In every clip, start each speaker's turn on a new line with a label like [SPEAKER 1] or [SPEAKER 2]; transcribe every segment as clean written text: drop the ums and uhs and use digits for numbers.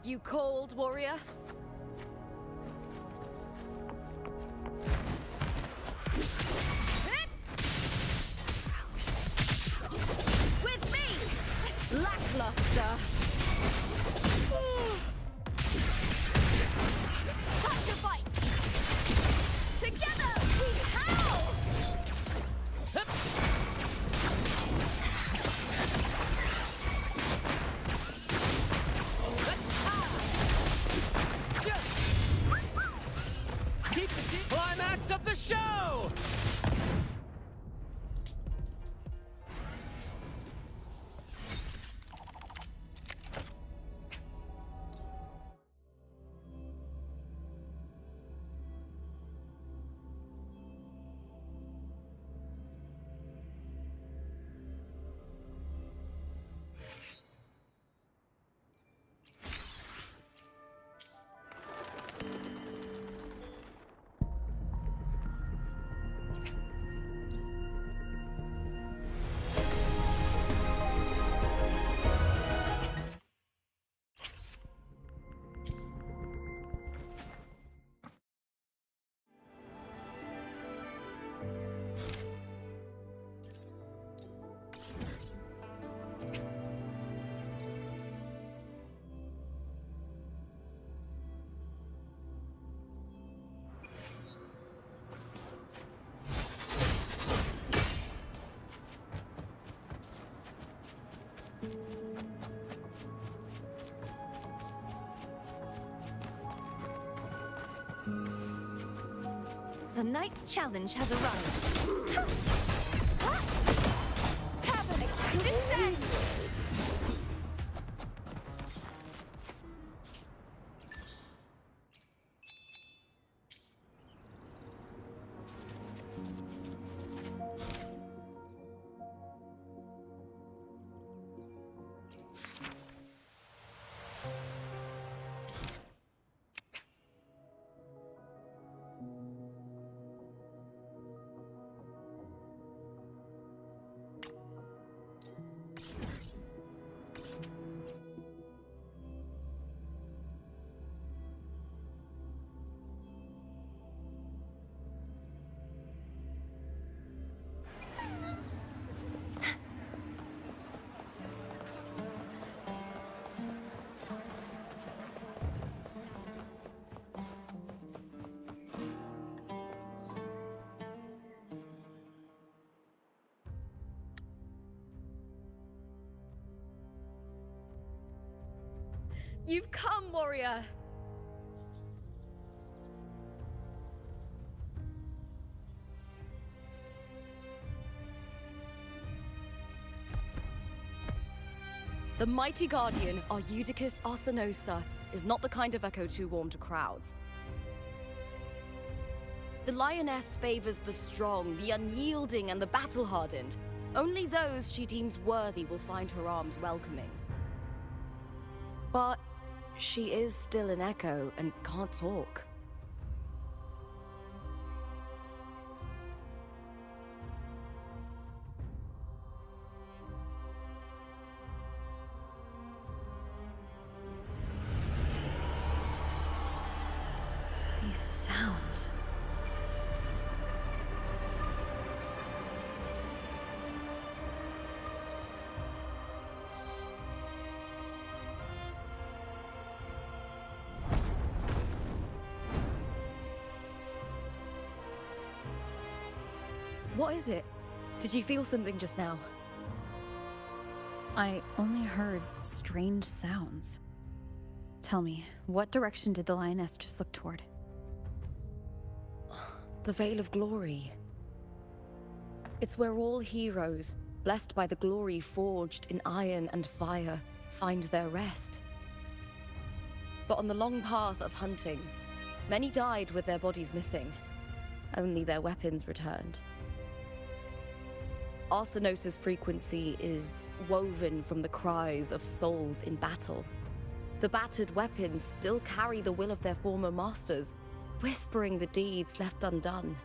[SPEAKER 1] You called, warrior? With me! Lackluster! Time to fight! Together we howl!
[SPEAKER 2] Climax of the show!
[SPEAKER 1] The knight's challenge has arrived. Heavens, descend! You've come, warrior! The mighty guardian, Arudicus Arsenosa, is not the kind of echo too warm to crowds. The lioness favors the strong, the unyielding, and the battle-hardened. Only those she deems worthy will find her arms welcoming. But she is still an echo and can't talk. These sounds. What is it? Did you feel something just now?
[SPEAKER 3] I only heard strange sounds. Tell me, what direction did the lioness just look toward?
[SPEAKER 1] The Veil of Glory. It's where all heroes, blessed by the glory forged in iron and fire, find their rest. But on the long path of hunting, many died with their bodies missing. Only their weapons returned. Arsenosa's frequency is woven from the cries of souls in battle. The battered weapons still carry the will of their former masters, whispering the deeds left undone.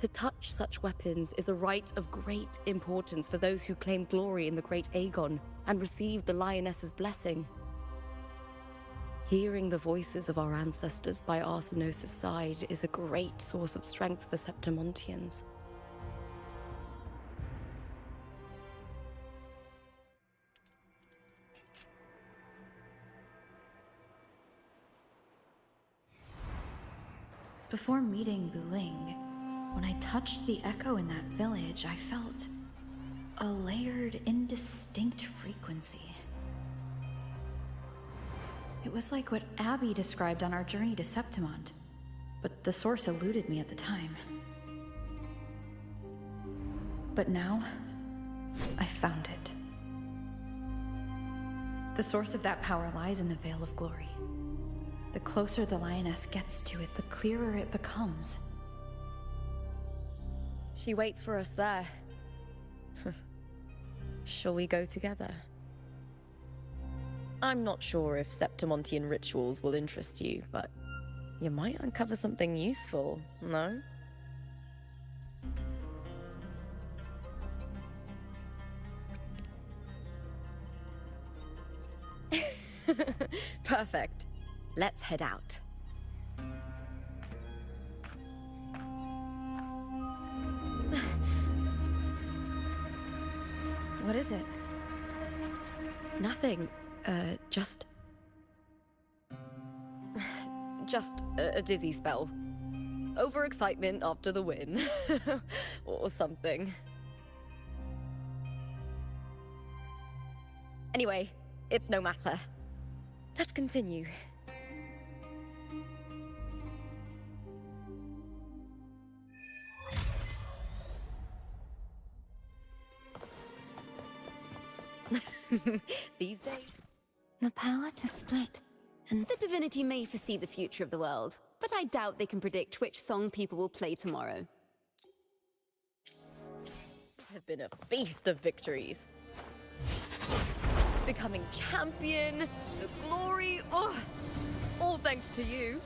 [SPEAKER 1] To touch such weapons is a rite of great importance for those who claim glory in the great Aegon and receive the lioness's blessing. Hearing the voices of our ancestors by Arsenos' side is a great source of strength for Septimontians.
[SPEAKER 3] Before meeting Buling, when I touched the echo in that village, I felt a layered, indistinct frequency. It was like what Abby described on our journey to Septimont, but the source eluded me at the time. But now, I found it. The source of that power lies in the Veil of Glory. The closer the lioness gets to it, the clearer it becomes.
[SPEAKER 1] She waits for us there. Shall we go together? I'm not sure if Septimontian rituals will interest you, but you might uncover something useful, no? Perfect. Let's head out.
[SPEAKER 3] What is it?
[SPEAKER 1] Nothing. Just a dizzy spell. Overexcitement after the win. Or something. Anyway, it's no matter. Let's continue. These days...
[SPEAKER 4] The power to split, and the divinity may foresee the future of the world, but I doubt they can predict which song people will play tomorrow.
[SPEAKER 1] have been a feast of victories. Becoming champion, the glory, oh, all thanks to you.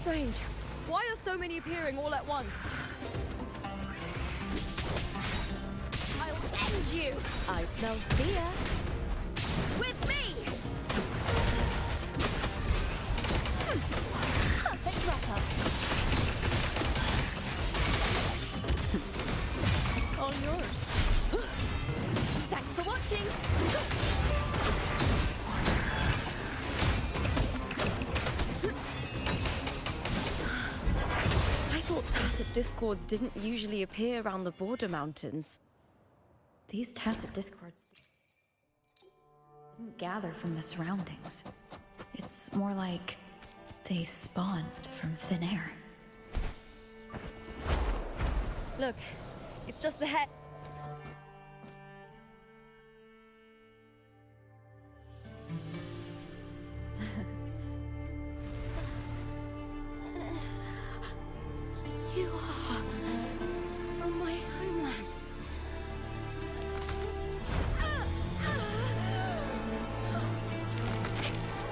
[SPEAKER 1] Strange. Why are so many appearing all at once? I'll end you! I smell fear. With me! Perfect wrap-up. All yours. Thanks for watching! Tacet discords didn't usually appear around the border mountains.
[SPEAKER 3] These tacet discords didn't gather from the surroundings. It's more like they spawned from thin air.
[SPEAKER 1] Look, it's just ahead.
[SPEAKER 4] You are from my homeland.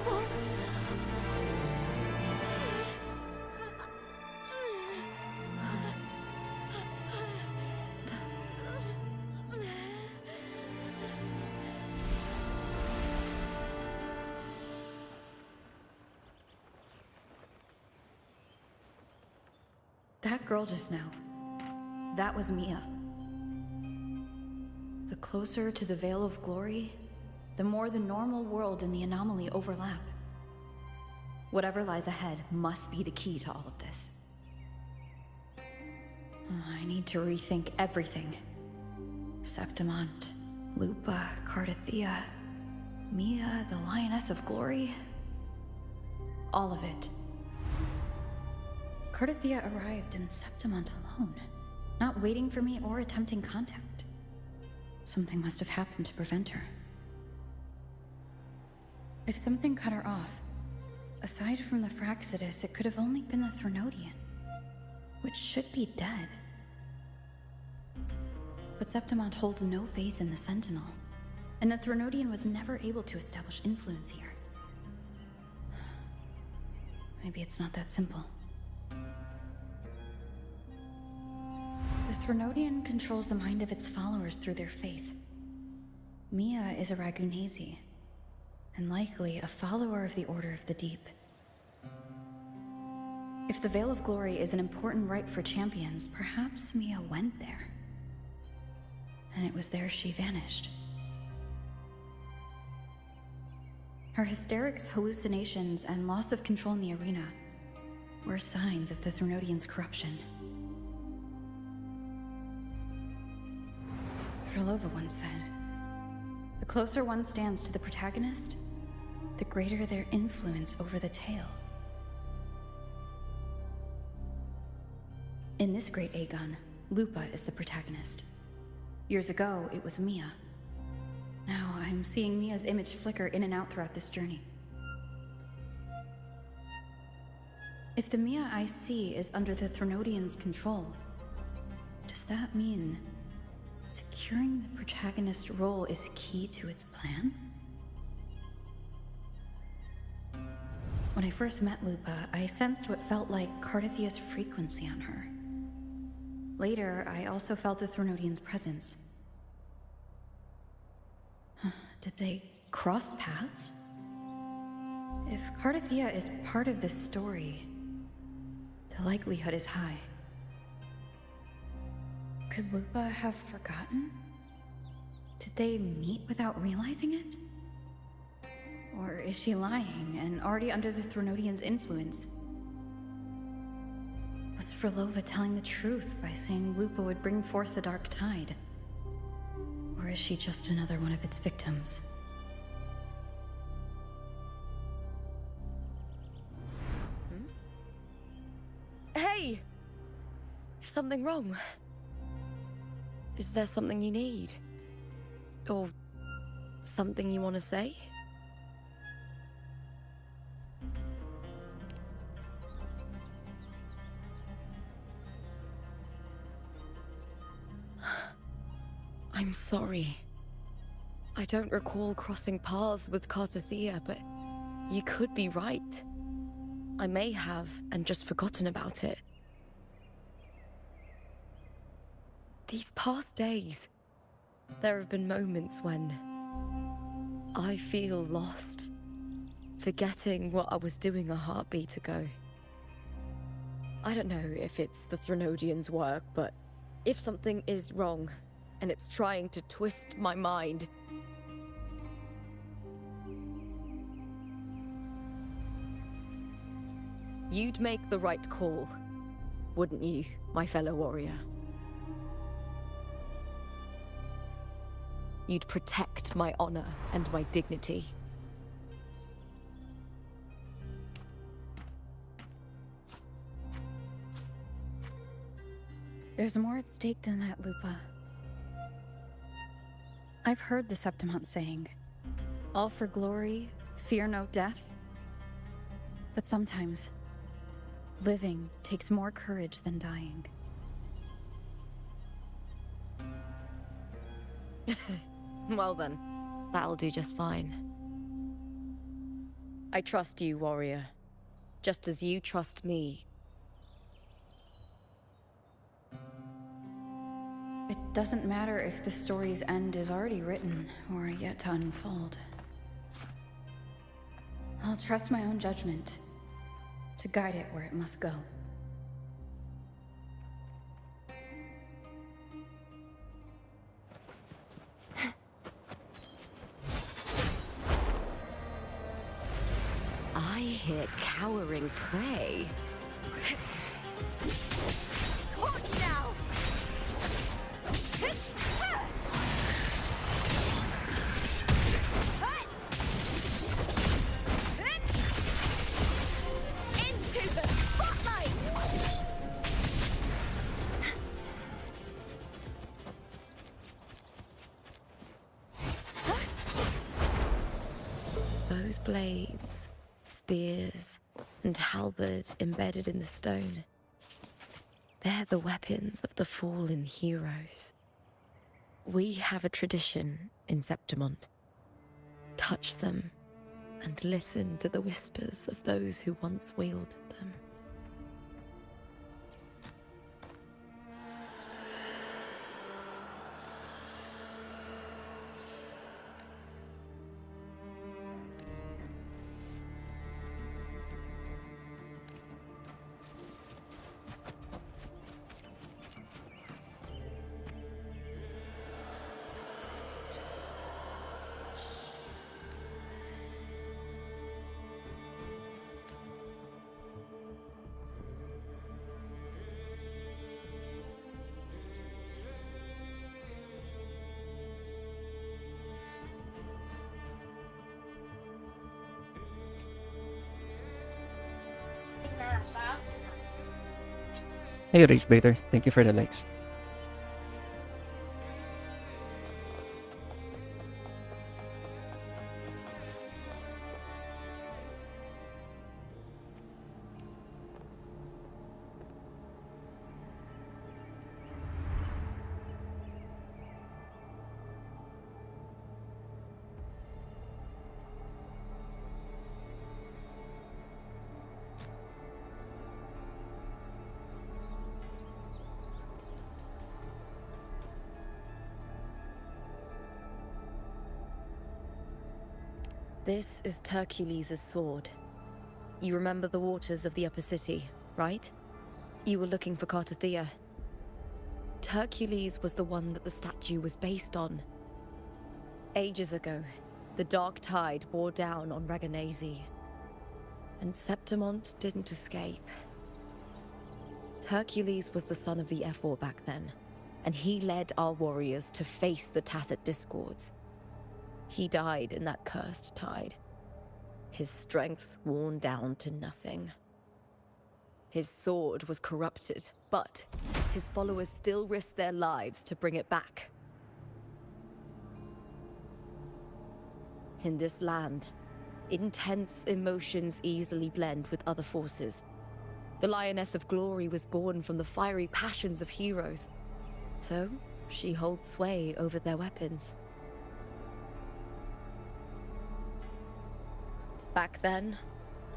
[SPEAKER 4] What?
[SPEAKER 3] That girl just now, that was Mia. The closer to the Veil of Glory, the more the normal world and the anomaly overlap. Whatever lies ahead must be the key to all of this. I need to rethink everything. Septimont, Lupa, Cardathea, Mia, the Lioness of Glory. All of it. Cardathea arrived in Septimont alone, not waiting for me or attempting contact. Something must have happened to prevent her. If something cut her off, aside from the Fraxidus, it could have only been the Threnodian, which should be dead. But Septimont holds no faith in the Sentinel, and the Threnodian was never able to establish influence here. Maybe it's not that simple. Threnodian controls the mind of its followers through their faith. Mia is a Ragunasi, and likely a follower of the Order of the Deep. If the Veil of Glory is an important rite for champions, perhaps Mia went there. And it was there she vanished. Her hysterics, hallucinations, and loss of control in the arena were signs of the Threnodians' corruption. Krylova once said, "The closer one stands to the protagonist, the greater their influence over the tale." In this great Aegon, Lupa is the protagonist. Years ago, it was Mia. Now I'm seeing Mia's image flicker in and out throughout this journey. If the Mia I see is under the Threnodians' control, does that mean securing the protagonist role is key to its plan? When I first met Lupa, I sensed what felt like Cardathia's frequency on her. Later, I also felt the Threnodians' presence. Did they cross paths? If Cardathia is part of this story, the likelihood is high. Could Lupa have forgotten? Did they meet without realizing it? Or is she lying and already under the Threnodians' influence? Was Krylova telling the truth by saying Lupa would bring forth the Dark Tide? Or is she just another one of its victims?
[SPEAKER 1] Hey! Is something wrong? Is there something you need? Or something you want to say? I'm sorry. I don't recall crossing paths with Cardathia, but you could be right. I may have, and just forgotten about it. These past days, there have been moments when I feel lost, forgetting what I was doing a heartbeat ago. I don't know if it's the Threnodians' work, but if something is wrong, and it's trying to twist my mind, you'd make the right call, wouldn't you, my fellow warrior? You'd protect my honor and my dignity.
[SPEAKER 3] There's more at stake than that, Lupa. I've heard the Septimont saying, all for glory, fear no death. But sometimes, living takes more courage than dying.
[SPEAKER 1] Well then, that'll do just fine. I trust you, warrior. Just as you trust me.
[SPEAKER 3] It doesn't matter if the story's end is already written or yet to unfold. I'll trust my own judgment to guide it where it must go.
[SPEAKER 1] I hear cowering prey. Caught now! Into the spotlight! Those blades, spears, and halberd embedded in the stone. They're the weapons of the fallen heroes. We have a tradition in Septimont. Touch them and listen to the whispers of those who once wielded them.
[SPEAKER 5] Hey Rage Baiter, thank you for the likes.
[SPEAKER 1] This is Hercules' sword. You remember the waters of the upper city, right? You were looking for Cartathea. Hercules was the one that the statue was based on. Ages ago, the dark tide bore down on Reganese, and Septimont didn't escape. Hercules was the son of the Ephor back then, and he led our warriors to face the Tacit Discords. He died in that cursed tide, his strength worn down to nothing. His sword was corrupted, but his followers still risked their lives to bring it back. In this land, intense emotions easily blend with other forces. The Lioness of Glory was born from the fiery passions of heroes, so she holds sway over their weapons. Back then,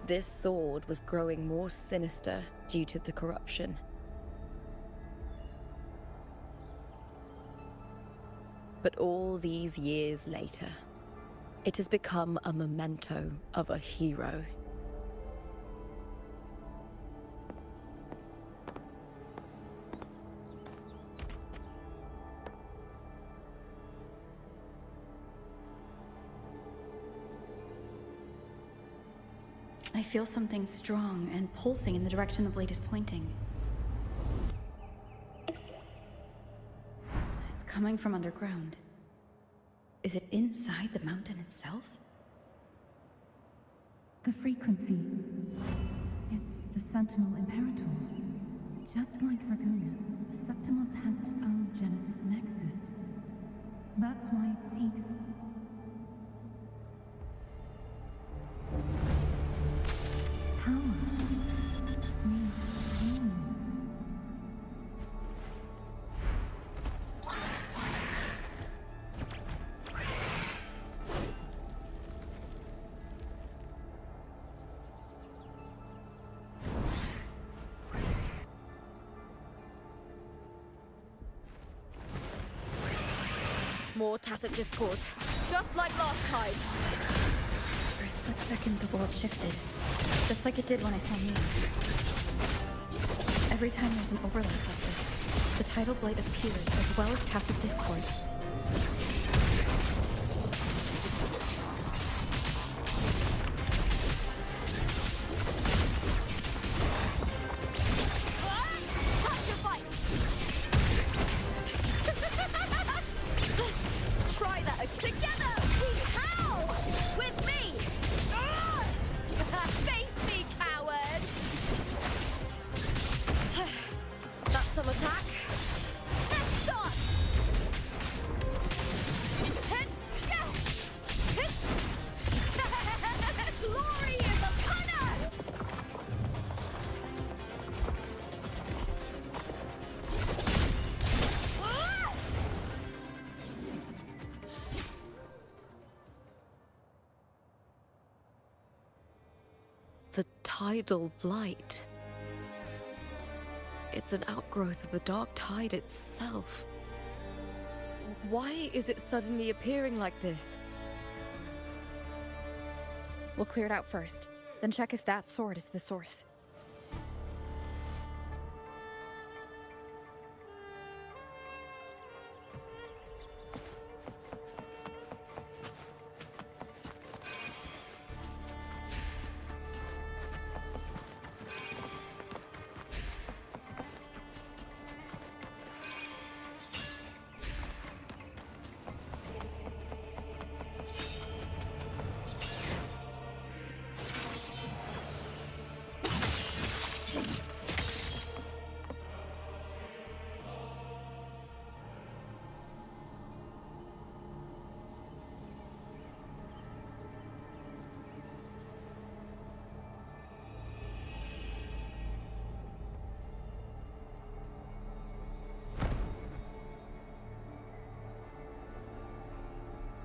[SPEAKER 1] this sword was growing more sinister due to the corruption. But all these years later, it has become a memento of a hero.
[SPEAKER 3] I feel something strong and pulsing in the direction the blade is pointing. It's coming from underground. Is it inside the mountain itself?
[SPEAKER 6] The frequency. It's the Sentinel Imperator. Just like Dragonia, Septimont has its own Genesis Nexus. That's why it seeks... power. Needs healing.
[SPEAKER 1] More Tacit Discord, just like last time.
[SPEAKER 3] For a split second, the world shifted. Just like it did when I saw Mia. Every time there's an overlap like this, the tidal blade appears as well as Tacit Discords.
[SPEAKER 1] Try that together! How? With me! Face me, coward! That's some attack. Let's start! Glory is upon us! The tidal blight. It's an outgrowth of the dark tide itself. Why is it suddenly appearing like this?
[SPEAKER 3] We'll clear it out first, then check if that sword is the source.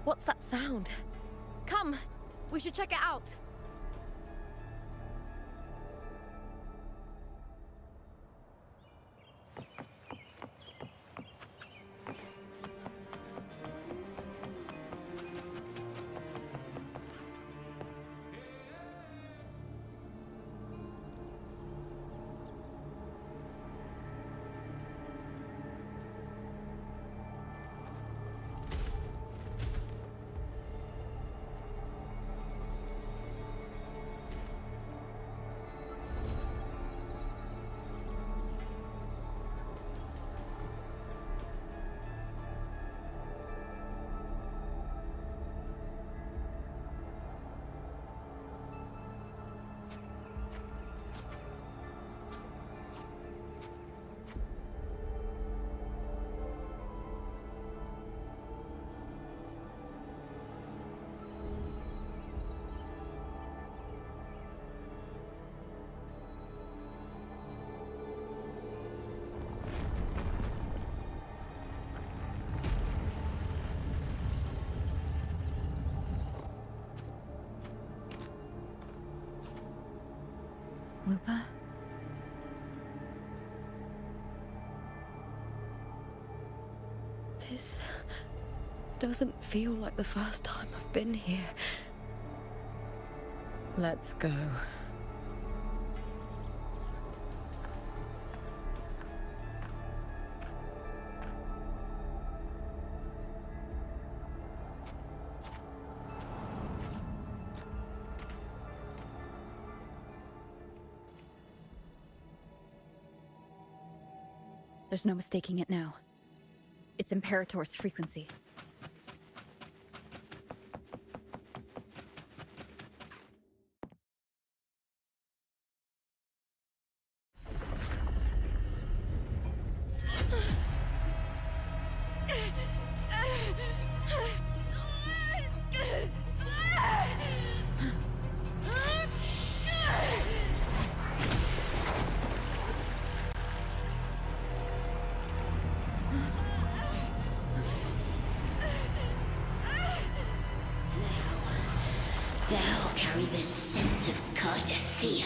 [SPEAKER 1] What's that sound? Come! We should check it out!
[SPEAKER 3] Lupa?
[SPEAKER 1] This doesn't feel like the first time I've been here. Let's go.
[SPEAKER 3] There's no mistaking it now. It's Imperator's frequency.
[SPEAKER 7] Thou carry the scent of Cardathea.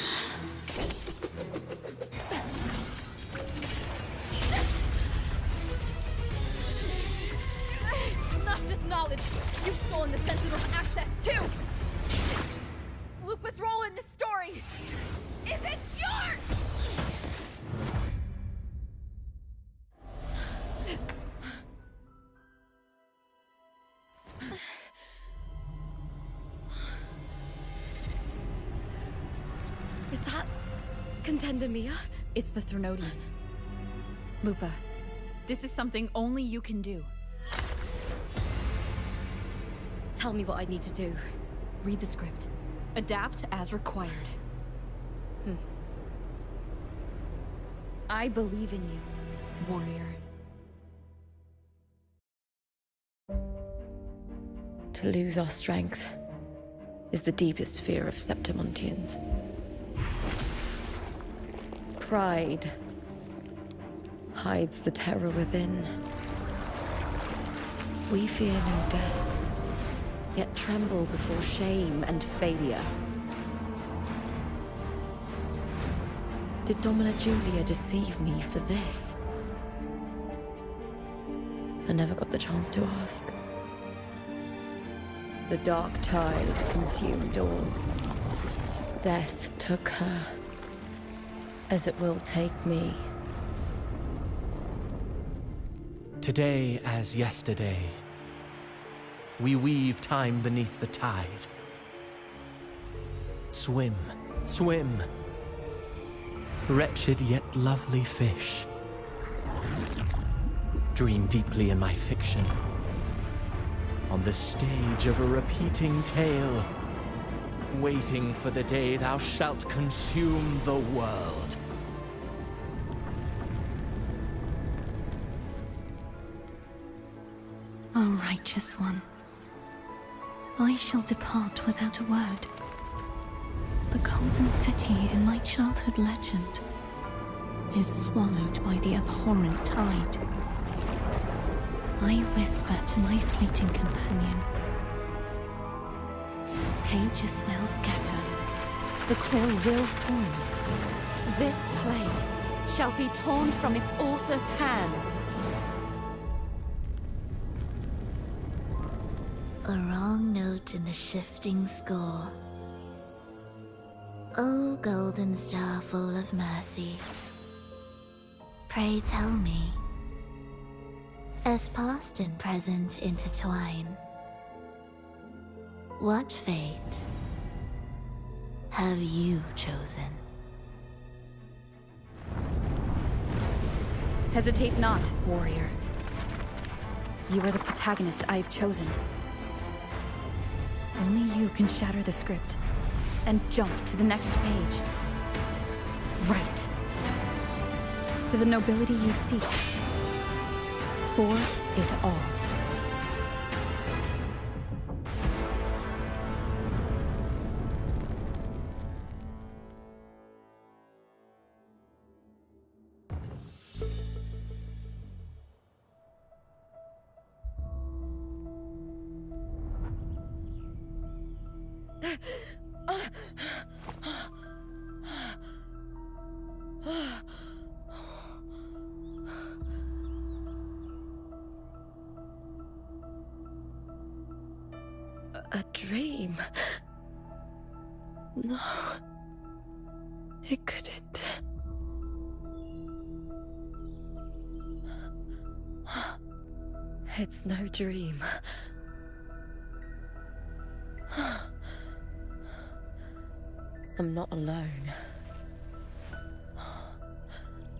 [SPEAKER 1] Not just knowledge, you've stolen the Sentinel's access too! Lupa's role in this story isn't yours! Is that Contender Mia?
[SPEAKER 3] It's the Threnodian. Lupa, this is something only you can do.
[SPEAKER 1] Tell me what I need to do.
[SPEAKER 3] Read the script. Adapt as required. I believe in you, warrior.
[SPEAKER 1] To lose our strength is the deepest fear of Septimontians. Pride hides the terror within. We fear no death, yet tremble before shame and failure. Did Domina Julia deceive me for this? I never got the chance to ask. The dark tide consumed all. Death took her, as it will take me.
[SPEAKER 2] Today as yesterday, we weave time beneath the tide. Swim, swim, wretched yet lovely fish. Dream deeply in my fiction, on the stage of a repeating tale, waiting for the day thou shalt consume the world.
[SPEAKER 6] O righteous one, I shall depart without a word. The golden city in my childhood legend is swallowed by the abhorrent tide. I whisper to my fleeting companion,
[SPEAKER 8] pages will scatter. The quill will form. This play shall be torn from its author's hands.
[SPEAKER 7] A wrong note in the shifting score. O golden star full of mercy, pray tell me, as past and present intertwine, what fate have you chosen?
[SPEAKER 3] Hesitate not, warrior. You are the protagonist I have chosen. Only you can shatter the script and jump to the next page. Right. For the nobility you seek. For it all.
[SPEAKER 1] A dream? No. It couldn't. It's no dream. I'm not alone.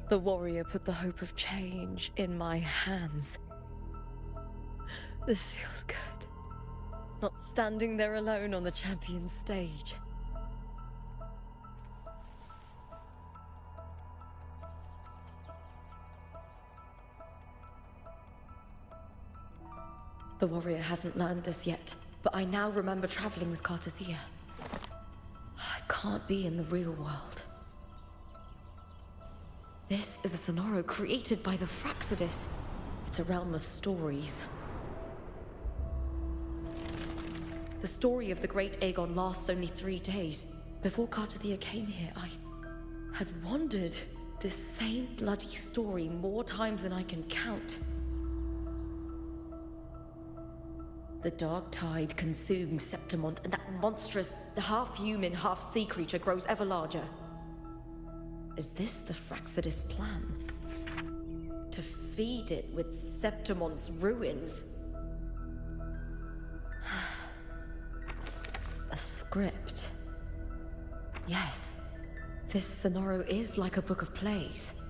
[SPEAKER 1] The warrior put the hope of change in my hands. This feels good. Not standing there alone on the champion's stage. The warrior hasn't learned this yet, but I now remember traveling with Cartathea. I can't be in the real world. This is a Sonoro created by the Fraxidus. It's a realm of stories. The story of the Great Aegon lasts only 3 days. Before Cartathea came here, I had wandered this same bloody story more times than I can count. The dark tide consumes Septimont, and that monstrous, half-human, half-sea creature grows ever larger. Is this the Fraxidus plan? To feed it with Septimont's ruins? A script. Yes, this Sonoro is like a book of plays.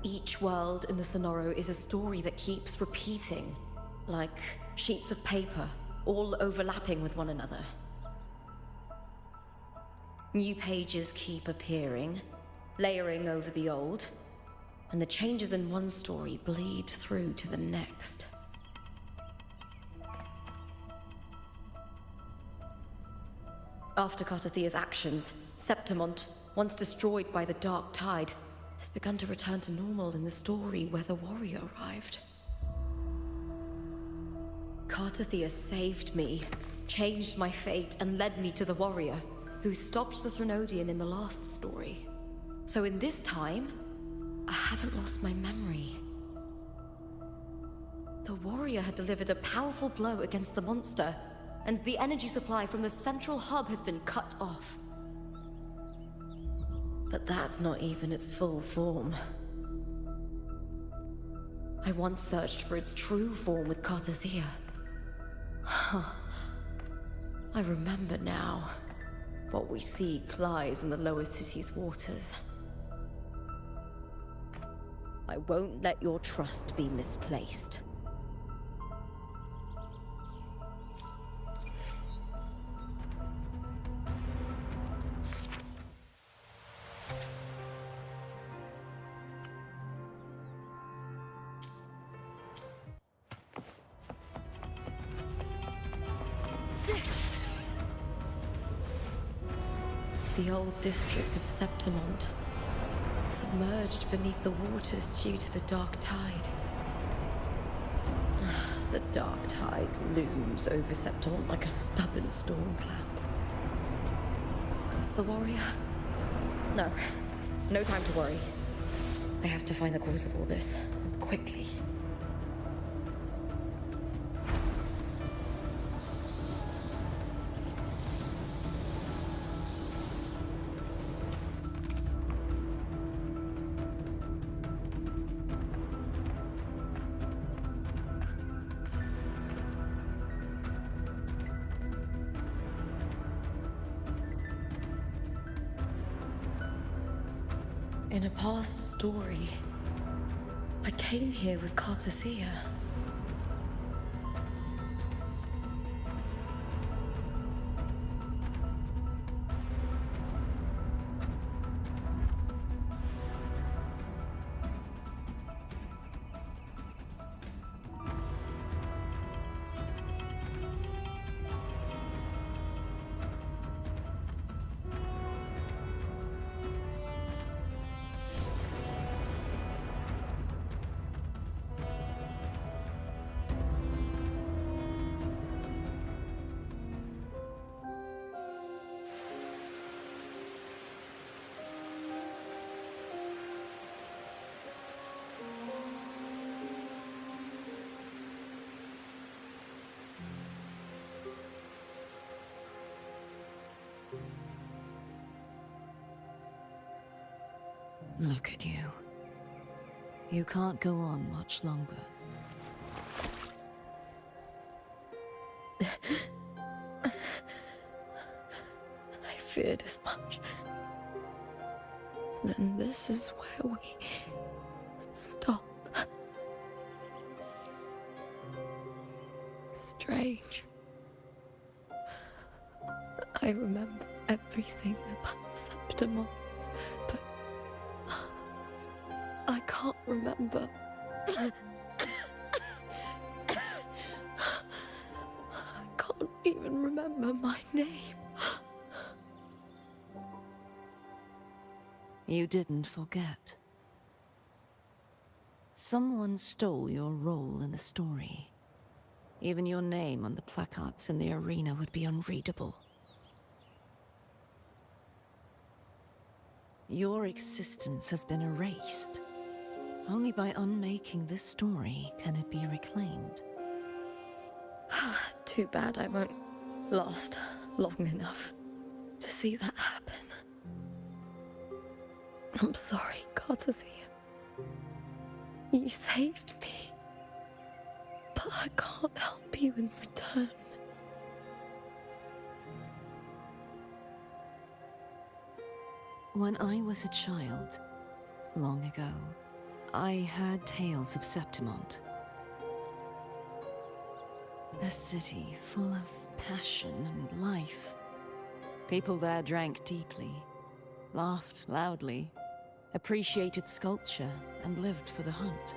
[SPEAKER 1] Each world in the Sonoro is a story that keeps repeating, like sheets of paper, all overlapping with one another. New pages keep appearing, layering over the old, and the changes in one story bleed through to the next. After Cartathea's actions, Septimont, once destroyed by the dark tide, has begun to return to normal in the story where the warrior arrived. Cartathea saved me, changed my fate, and led me to the warrior, who stopped the Threnodian in the last story. So in this time, I haven't lost my memory. The warrior had delivered a powerful blow against the monster, and the energy supply from the central hub has been cut off. But that's not even its full form. I once searched for its true form with Cartathea. I remember now. What we seek lies in the lower city's waters. I won't let your trust be misplaced. The old district of Septimont, submerged beneath the waters due to the dark tide.
[SPEAKER 9] The dark tide looms over Septon like a stubborn storm cloud.
[SPEAKER 1] It's the warrior. No. No time to worry.
[SPEAKER 9] I have to find the cause of all this, and quickly.
[SPEAKER 1] In a past story, I came here with Cartothea.
[SPEAKER 8] Look at you. You can't go on much longer.
[SPEAKER 1] I feared as much. Then this is where we stop. Strange. I remember everything about Septimon, but I can't remember. I can't even remember my name.
[SPEAKER 8] You didn't forget. Someone stole your role in the story. Even your name on the placards in the arena would be unreadable. Your existence has been erased. Only by unmaking this story can it be reclaimed.
[SPEAKER 1] Too bad I won't last long enough to see that happen. I'm sorry, Cartothea. You saved me. But I can't help you in return.
[SPEAKER 8] When I was a child, long ago, I heard tales of Septimont. A city full of passion and life. People there drank deeply, laughed loudly, appreciated sculpture, and lived for the hunt.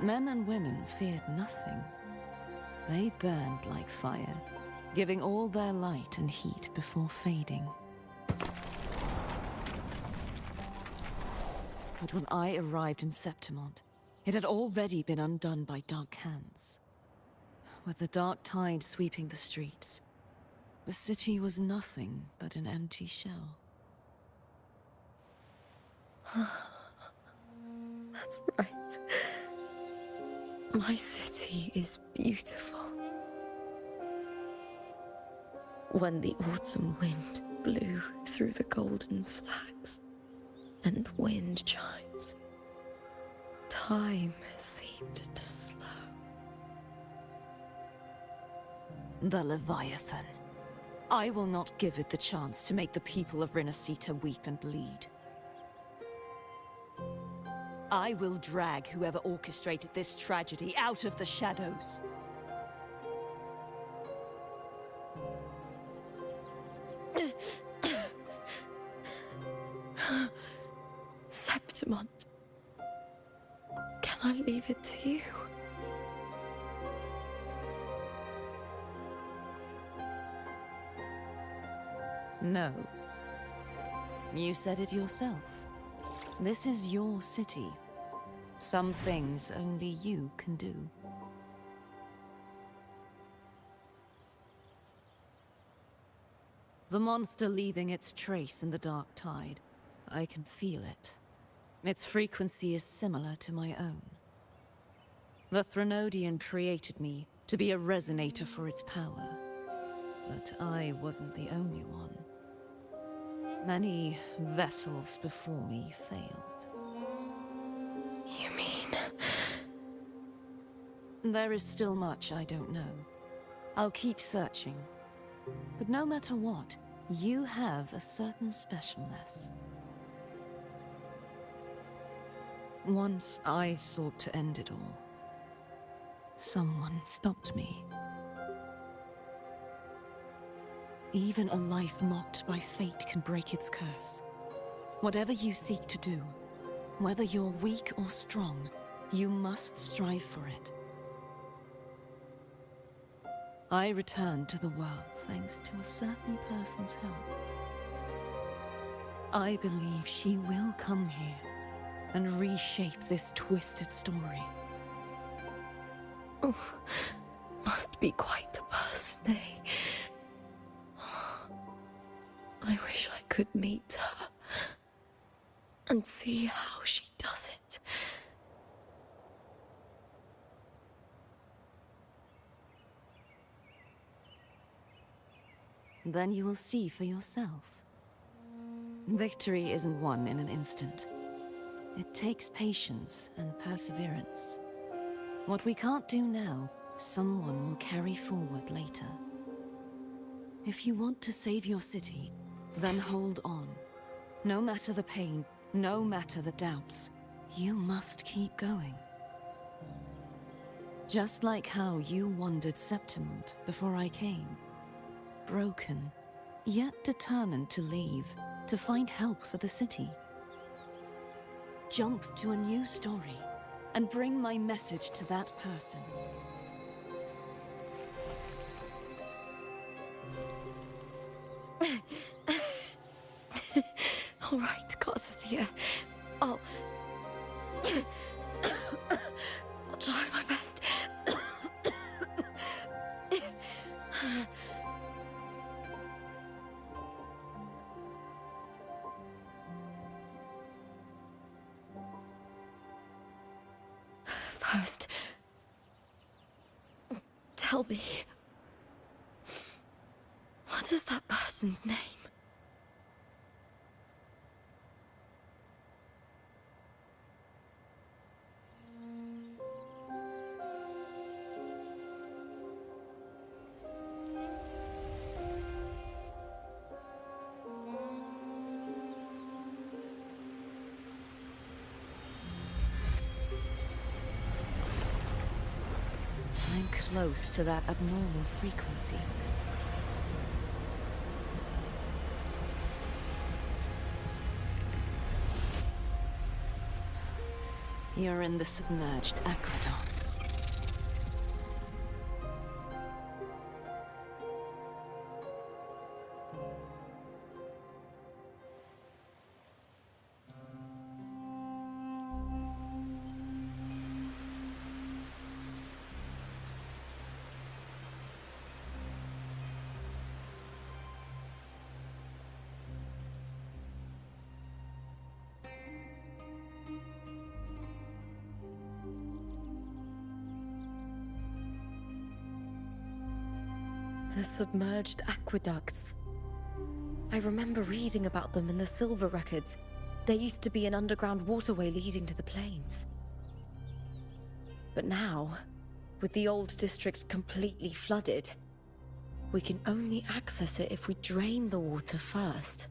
[SPEAKER 8] Men and women feared nothing. They burned like fire, giving all their light and heat before fading. But when I arrived in Septimont, it had already been undone by dark hands. With the dark tide sweeping the streets, the city was nothing but an empty shell.
[SPEAKER 1] That's right. My city is beautiful. When the autumn wind blew through the golden flags and wind chimes, time seemed to slow.
[SPEAKER 8] The Leviathan. I will not give it the chance to make the people of Renacita weep and bleed. I will drag whoever orchestrated this tragedy out of the shadows.
[SPEAKER 1] Septimont. Can I leave it to you?
[SPEAKER 8] No. You said it yourself. This is your city. Some things only you can do. The monster leaving its trace in the dark tide. I can feel it. Its frequency is similar to my own. The Threnodian created me to be a resonator for its power. But I wasn't the only one. Many vessels before me failed.
[SPEAKER 9] You mean?
[SPEAKER 8] There is still much I don't know. I'll keep searching. But no matter what, you have a certain specialness. Once I sought to end it all. Someone stopped me. Even a life mocked by fate can break its curse. Whatever you seek to do, whether you're weak or strong, you must strive for it. I returned to the world thanks to a certain person's help. I believe she will come here and reshape this twisted story.
[SPEAKER 9] Oh, must be quite the person, eh? I wish I could meet her and see how she does it.
[SPEAKER 8] Then you will see for yourself. Victory isn't won in an instant. It takes patience and perseverance. What we can't do now, someone will carry forward later. If you want to save your city, then hold on. No matter the pain, no matter the doubts, you must keep going. Just like how you wandered Septimont before I came. Broken, yet determined to leave, to find help for the city. Jump to a new story, and bring my message to that person.
[SPEAKER 9] All right, Garcia. I'll try my best. First, tell me, what is that person's name?
[SPEAKER 8] I'm close to that abnormal frequency. You're in the submerged aqueducts.
[SPEAKER 9] The submerged aqueducts. I remember reading about them in the Silver records. There used to be an underground waterway leading to the plains. But now, with the old district completely flooded, we can only access it if we drain the water first.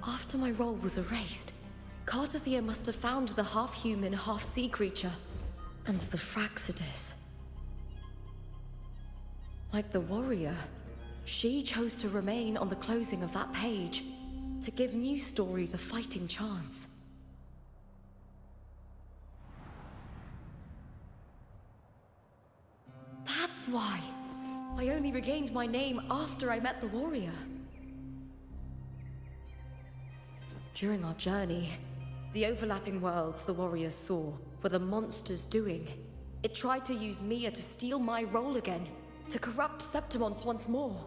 [SPEAKER 9] After my role was erased, Cartathea must have found the half-human, half-sea creature, and the Fraxidus. Like the warrior, she chose to remain on the closing of that page, to give new stories a fighting chance. That's why I only regained my name after I met the warrior. During our journey, the overlapping worlds the warriors saw were the monsters doing. It tried to use Mia to steal my role again, to corrupt Septimont once more.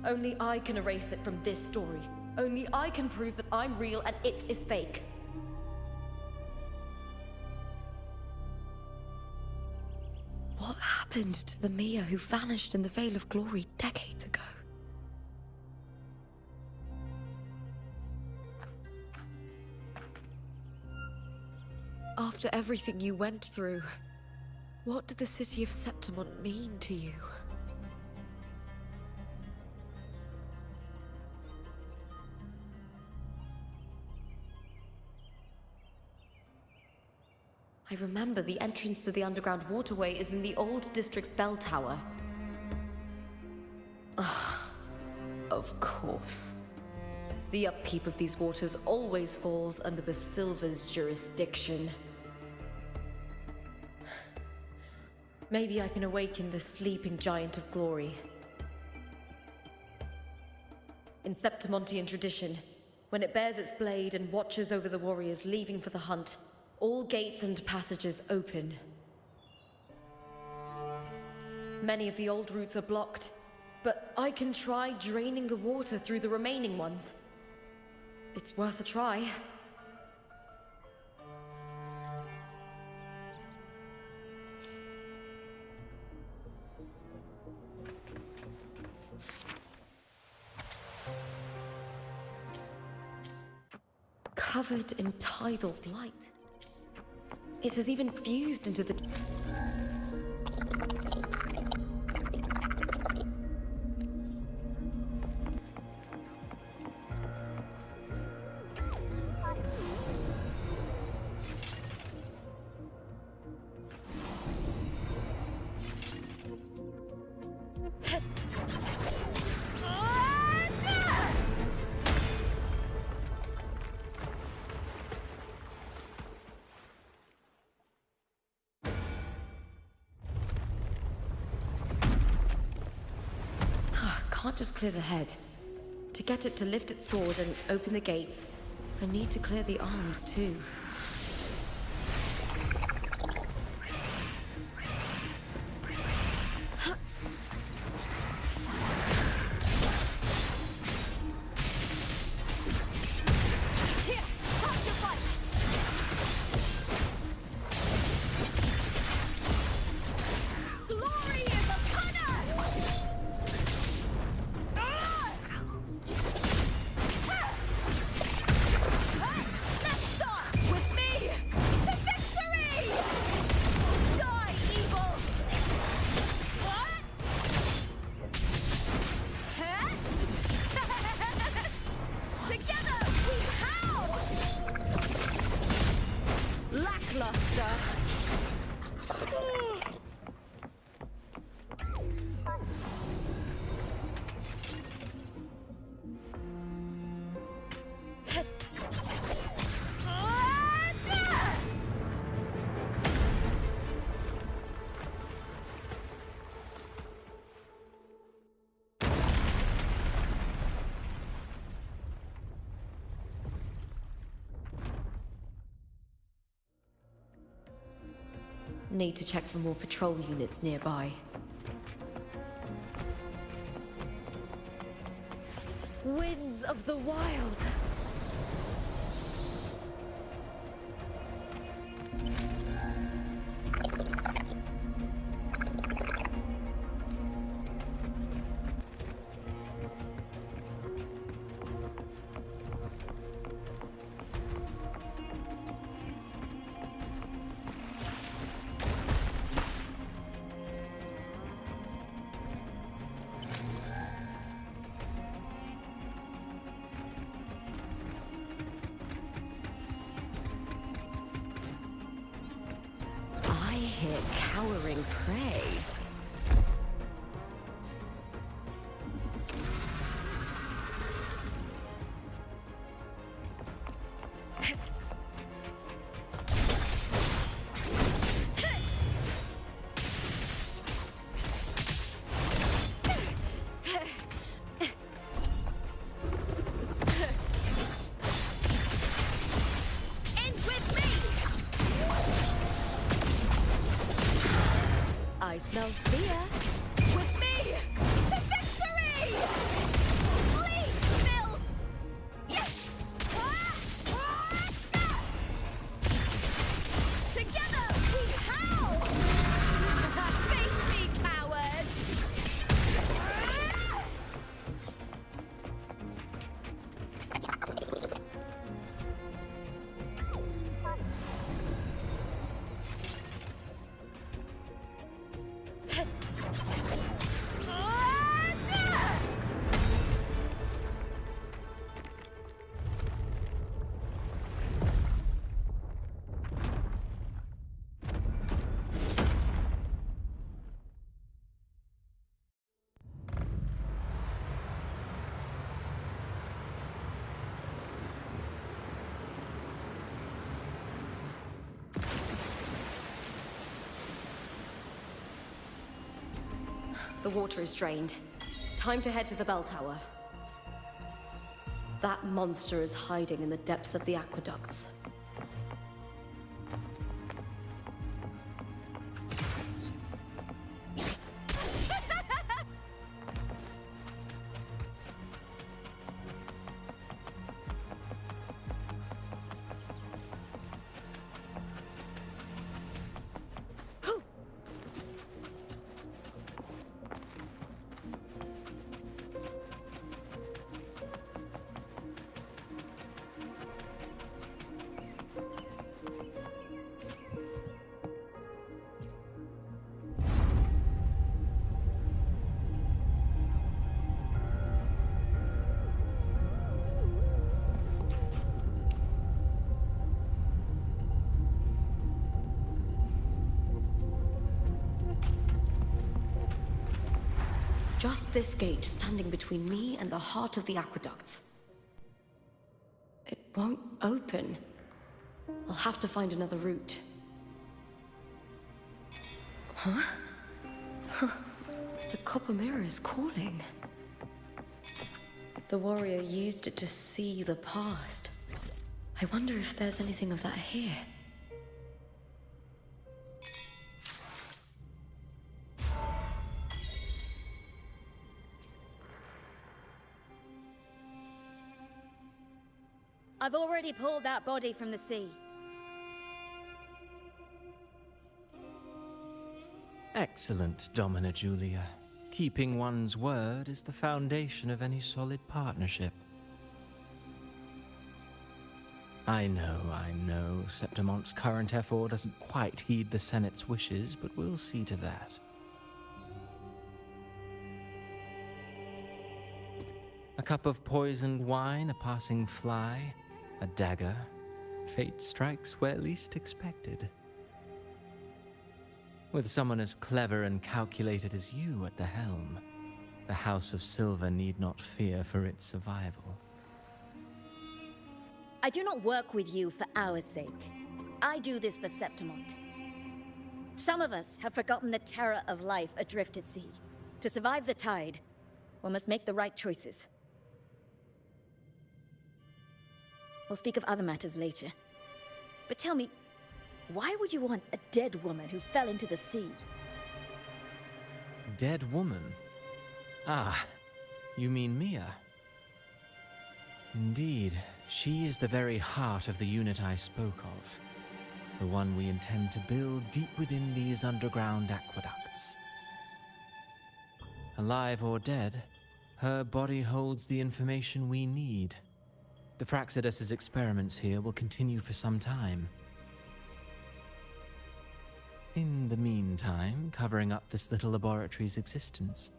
[SPEAKER 9] Only I can erase it from this story. Only I can prove that I'm real and it is fake. What happened to the Mia who vanished in the Veil of Glory decades ago? After everything you went through, what did the city of Septimont mean to you? I remember the entrance to the underground waterway is in the old district's bell tower. Ah, of course. The upkeep of these waters always falls under the Silver's jurisdiction. Maybe I can awaken the sleeping giant of glory. In Septimontian tradition, when it bears its blade and watches over the warriors leaving for the hunt, all gates and passages open. Many of the old routes are blocked, but I can try draining the water through the remaining ones. It's worth a try. Covered in tidal blight. It has even fused into the... Can't just clear the head. To get it to lift its sword and open the gates, I need to clear the arms too. Need to check for more patrol units nearby. Winds of the Wild! Cowering prey.
[SPEAKER 1] I smell fear. With me to victory! Flee, filth! Yes! Together we howl! Face me, coward! The water is drained. Time to head to the bell tower. That monster is hiding in the depths of the aqueducts. Just this gate standing between me and the heart of the aqueducts. It won't open. I'll have to find another route. Huh? The copper mirror is calling. The warrior used it to see the past. I wonder if there's anything of that here.
[SPEAKER 10] I've already pulled that body from the sea.
[SPEAKER 2] Excellent, Domina Julia. Keeping one's word is the foundation of any solid partnership. I know, Septimonte's current effort doesn't quite heed the Senate's wishes, but we'll see to that. A cup of poisoned wine, a passing fly, a dagger. Fate strikes where least expected. With someone as clever and calculated as you at the helm, the House of Silver need not fear for its survival.
[SPEAKER 10] I do not work with you for our sake. I do this for Septimont. Some of us have forgotten the terror of life adrift at sea. To survive the tide, one must make the right choices. We'll speak of other matters later. But tell me, why would you want a dead woman who fell into the sea?
[SPEAKER 2] Dead woman? Ah, you mean Mia? Indeed, she is the very heart of the unit I spoke of. The one we intend to build deep within these underground aqueducts. Alive or dead, her body holds the information we need. The Fraxidus's experiments here will continue for some time. In the meantime, covering up this little laboratory's existence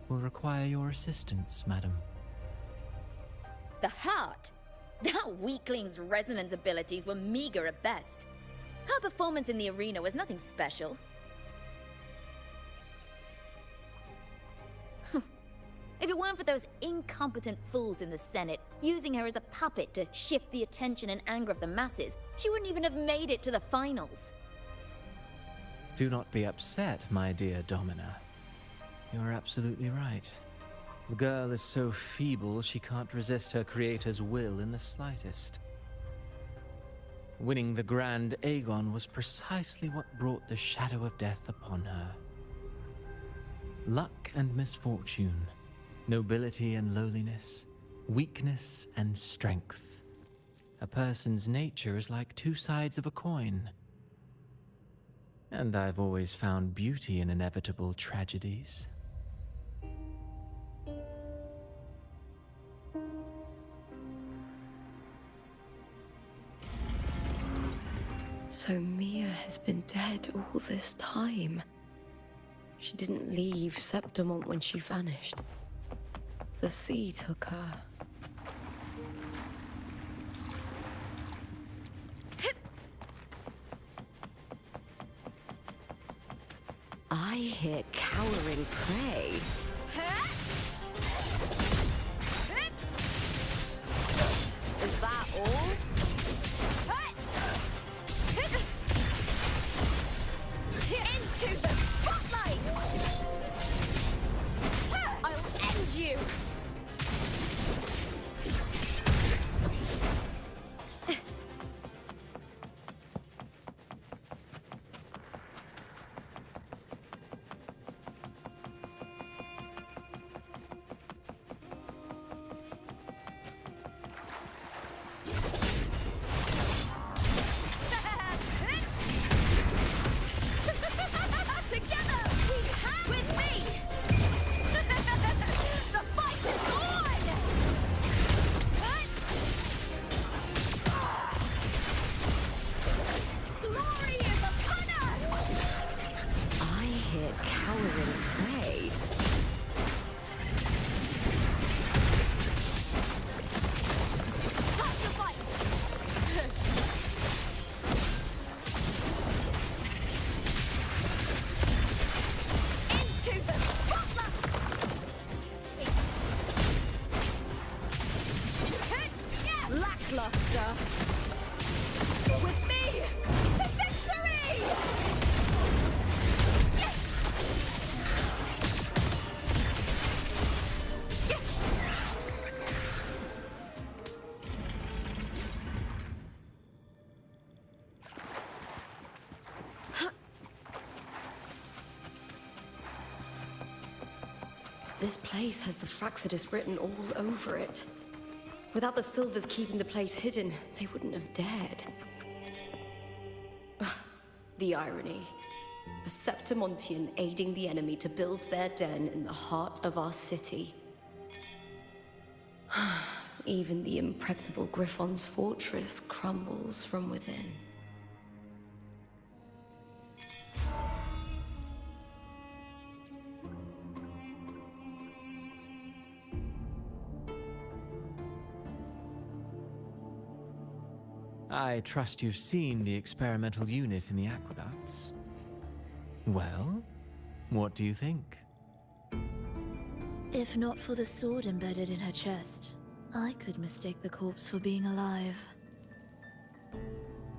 [SPEAKER 2] will require your assistance, madam.
[SPEAKER 10] The heart? That weakling's resonance abilities were meager at best. Her performance in the arena was nothing special. If it weren't for those incompetent fools in the Senate, using her as a puppet to shift the attention and anger of the masses, she wouldn't even have made it to the finals.
[SPEAKER 2] Do not be upset, my dear Domina. You're absolutely right. The girl is so feeble she can't resist her creator's will in the slightest. Winning the Grand Aegon was precisely what brought the shadow of death upon her. Luck and misfortune, nobility and lowliness, weakness and strength. A person's nature is like two sides of a coin. And I've always found beauty in inevitable tragedies.
[SPEAKER 9] So Mia has been dead all this time. She didn't leave Septimont when she vanished. The sea took her. I hear cowering prey. Is that all? Into the spotlight! I'll end you! With me to victory! This place has the Fraxidus written all over it. Without the Silvers keeping the place hidden, they wouldn't have dared. Ugh, the irony. A Septimontian aiding the enemy to build their den in the heart of our city. Even the impregnable Griffon's fortress crumbles from within.
[SPEAKER 2] I trust you've seen the experimental unit in the aqueducts. Well, what do you think?
[SPEAKER 11] If not for the sword embedded in her chest, I could mistake the corpse for being alive.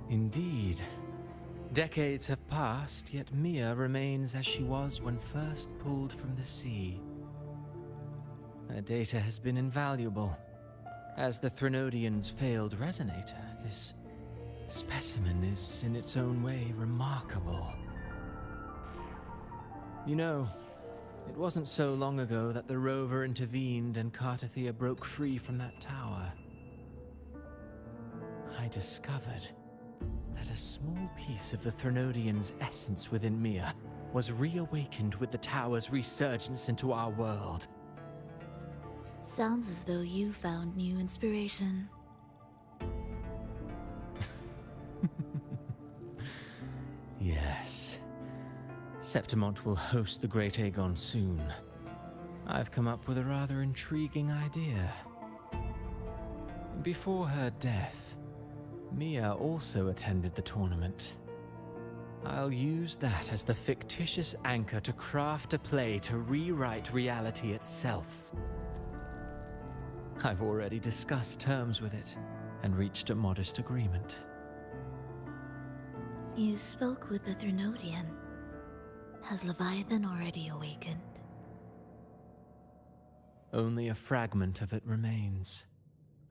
[SPEAKER 2] Indeed. Decades have passed, yet Mia remains as she was when first pulled from the sea. Her data has been invaluable. As the Threnodian's failed resonator, this specimen is in its own way remarkable. You know, it wasn't so long ago that the rover intervened and Cartathea broke free from that tower. I discovered that a small piece of the Threnodian's essence within Mia was reawakened with the tower's resurgence into our world.
[SPEAKER 11] Sounds as though you found new inspiration.
[SPEAKER 2] Yes. Septimont will host the Great Aegon soon. I've come up with a rather intriguing idea. Before her death, Mia also attended the tournament. I'll use that as the fictitious anchor to craft a play to rewrite reality itself. I've already discussed terms with it and reached a modest agreement.
[SPEAKER 11] You spoke with the Threnodian. Has Leviathan already awakened?
[SPEAKER 2] Only a fragment of it remains.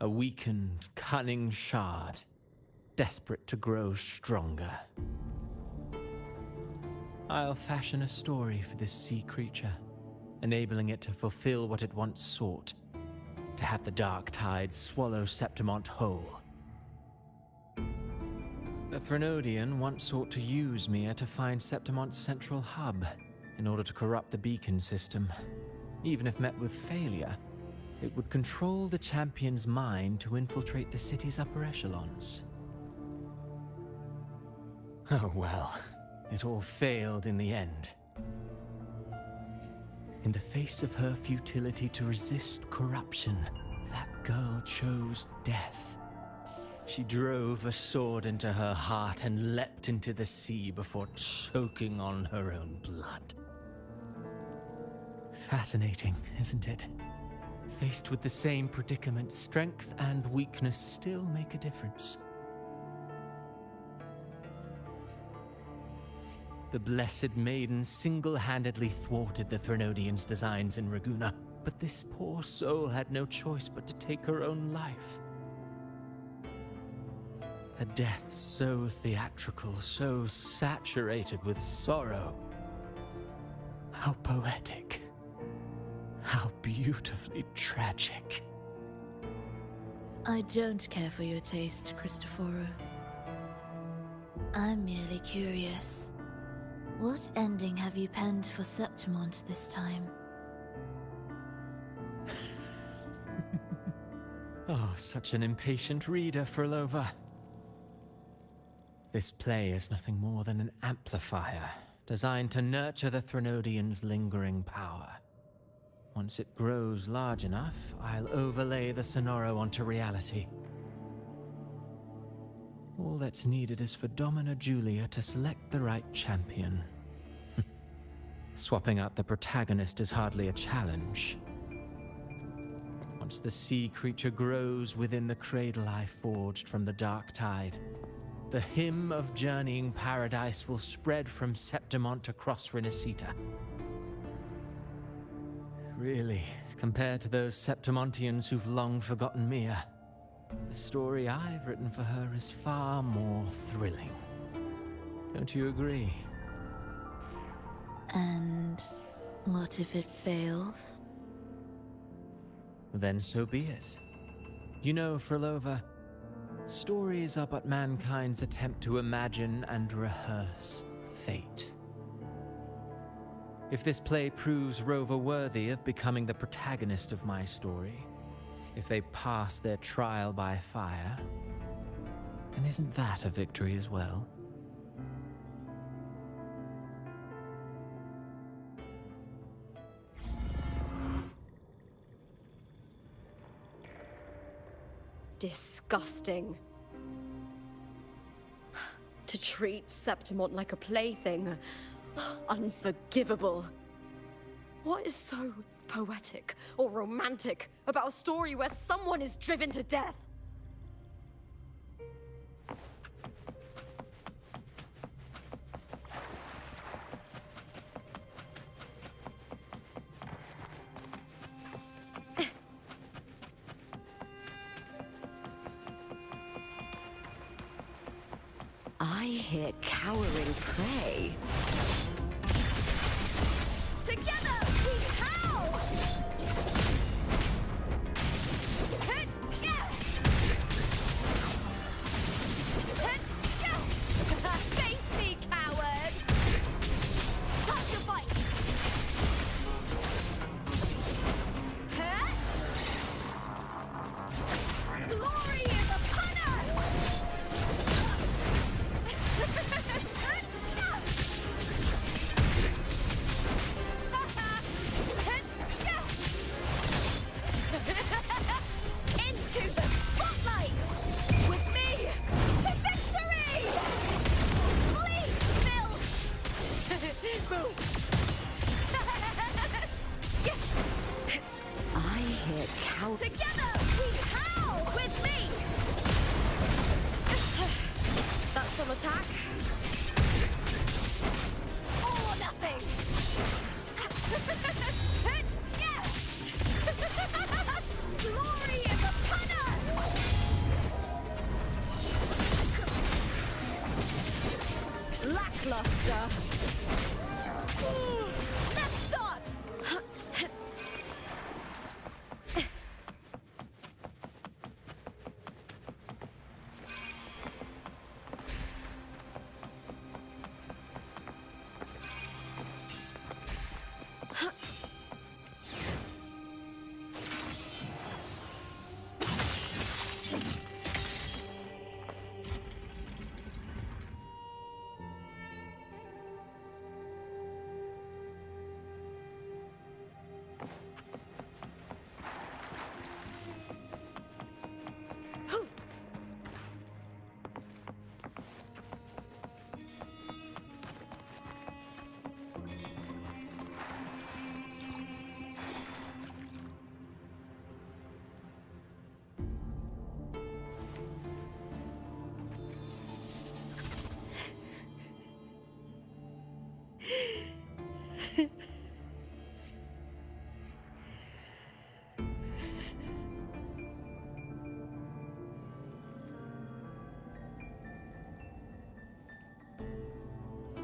[SPEAKER 2] A weakened, cunning shard, desperate to grow stronger. I'll fashion a story for this sea creature, enabling it to fulfill what it once sought, to have the dark tide swallow Septimont whole. The Threnodian once sought to use Mia to find Septimont's central hub in order to corrupt the beacon system. Even if met with failure, it would control the champion's mind to infiltrate the city's upper echelons. Oh well, it all failed in the end. In the face of her futility to resist corruption, that girl chose death. She drove a sword into her heart and leapt into the sea before choking on her own blood. Fascinating, isn't it? Faced with the same predicament, strength and weakness still make a difference. The Blessed Maiden single-handedly thwarted the Threnodians' designs in Raguna, but this poor soul had no choice but to take her own life. A death so theatrical, so saturated with sorrow. How poetic. How beautifully tragic.
[SPEAKER 11] I don't care for your taste, Cristoforo. I'm merely curious. What ending have you penned for Septimont this time?
[SPEAKER 2] Oh, such an impatient reader, Frolova. This play is nothing more than an amplifier, designed to nurture the Threnodian's lingering power. Once it grows large enough, I'll overlay the Sonoro onto reality. All that's needed is for Domina Julia to select the right champion. Swapping out the protagonist is hardly a challenge. Once the sea creature grows within the cradle I forged from the dark tide, the hymn of journeying paradise will spread from Septimont across Renacita. Really, compared to those Septimontians who've long forgotten Mia, the story I've written for her is far more thrilling. Don't you agree?
[SPEAKER 11] And what if it fails?
[SPEAKER 2] Then so be it. You know, Frolova, stories are but mankind's attempt to imagine and rehearse fate. If this play proves Rover worthy of becoming the protagonist of my story, if they pass their trial by fire, then isn't that a victory as well?
[SPEAKER 9] Disgusting. To treat Septimont like a plaything. Unforgivable. What is so poetic or romantic about a story where someone is driven to death? I hear cowering prey. Together we howl! Face me, coward! Time to fight! Glory is upon us! Into the spotlight! With me to victory! Please, Bill! Boom! I hear cow. Together we howl! With me! That's some attack. All or nothing! Glory is upon us! Lackluster. Let's start!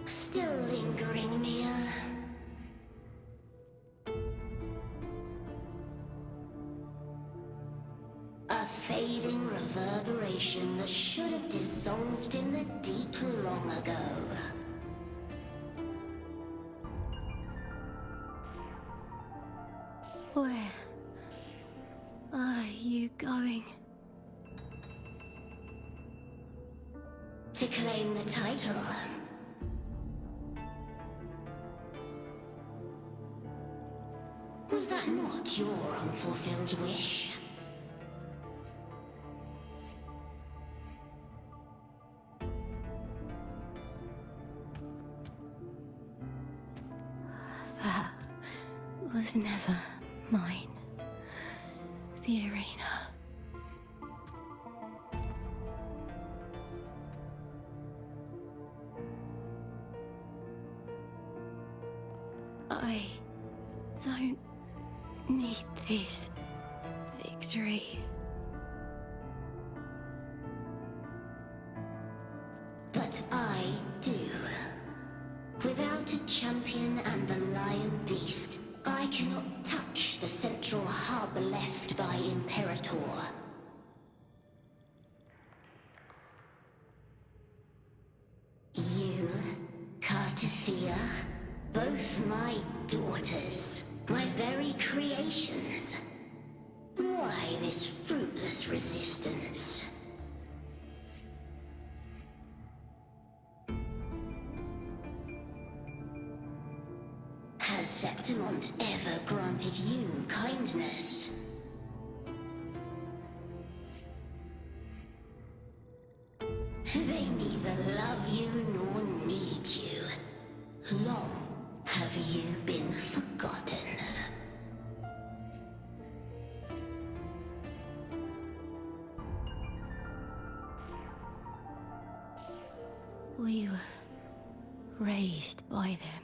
[SPEAKER 7] Still lingering, Mia? A fading reverberation that should have dissolved in the deep long ago.
[SPEAKER 11] Where are you going?
[SPEAKER 7] To claim the title. Was that not your unfulfilled wish?
[SPEAKER 11] That was never mine. The arena. I don't need this victory.
[SPEAKER 7] But I do. Without a champion and the lion beast, I cannot touch the central hub left by Imperator. You, Cartathea, both my daughters, my very creations. Why this fruitless resistance? Has Septimont ever granted you kindness? They neither love you nor need you. Long have you been forgotten.
[SPEAKER 11] We were raised by them.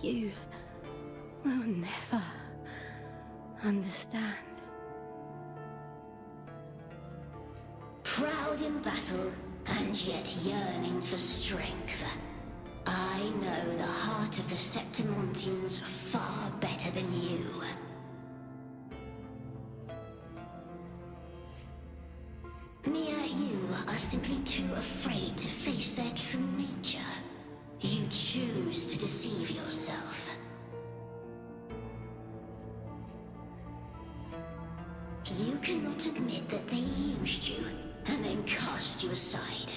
[SPEAKER 11] You will never understand.
[SPEAKER 7] Proud in battle, and yet yearning for strength. I know the heart of the Septimontians far better than you. Mia, you are simply too afraid to face their true nature. You choose to deceive yourself. You cannot admit that they used you and then cast you aside.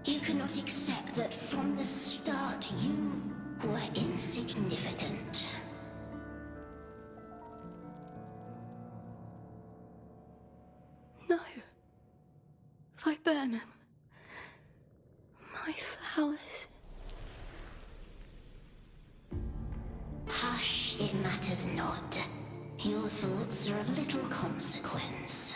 [SPEAKER 7] You cannot accept that from the start you were insignificant.
[SPEAKER 11] No. Viburnum. My flowers.
[SPEAKER 7] Hush, it matters not. Your thoughts are of little consequence.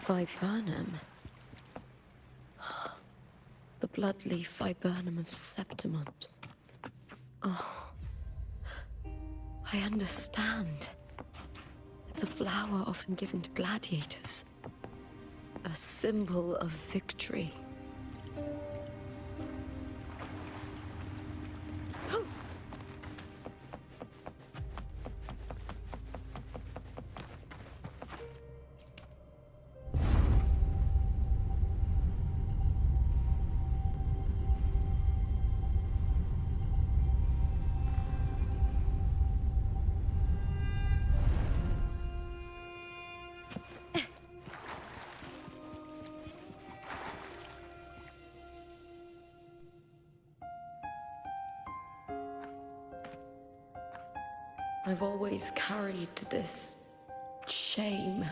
[SPEAKER 9] Viburnum. The bloodleaf viburnum of Septimont. Oh, I understand. It's a flower often given to gladiators. A symbol of victory. I've always carried this shame.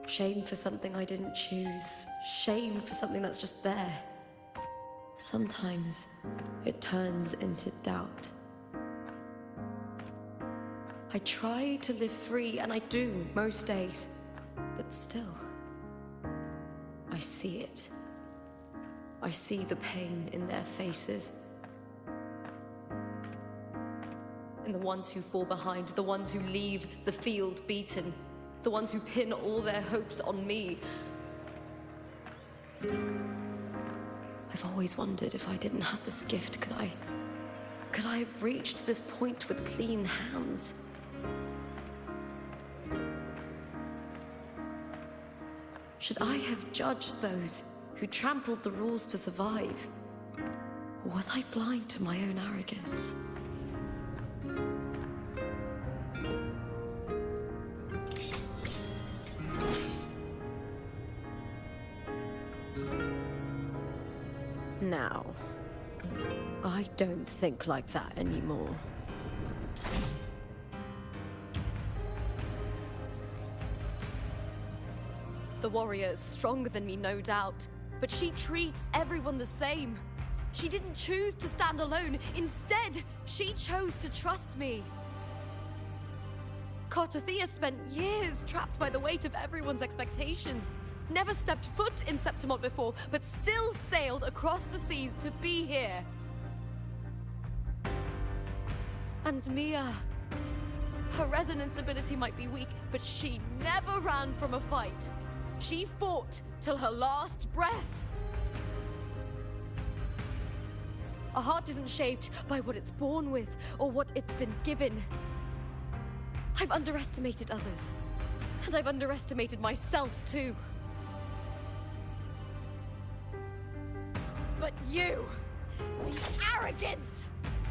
[SPEAKER 9] Shame for something I didn't choose. Shame for something that's just there. Sometimes it turns into doubt. I try to live free, and I do most days. But still, I see it. I see the pain in their faces. In the ones who fall behind, the ones who leave the field beaten, the ones who pin all their hopes on me. I've always wondered if I didn't have this gift, could I have reached this point with clean hands? Should I have judged those who trampled the rules to survive? Or was I blind to my own arrogance? Now, I don't think like that anymore. The warrior is stronger than me, no doubt, but she treats everyone the same. She didn't choose to stand alone. Instead, she chose to trust me. Cartothea spent years trapped by the weight of everyone's expectations. Never stepped foot in Septimont before, but still sailed across the seas to be here. And Mia, her resonance ability might be weak, but she never ran from a fight. She fought till her last breath. A heart isn't shaped by what it's born with or what it's been given. I've underestimated others, and I've underestimated myself too. But you, the arrogance,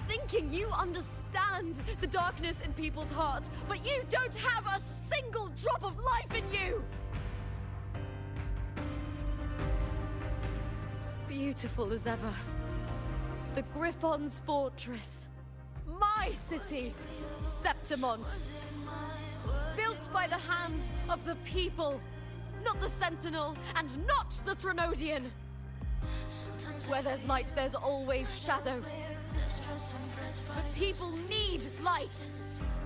[SPEAKER 9] thinking you understand the darkness in people's hearts, but you don't have a single drop of life in you! Beautiful as ever. The Griffon's fortress. My city, Septimont. Built by the hands of the people, not the Sentinel and not the Threnodian. Where there's light, there's always shadow. But people need light.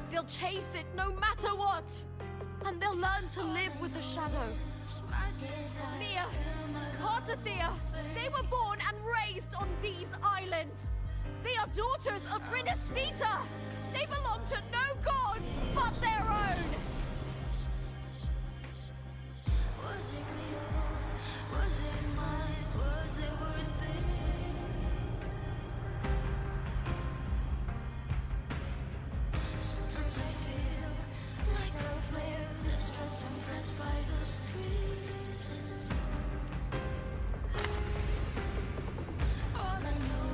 [SPEAKER 9] They'll chase it no matter what. And they'll learn to live with the shadow. Mia, Cartothea, they were born and raised on these islands. They are daughters of Brinacita. They belong to no gods but their own. Was it real? Was it mine? Was it worth it? Sometimes I feel like a player distressed and pressed by the screams. All I know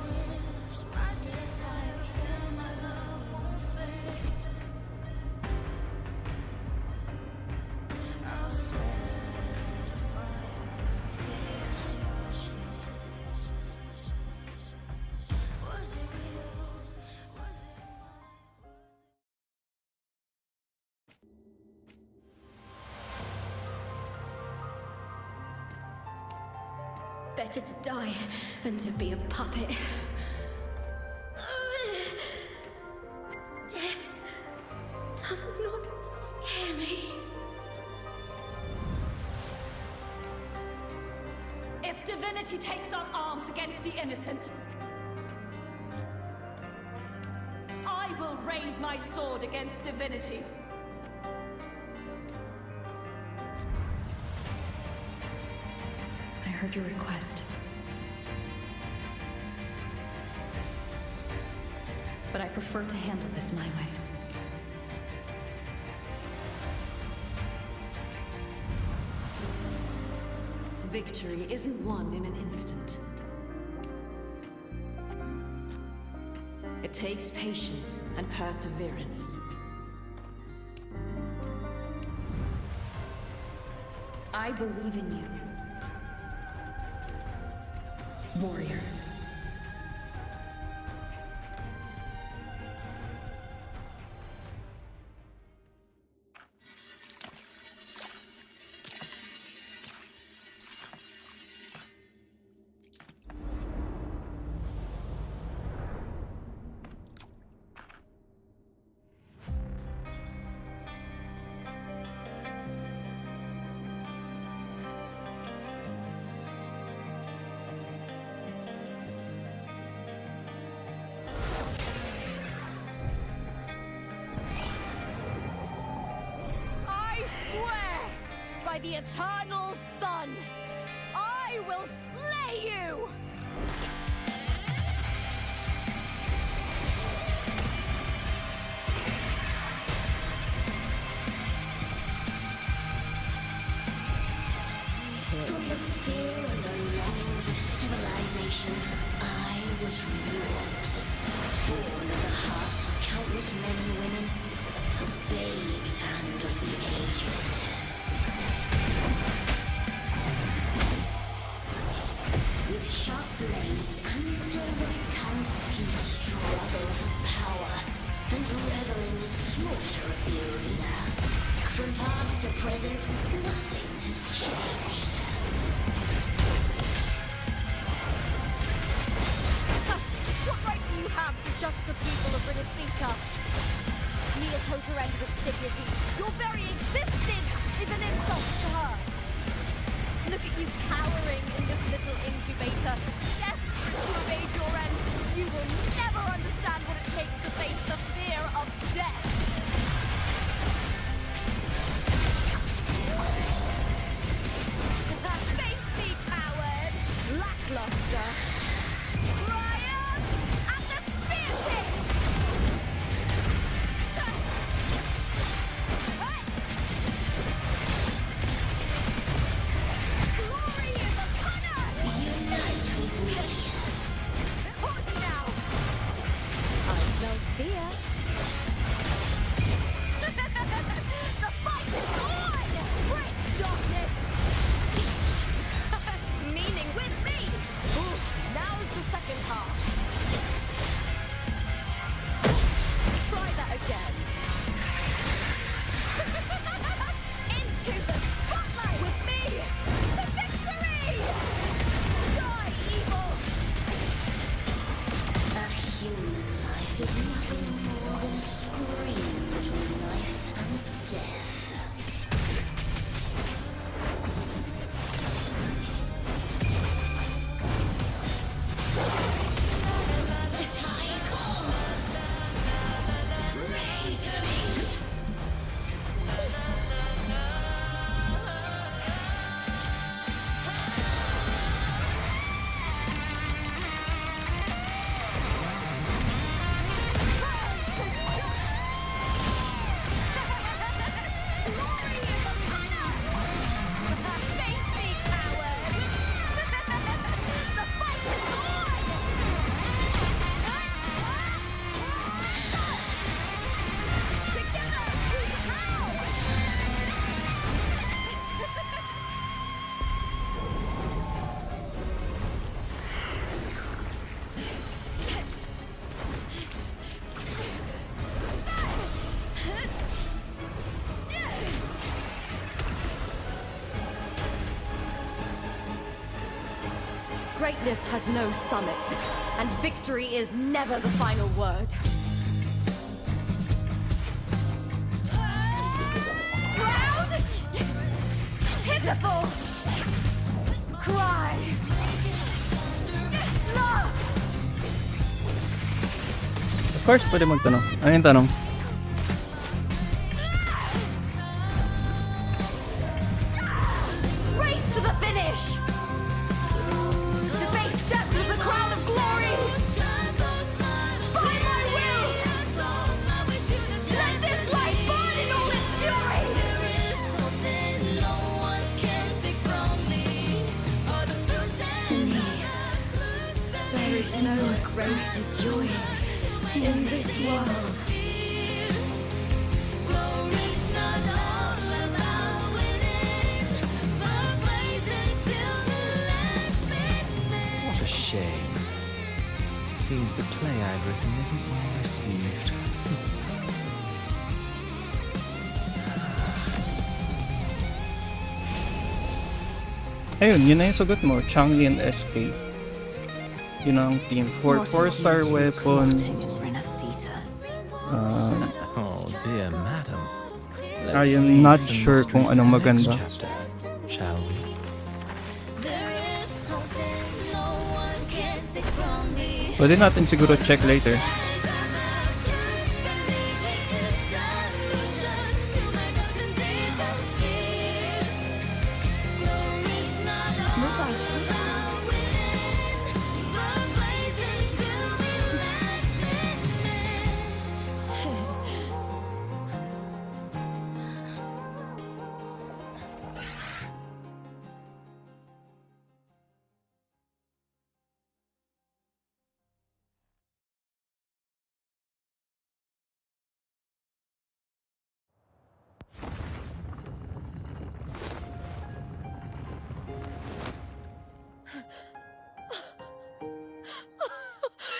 [SPEAKER 9] is my desire and my love won't fade. I'll set a fire, fierce passion. Was it real? Was it mine?
[SPEAKER 7] Better to die than to be a puppet. Death does not scare me.
[SPEAKER 8] the innocent. I will raise my sword against divinity.
[SPEAKER 3] I heard your request. But I prefer to handle this my way.
[SPEAKER 8] Victory isn't won in an instant. It takes patience and perseverance. I believe in you, warrior.
[SPEAKER 1] By the eternal sun, I will slay you!
[SPEAKER 7] From the fear and the longings of civilization, I was wrought. Born of the hearts of countless men and women, of babes and of the aged. With sharp blades and silver tongue, he struggle for power and revel in the slaughter of the arena. From past to present, nothing has changed.
[SPEAKER 1] What right do you have to judge the people of Renacita? Kneel toe to end with dignity. Your very existence is an insult to her. Look at you cowering in this little incubator, desperate to evade your end. You will never understand what it takes to face the fear of death. Face me, coward! Lackluster. Ryan! And the spear tip! Glory is upon us!
[SPEAKER 7] Unite with me.
[SPEAKER 1] Hold now! I smell fear. The fight is on! Break darkness! Meaning with me! Ooh, now's the second half. Try that again. Into the spotlight with me! To victory! Die, evil!
[SPEAKER 7] A human life is nothing more than a scream between life and death. The tide calls. Pray to me.
[SPEAKER 1] Glory is upon us! Face me, coward! The fight is on! Together, who's how? Greatness has no summit, and victory is never the final word. Proud! Pitiful! Cry!
[SPEAKER 5] course, pwede magtanong. Ano yung tanong?
[SPEAKER 1] Race to the finish! To face death with the crown of glory! Find my will! Let this light burn in all its fury! To me, there is no greater joy in this world.
[SPEAKER 2] What a shame. Seems the play I've written isn't well received.
[SPEAKER 5] Ayun, yun na yung sagot mo. Changli and SK. Yun ang team. For 4-star weapon.
[SPEAKER 2] Oh dear madam.
[SPEAKER 5] I am not sure kung anong maganda.
[SPEAKER 2] Chapter, shall we?
[SPEAKER 5] Pwede natin siguro check later.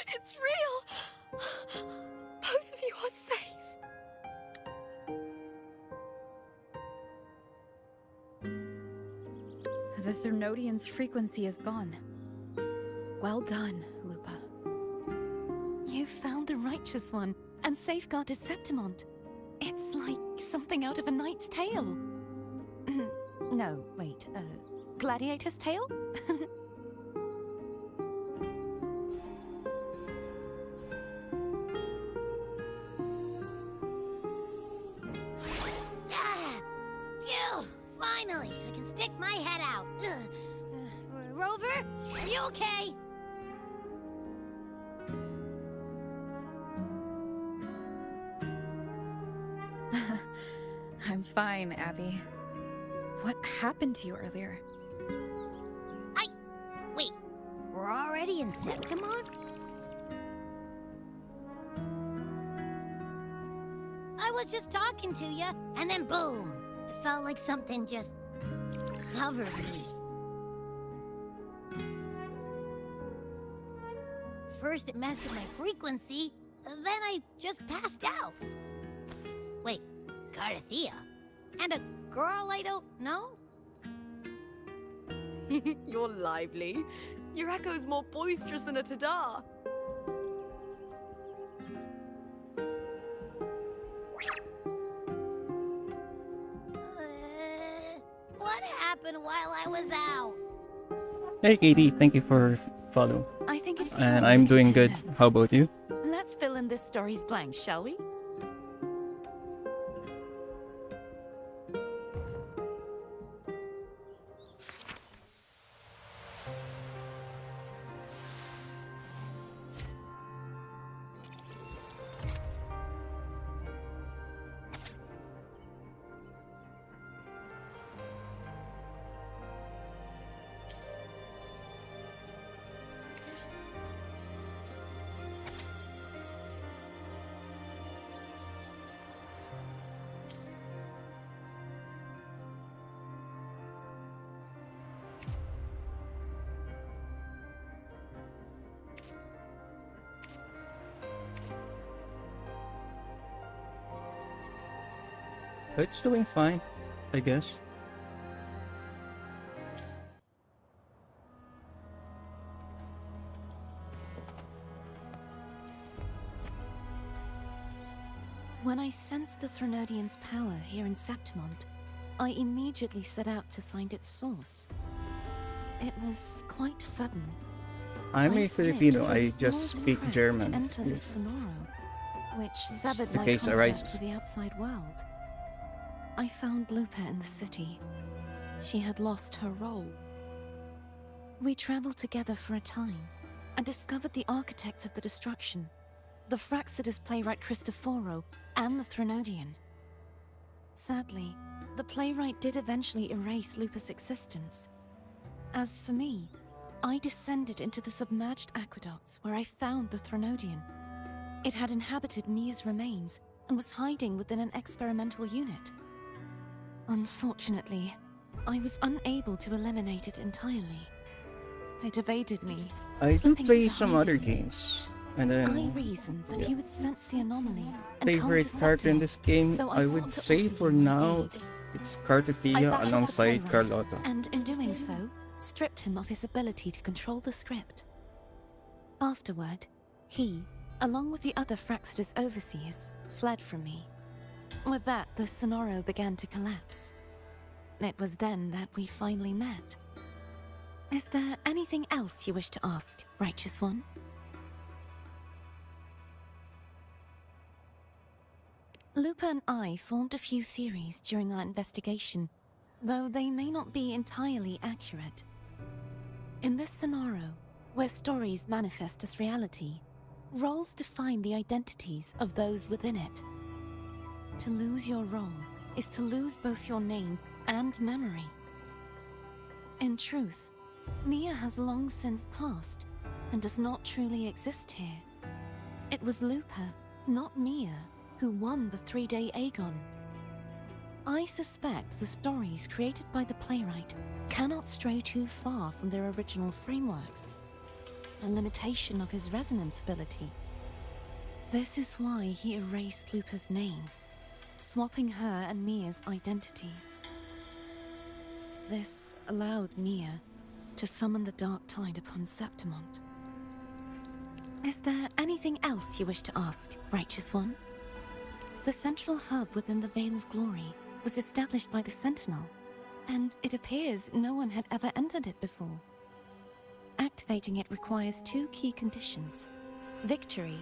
[SPEAKER 1] It's real! Both of you are safe!
[SPEAKER 3] The Threnodian's frequency is gone. Well done, Lupa.
[SPEAKER 8] You found the righteous one and safeguarded Septimont. It's like something out of a knight's tale. No, wait, gladiator's tale?
[SPEAKER 7] Phew! Finally, I can stick my head out. Rover, are you okay?
[SPEAKER 3] I'm fine, Abby. What happened to you earlier?
[SPEAKER 7] Wait, we're already in Septimont? I was just talking to you, and then boom! It felt like something just covered me. First it messed with my frequency, then I just passed out. Wait, Carthea? And a girl I don't know?
[SPEAKER 1] You're lively. Your echo's more boisterous than a Tadar.
[SPEAKER 7] What happened while I was out?
[SPEAKER 5] Hey Katie, thank you for follow.
[SPEAKER 8] I think it's
[SPEAKER 5] And
[SPEAKER 8] time
[SPEAKER 5] I'm
[SPEAKER 8] we
[SPEAKER 5] doing good.
[SPEAKER 8] commence.
[SPEAKER 5] How about you?
[SPEAKER 8] Let's fill in this story's blanks, shall we?
[SPEAKER 5] It's doing fine, I guess.
[SPEAKER 8] When I sensed the Threnodian's power here in Septimont, I immediately set out to find its source. It was quite sudden.
[SPEAKER 5] I'm a
[SPEAKER 8] I slipped
[SPEAKER 5] Filipino.
[SPEAKER 8] through a
[SPEAKER 5] I
[SPEAKER 8] small
[SPEAKER 5] just speak
[SPEAKER 8] cracks
[SPEAKER 5] German.
[SPEAKER 8] to enter the
[SPEAKER 5] Yes.
[SPEAKER 8] Sonoro. which severed
[SPEAKER 5] The
[SPEAKER 8] my
[SPEAKER 5] case
[SPEAKER 8] contact
[SPEAKER 5] arises.
[SPEAKER 8] with the outside world. I found Lupa in the city. She had lost her role. We traveled together for a time and discovered the architects of the destruction, the Fraxidus playwright Cristoforo and the Threnodian. Sadly, the playwright did eventually erase Lupa's existence. As for me, I descended into the submerged aqueducts where I found the Threnodian. It had inhabited Mia's remains and was hiding within an experimental unit. Unfortunately, I was unable to eliminate it entirely. It evaded me.
[SPEAKER 5] I do
[SPEAKER 8] slipping
[SPEAKER 5] play
[SPEAKER 8] into
[SPEAKER 5] some
[SPEAKER 8] hiding.
[SPEAKER 5] other games. And
[SPEAKER 8] I
[SPEAKER 5] then
[SPEAKER 8] reasoned that
[SPEAKER 5] yeah.
[SPEAKER 8] you would sense the anomaly and come
[SPEAKER 5] favorite
[SPEAKER 8] to
[SPEAKER 5] character in
[SPEAKER 8] Septimont,
[SPEAKER 5] this game,
[SPEAKER 8] so
[SPEAKER 5] I
[SPEAKER 8] sought
[SPEAKER 5] would
[SPEAKER 8] to
[SPEAKER 5] say
[SPEAKER 8] offer
[SPEAKER 5] for
[SPEAKER 8] you my
[SPEAKER 5] now,
[SPEAKER 8] aid.
[SPEAKER 5] it's
[SPEAKER 8] I
[SPEAKER 5] Cartefia
[SPEAKER 8] battled the
[SPEAKER 5] alongside
[SPEAKER 8] playwright,
[SPEAKER 5] Carlotta.
[SPEAKER 8] and in doing so, stripped him of his ability to control the script. Afterward, he, along with the other Fraxidus overseers, fled from me. With that, the Sonoro began to collapse. It was then that we finally met. Is there anything else you wish to ask, Righteous One? Lupa and I formed a few theories during our investigation, though they may not be entirely accurate. In this scenario, where stories manifest as reality, roles define the identities of those within it. To lose your role is to lose both your name and memory. In truth, Mia has long since passed and does not truly exist here. It was Lupa, not Mia, who won the 3-day Aegon. I suspect the stories created by the playwright cannot stray too far from their original frameworks, a limitation of his resonance ability. This is why he erased Lupa's name, swapping her and Mia's identities. This allowed Mia to summon the Dark Tide upon Septimont. Is there anything else you wish to ask, Righteous One? The central hub within the Veil of Glory was established by the Sentinel, and it appears no one had ever entered it before. Activating it requires 2 key conditions: victory,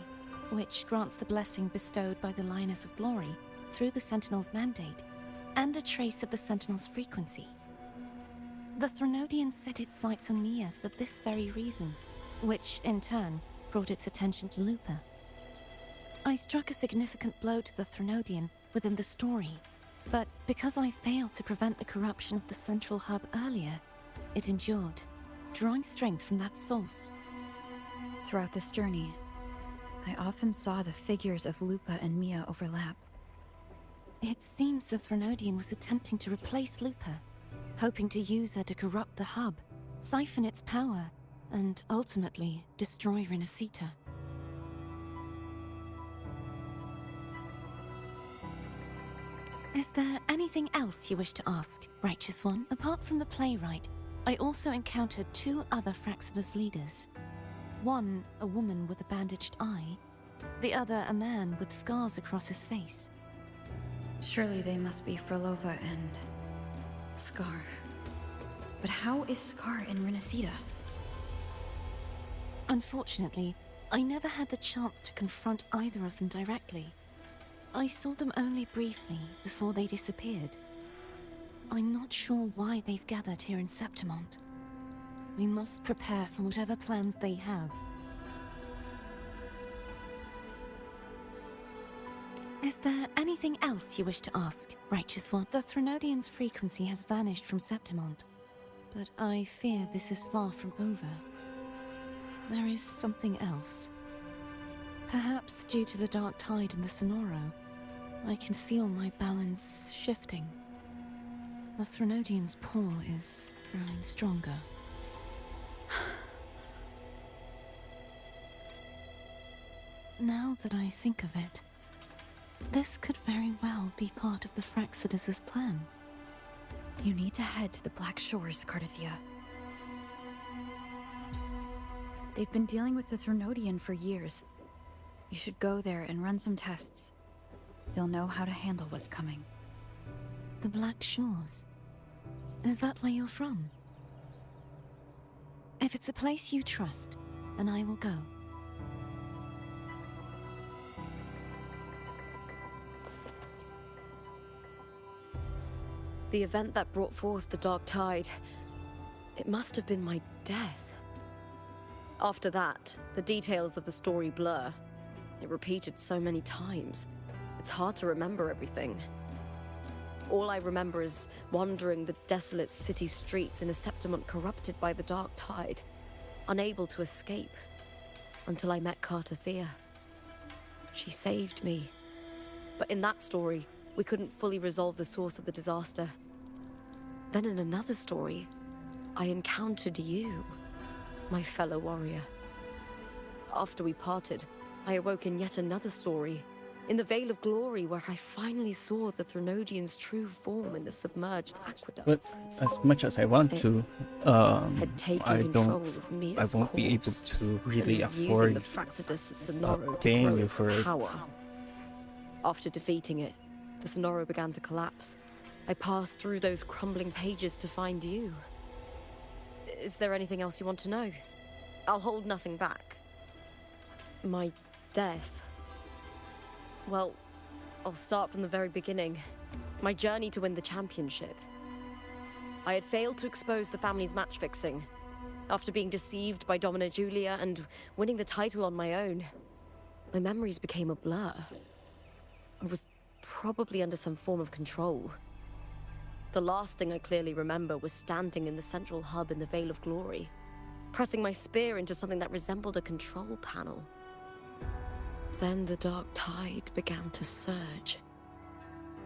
[SPEAKER 8] which grants the blessing bestowed by the Lioness of Glory through the Sentinel's mandate, and a trace of the Sentinel's frequency. The Threnodian set its sights on Mia for this very reason, which, in turn, brought its attention to Lupa. I struck a significant blow to the Threnodian within the story, but because I failed to prevent the corruption of the central hub earlier, it endured, drawing strength from that source.
[SPEAKER 3] Throughout this journey, I often saw the figures of Lupa and Mia overlap.
[SPEAKER 8] It seems the Threnodian was attempting to replace Lupa, hoping to use her to corrupt the hub, siphon its power, and ultimately destroy Renacita. Is there anything else you wish to ask, Righteous One? Apart from the playwright, I also encountered 2 other Fraxidus leaders. One, a woman with a bandaged eye, the other a man with scars across his face.
[SPEAKER 3] Surely they must be Frolova and Scar. But how is Scar in Renacita?
[SPEAKER 8] Unfortunately, I never had the chance to confront either of them directly. I saw them only briefly before they disappeared. I'm not sure why they've gathered here in Septimont. We must prepare for whatever plans they have. Is there anything else you wish to ask, Righteous One? The Threnodian's frequency has vanished from Septimont, but I fear this is far from over. There is something else. Perhaps due to the Dark Tide in the Sonoro, I can feel my balance shifting. The Threnodian's paw is growing stronger. Now that I think of it, this could very well be part of the Fraxidus' plan.
[SPEAKER 3] You need to head to the Black Shores, Cartefia. They've been dealing with the Threnodian for years. You should go there and run some tests. They'll know how to handle what's coming.
[SPEAKER 8] The Black Shores? Is that where you're from? If it's a place you trust, then I will go.
[SPEAKER 9] The event that brought forth the Dark Tide, it must have been my death. After that, the details of the story blur. It repeated so many times. It's hard to remember everything. All I remember is wandering the desolate city streets in a Septimont corrupted by the Dark Tide, unable to escape, until I met Cartathea. She saved me. But in that story, we couldn't fully resolve the source of the disaster. Then in another story, I encountered you, my fellow warrior. After we parted, I awoke in yet another story, in the Veil of Glory, where I finally saw the Threnodian's true form in the submerged aqueducts.
[SPEAKER 5] But as much as I want to,
[SPEAKER 9] Had taken
[SPEAKER 5] I
[SPEAKER 9] control
[SPEAKER 5] don't.
[SPEAKER 9] of me
[SPEAKER 5] I
[SPEAKER 9] as
[SPEAKER 5] won't be able
[SPEAKER 9] corpse,
[SPEAKER 5] to
[SPEAKER 9] and
[SPEAKER 5] really
[SPEAKER 9] was using
[SPEAKER 5] afford
[SPEAKER 9] the Fraxidus Sonoro to
[SPEAKER 5] paying
[SPEAKER 9] grow
[SPEAKER 5] you
[SPEAKER 9] its
[SPEAKER 5] for it.
[SPEAKER 9] power. After defeating it, the Sonoro began to collapse. I passed through those crumbling pages to find you. Is there anything else you want to know? I'll hold nothing back. My death. Well, I'll start from the very beginning. My journey to win the championship. I had failed to expose the family's match fixing. After being deceived by Domina Julia and winning the title on my own, my memories became a blur. I was probably under some form of control. The last thing I clearly remember was standing in the central hub in the Veil of Glory, pressing my spear into something that resembled a control panel. Then the Dark Tide began to surge.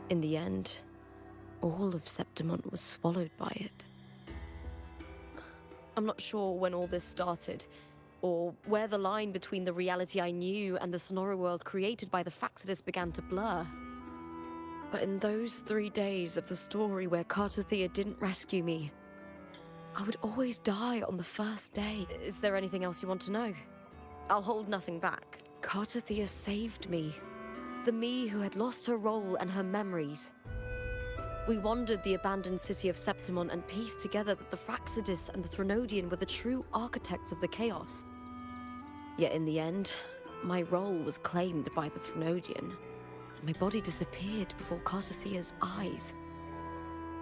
[SPEAKER 9] In the end, all of Septimont was swallowed by it. I'm not sure when all this started, or where the line between the reality I knew and the Sonora world created by the Fraxidus began to blur. But in those 3 days of the story where Cartathea didn't rescue me, I would always die on the first day. Is there anything else you want to know? I'll hold nothing back. Cartathea saved me. The me who had lost her role and her memories. We wandered the abandoned city of Septimont and pieced together that the Fraxidus and the Threnodian were the true architects of the chaos. Yet in the end, my role was claimed by the Threnodian, and my body disappeared before Cartathea's eyes.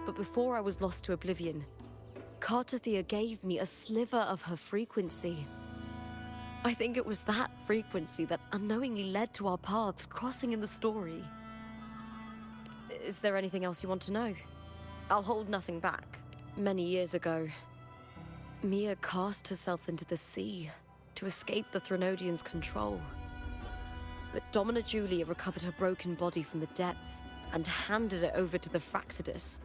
[SPEAKER 9] But before I was lost to oblivion, Cartathea gave me a sliver of her frequency. I think it was that frequency that unknowingly led to our paths crossing in the story. Is there anything else you want to know? I'll hold nothing back. Many years ago, Mia cast herself into the sea to escape the Threnodian's control. But Domina Julia recovered her broken body from the depths and handed it over to the Fraxidus.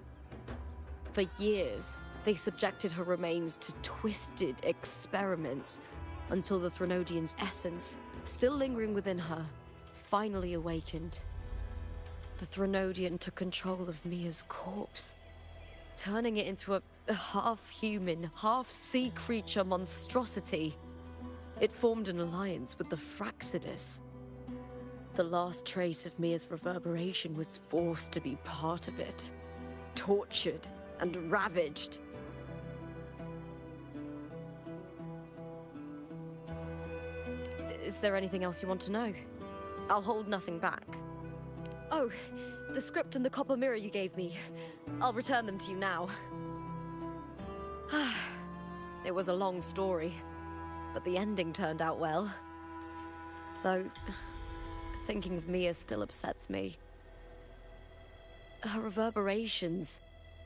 [SPEAKER 9] For years, they subjected her remains to twisted experiments until the Threnodian's essence, still lingering within her, finally awakened. The Threnodian took control of Mia's corpse, turning it into a half-human, half-sea creature monstrosity. It formed an alliance with the Fraxidus. The last trace of Mia's reverberation was forced to be part of it, tortured and ravaged. Is there anything else you want to know? I'll hold nothing back. Oh, the script and the copper mirror you gave me. I'll return them to you now. It was a long story, but the ending turned out well. Though, thinking of Mia still upsets me. Her reverberations,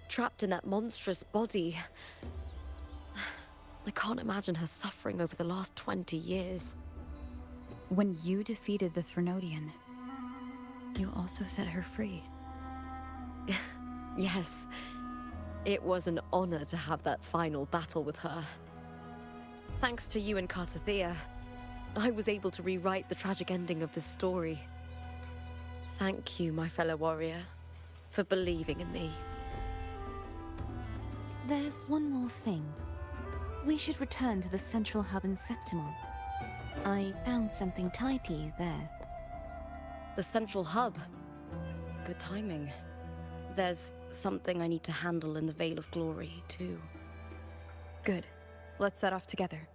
[SPEAKER 9] trapped in that monstrous body. I can't imagine her suffering over the last 20 years.
[SPEAKER 3] When you defeated the Threnodian, you also set her free.
[SPEAKER 9] Yes. It was an honor to have that final battle with her. Thanks to you and Cartathea, I was able to rewrite the tragic ending of this story. Thank you, my fellow warrior, for believing in me.
[SPEAKER 8] There's one more thing. We should return to the central hub in Septimont. I found something tied to you there.
[SPEAKER 9] The central hub. Good timing. There's something I need to handle in the Veil of Glory, too.
[SPEAKER 3] Good. Let's set off together.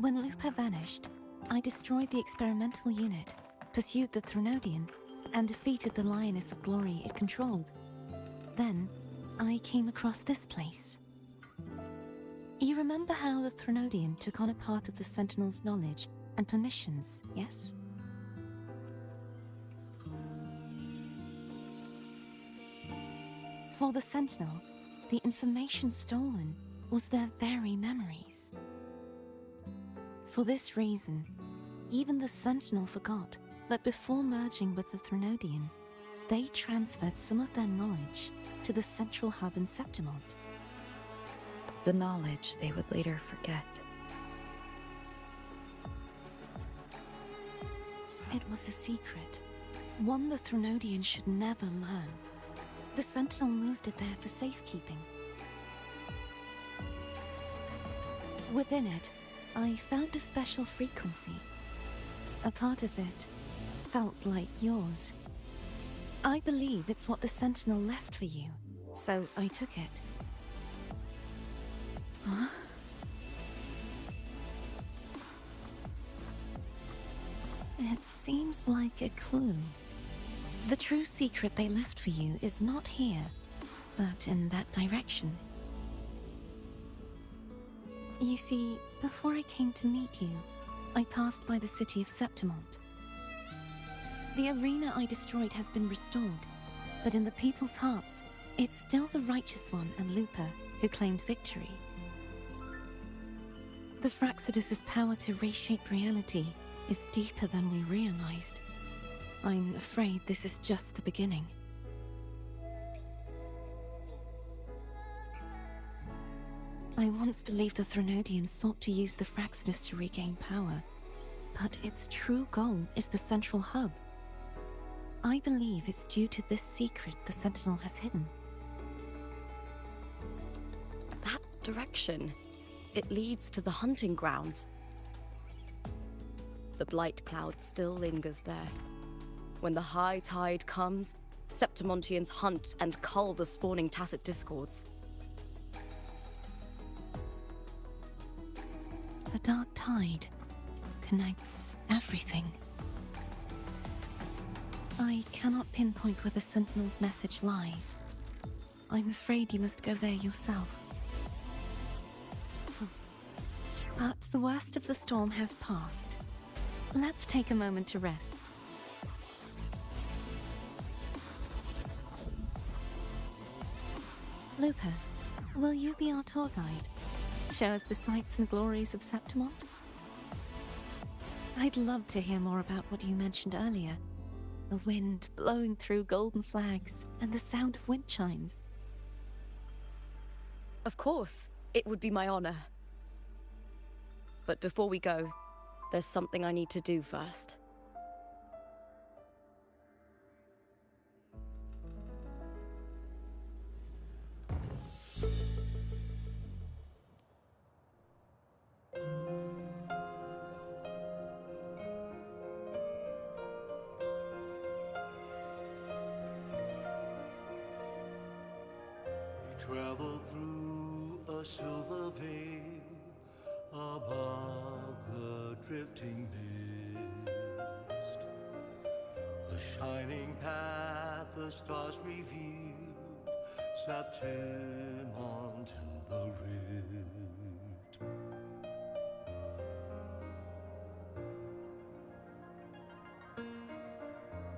[SPEAKER 6] When Lupa vanished, I destroyed the experimental unit, pursued the Threnodian, and defeated the Lioness of Glory it controlled. Then, I came across this place. You remember how the Threnodian took on a part of the Sentinel's knowledge and permissions, yes? For the Sentinel, the information stolen was their very memories. For this reason, even the Sentinel forgot that before merging with the Threnodian, they transferred some of their knowledge to the central hub in Septimont.
[SPEAKER 3] The knowledge they would later forget.
[SPEAKER 6] It was a secret, one the Threnodian should never learn. The Sentinel moved it there for safekeeping. Within it, I found a special frequency. A part of it felt like yours. I believe it's what the Sentinel left for you, so I took it.
[SPEAKER 3] Huh?
[SPEAKER 6] It seems like a clue. The true secret they left for you is not here, but in that direction. You see, before I came to meet you, I passed by the city of Septimont. The arena I destroyed has been restored, but in the people's hearts, it's still the Righteous One and Lupa who claimed victory. The Fraxidus' power to reshape reality is deeper than we realized. I'm afraid this is just the beginning. I once believed the Threnodians sought to use the Fraxidus to regain power, but its true goal is the central hub. I believe it's due to this secret the Sentinel has hidden.
[SPEAKER 1] That direction, it leads to the hunting grounds. The blight cloud still lingers there. When the high tide comes, Septimontians hunt and cull the spawning Tacit Discords.
[SPEAKER 6] The dark tide connects everything. I cannot pinpoint where the Sentinel's message lies. I'm afraid you must go there yourself. But the worst of the storm has passed. Let's take a moment to rest. Lupa, will you be our tour guide? Show us the sights and glories of Septimont? I'd love to hear more about what you mentioned earlier. The wind blowing through golden flags and the sound of wind chimes.
[SPEAKER 1] Of course, it would be my honor. But before we go, there's something I need to do first.
[SPEAKER 12] Travel through a silver veil above the drifting mist. A shining path, the stars revealed, Septimont in the rift.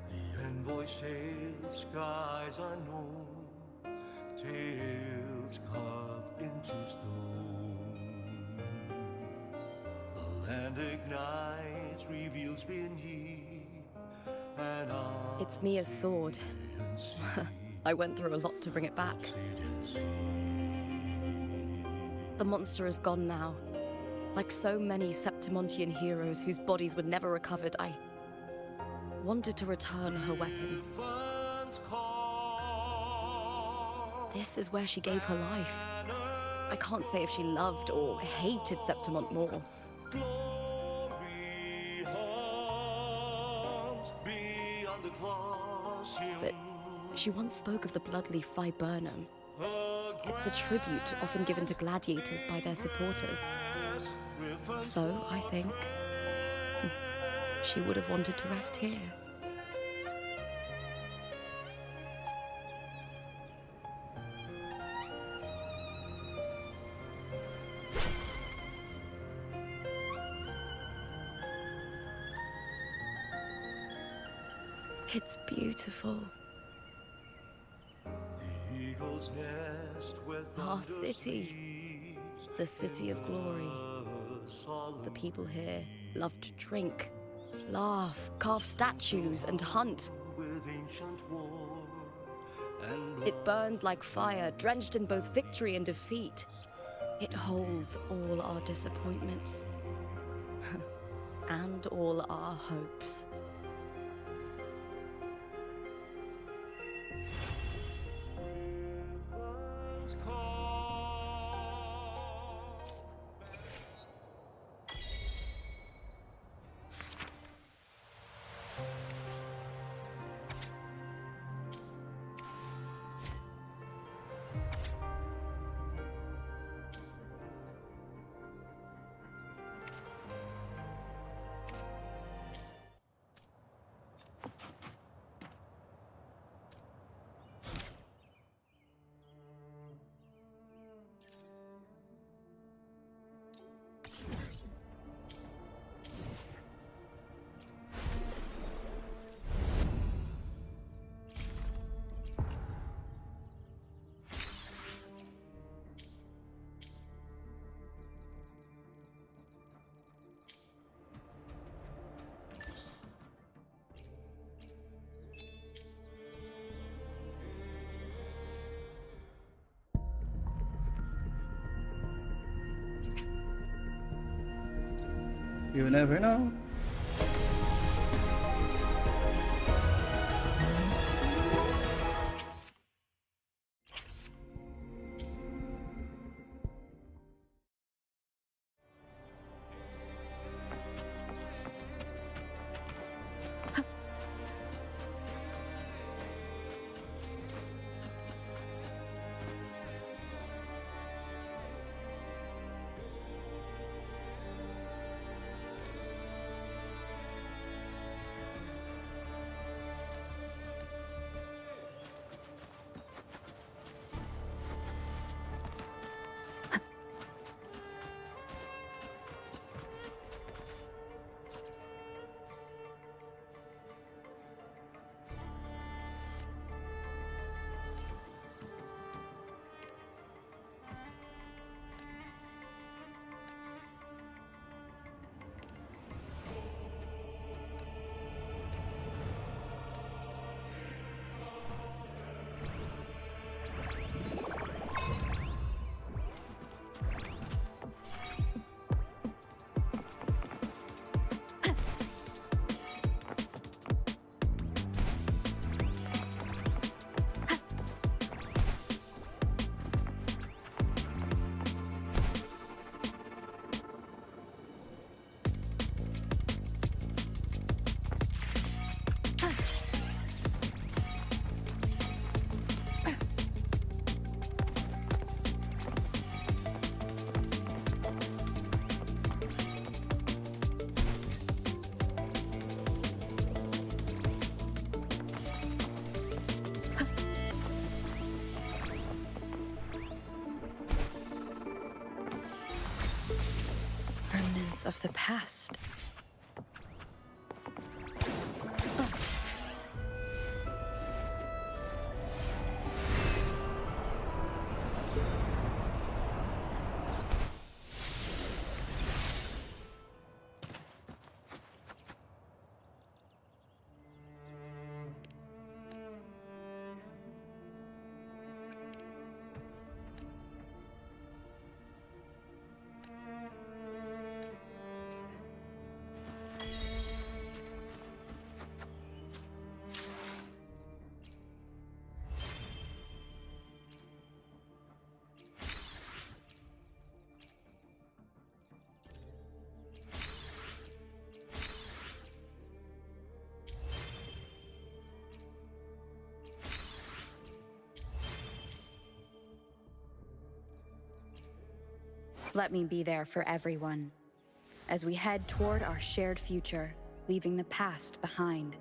[SPEAKER 12] The envoy sails skies unknown, tales carved into stone. The land ignites, reveals beneath an
[SPEAKER 1] It's Mia's sword. I went through a lot to bring it back. The monster is gone now. Like so many Septimontian heroes whose bodies were never recovered, I wanted to return her weapon. This is where she gave her life. I can't say if she loved or hated Septimont more. But she once spoke of the bloodleaf viburnum. It's a tribute often given to gladiators by their supporters. So, I think, she would have wanted to rest here. It's beautiful. Our city. The city of glory. The people here love to drink, laugh, carve statues, and hunt. It burns like fire, drenched in both victory and defeat. It holds all our disappointments. And all our hopes.
[SPEAKER 5] You never know.
[SPEAKER 1] Of the past.
[SPEAKER 10] Let me be there for everyone.
[SPEAKER 3] as we head toward our shared future, leaving the past behind.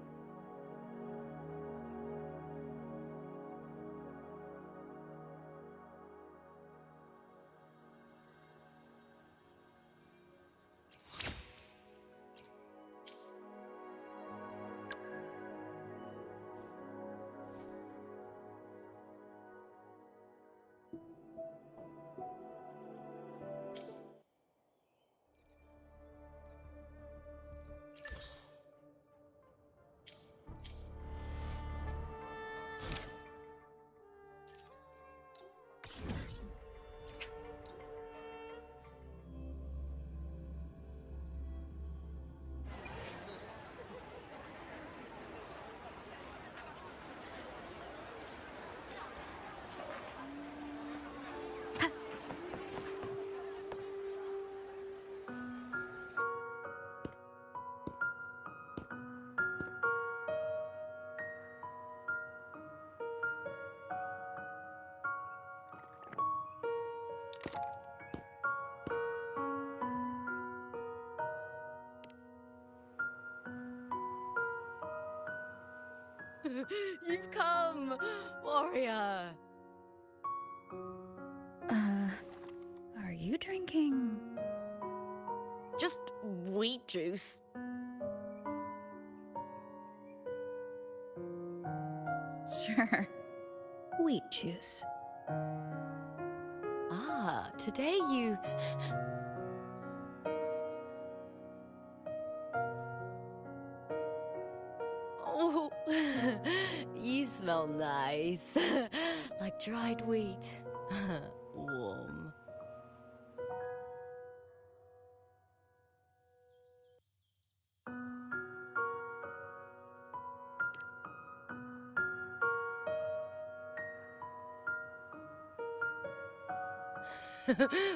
[SPEAKER 1] You've come, warrior.
[SPEAKER 3] Are you drinking?
[SPEAKER 1] Just wheat juice.
[SPEAKER 3] Sure. Wheat juice.
[SPEAKER 1] Ah, today you... Oh, you smell nice. Like dried wheat. Warm.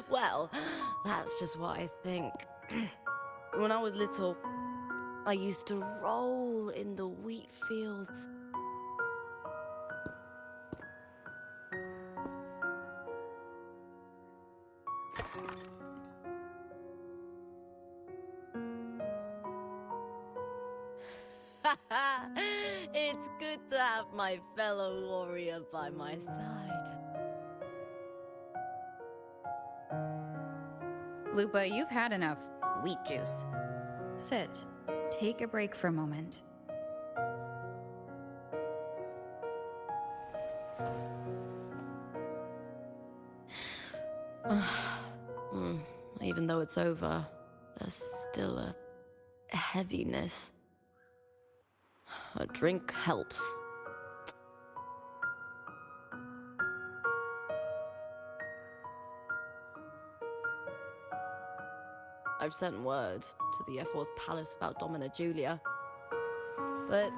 [SPEAKER 1] Well, that's just what I think. When I was little, I used to roll in the wheat fields. It's good to have my fellow warrior by my side.
[SPEAKER 3] Lupa, you've had enough wheat juice. Sit. Take a break for a moment.
[SPEAKER 1] Even though it's over, there's still a heaviness. A drink helps. I've sent word to the F4's palace about Domina Julia. But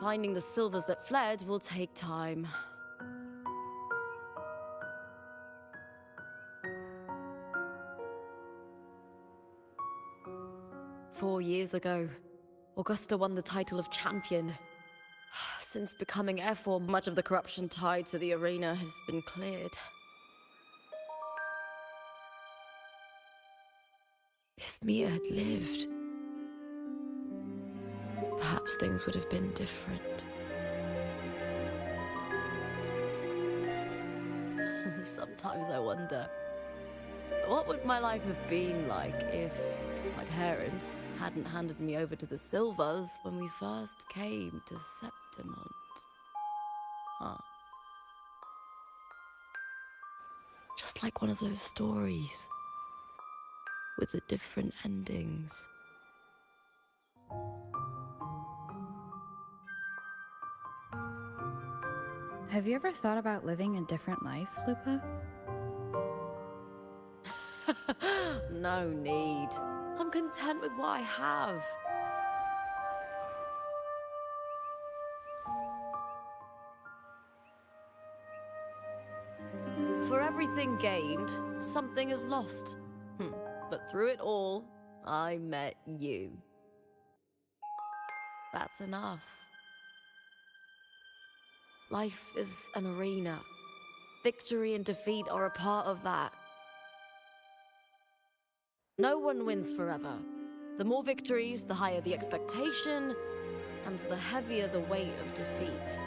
[SPEAKER 1] finding the silvers that fled will take time. Four years ago, Augusta won the title of champion. Since becoming F4, much of the corruption tied to the arena has been cleared. If Mia had lived, perhaps things would have been different. Sometimes I wonder, what would my life have been like if my parents hadn't handed me over to the Silvers when we first came to Septimont? Huh. Just like one of those stories with the different endings.
[SPEAKER 3] Have you ever thought about living a different life, Lupa?
[SPEAKER 1] No need. I'm content with what I have. For everything gained, something is lost. But through it all, I met you. That's enough. Life is an arena. Victory and defeat are a part of that. No one wins forever,
[SPEAKER 9] The more victories, the higher the expectation, and the heavier the weight of defeat.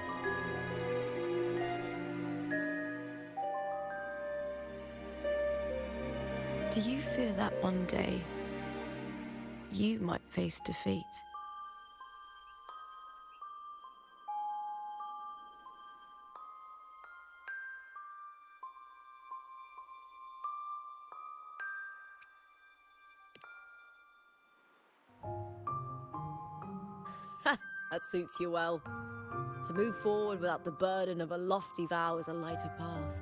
[SPEAKER 9] Do you fear that one day you might face defeat? That suits you well. To move forward without the burden of a lofty vow is a lighter path.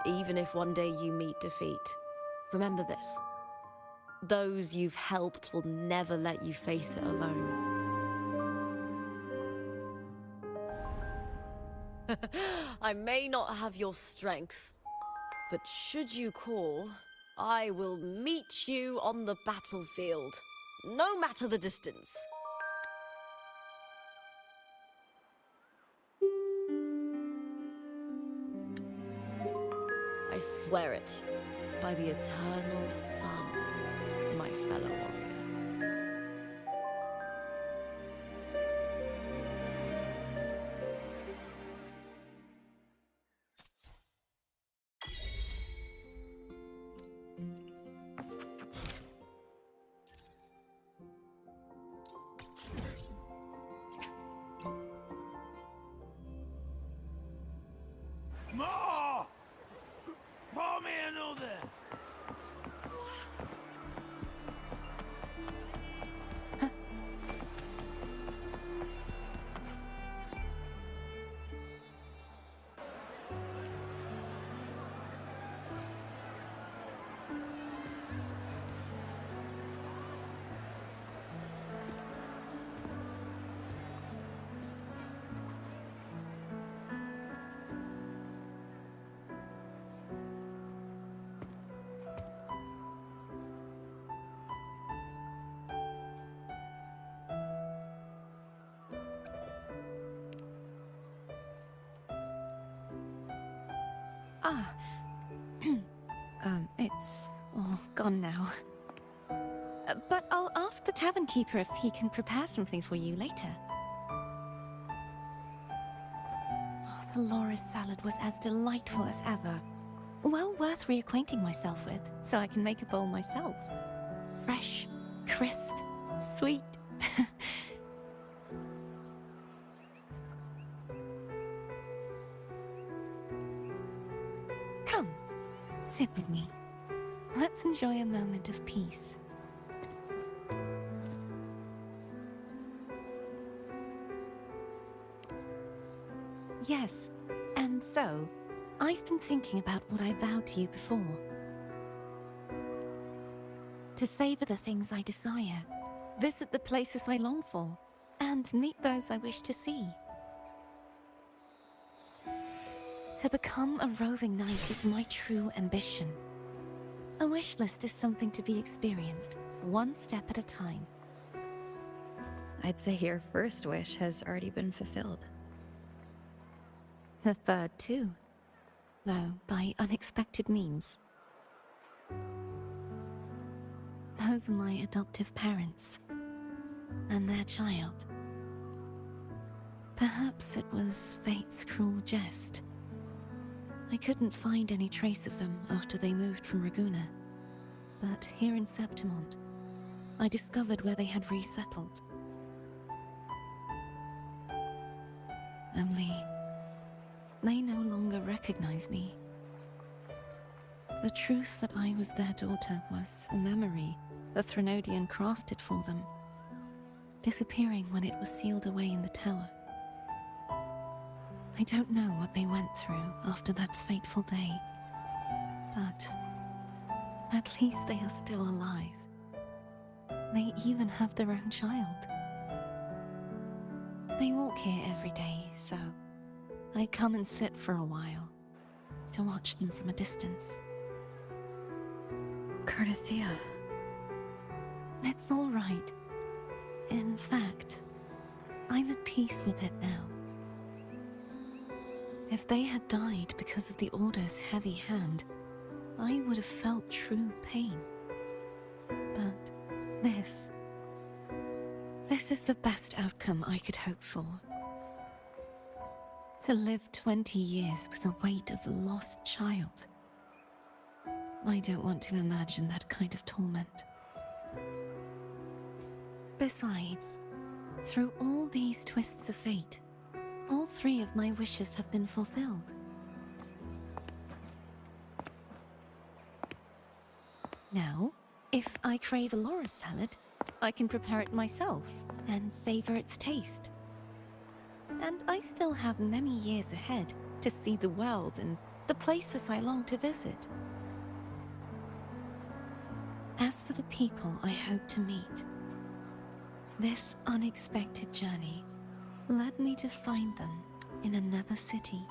[SPEAKER 9] Even if one day you meet defeat, remember this. Those you've helped will never let you face it alone. I may not have your strength, but should you call, I will meet you on the battlefield, no matter the distance. I swear it, by the eternal sun, my fellow warrior.
[SPEAKER 12] More! Pour me another!
[SPEAKER 6] Ah. It's all gone now. But I'll ask the tavern keeper if he can prepare something for you later. Oh, the loris salad was as delightful as ever. Well worth reacquainting myself with, so I can make a bowl myself. Fresh, crisp, sweet. Come, sit with me. Let's enjoy a moment of peace. Yes, and so, I've been thinking about what I vowed to you before. To savor the things I desire, visit the places I long for, and meet those I wish to see. To become a roving knight is my true ambition. A wish list is something to be experienced, one step at a time.
[SPEAKER 3] I'd say your first wish has already been fulfilled.
[SPEAKER 6] The third too, though by unexpected means. Those are my adoptive parents, and their child. Perhaps it was fate's cruel jest. I couldn't find any trace of them after they moved from Raguna, but here in Septimont, I discovered where they had resettled. Only, they no longer recognize me. The truth that I was their daughter was a memory the Threnodian crafted for them, disappearing when it was sealed away in the tower. I don't know what they went through after that fateful day, but at least they are still alive. They even have their own child. They walk here every day, so I come and sit for a while to watch them from a distance.
[SPEAKER 3] Cardathia.
[SPEAKER 6] It's all right. In fact, I'm at peace with it now.
[SPEAKER 8] If they had died because of the Order's heavy hand, I would have felt true pain. But this is the best outcome I could hope for. To live 20 years with the weight of a lost child. I don't want to imagine that kind of torment. Besides, through all these twists of fate, all 3 of my wishes have been fulfilled. Now, if I crave a Laura salad, I can prepare it myself and savor its taste. And I still have many years ahead to see the world and the places I long to visit. As for the people I hope to meet, this unexpected journey led me to find them in another city.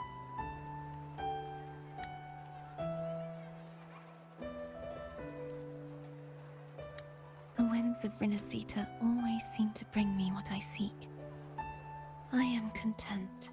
[SPEAKER 8] The winds of Rinascita always seem to bring me what I seek. I am content.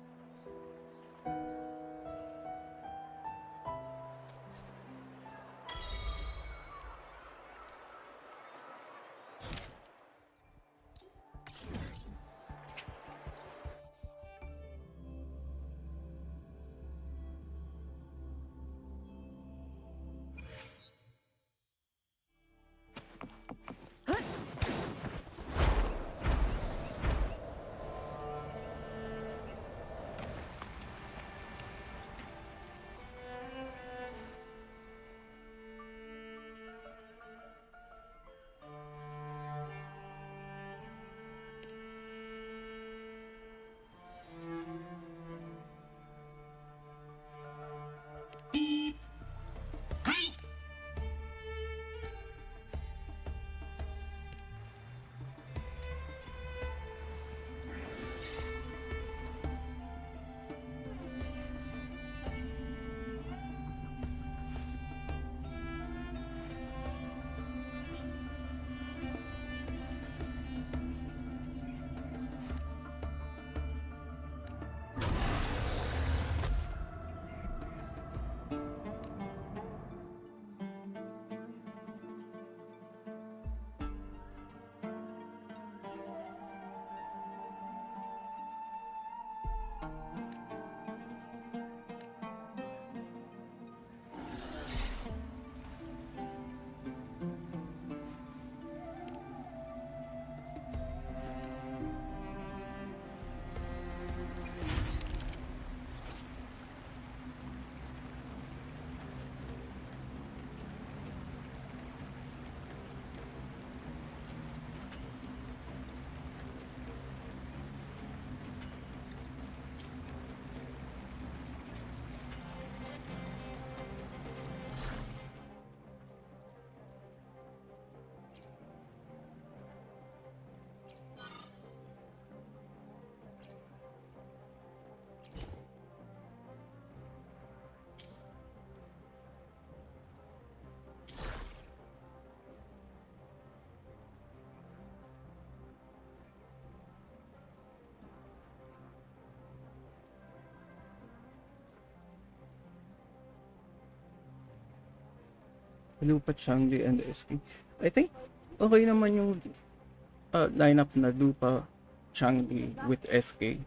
[SPEAKER 5] Lupa, Changli, and SK. I think okay naman yung lineup na Lupa, Changli with SK.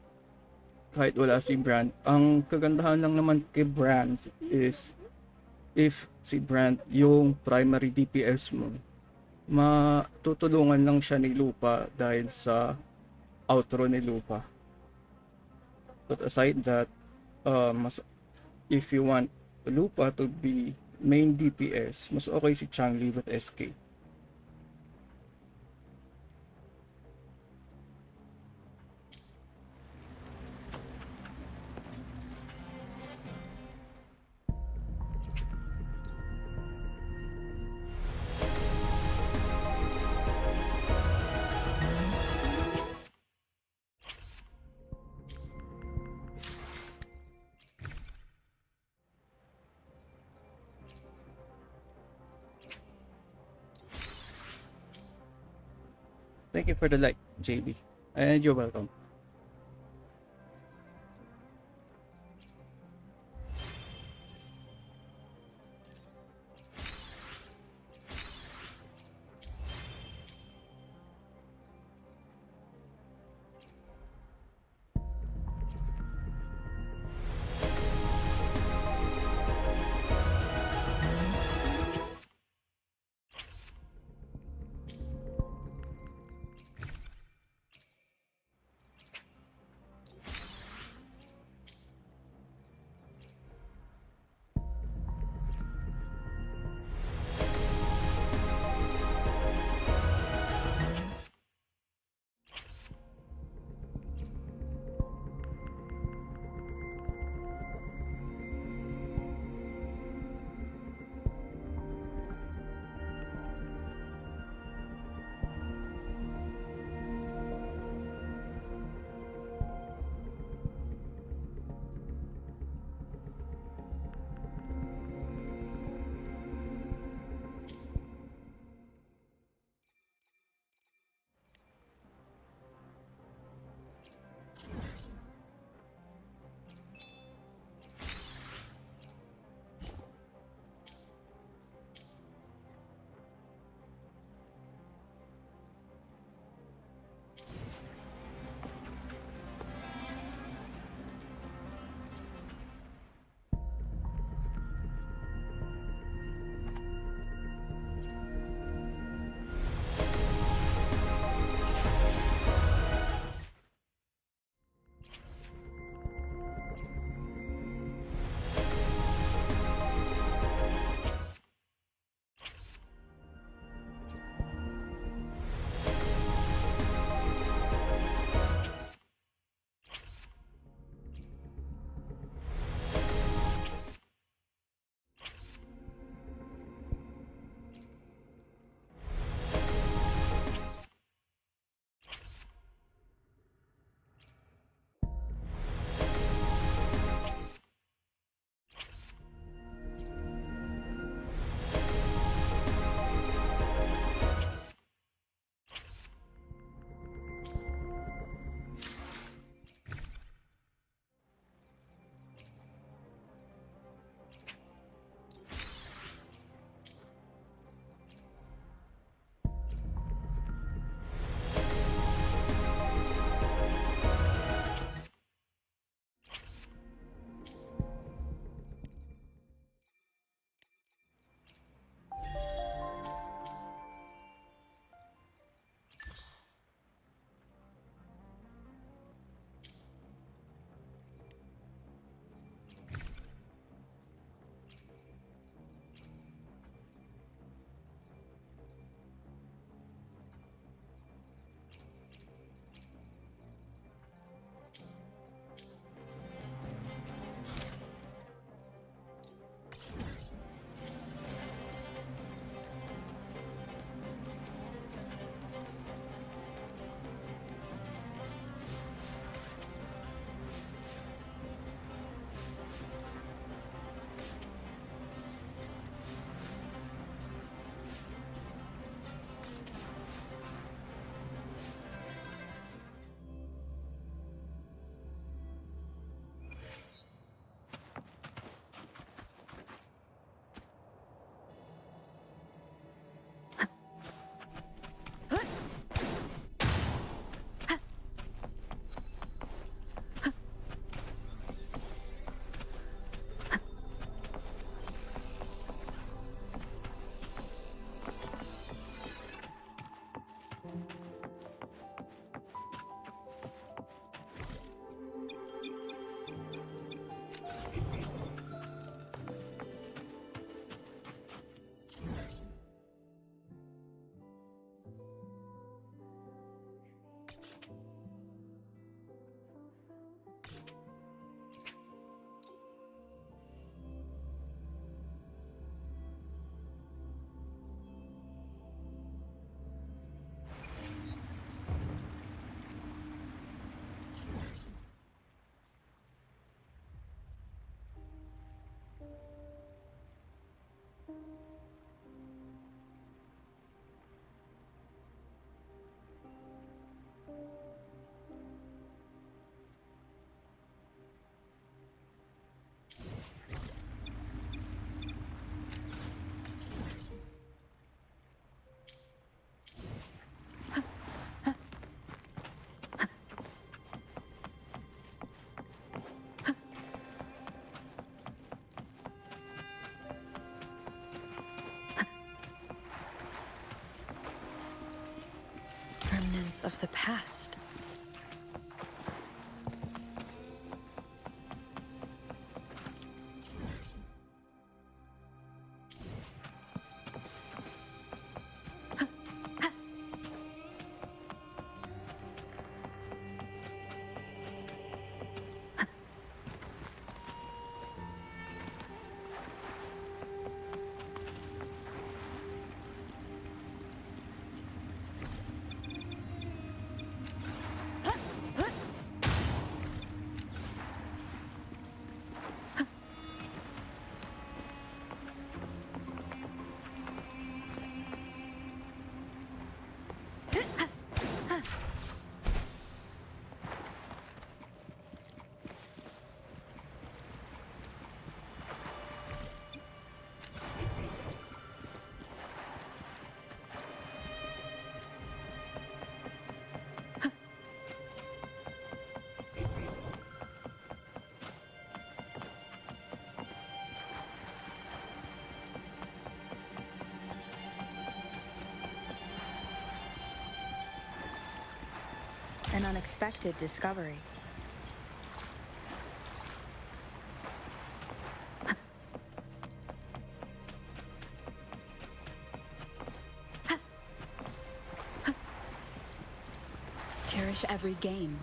[SPEAKER 5] Kahit wala si Brand. Ang kagandahan lang naman kay Brand is if si Brand yung primary DPS mo, matutulungan lang siya ni Lupa dahil sa outro ni Lupa. But aside that, if you want Lupa to be main DPS, mas okay si Changli with SK. Thank you for the like, JB. And you're welcome.
[SPEAKER 9] remnants of the past. An unexpected discovery. Cherish every game.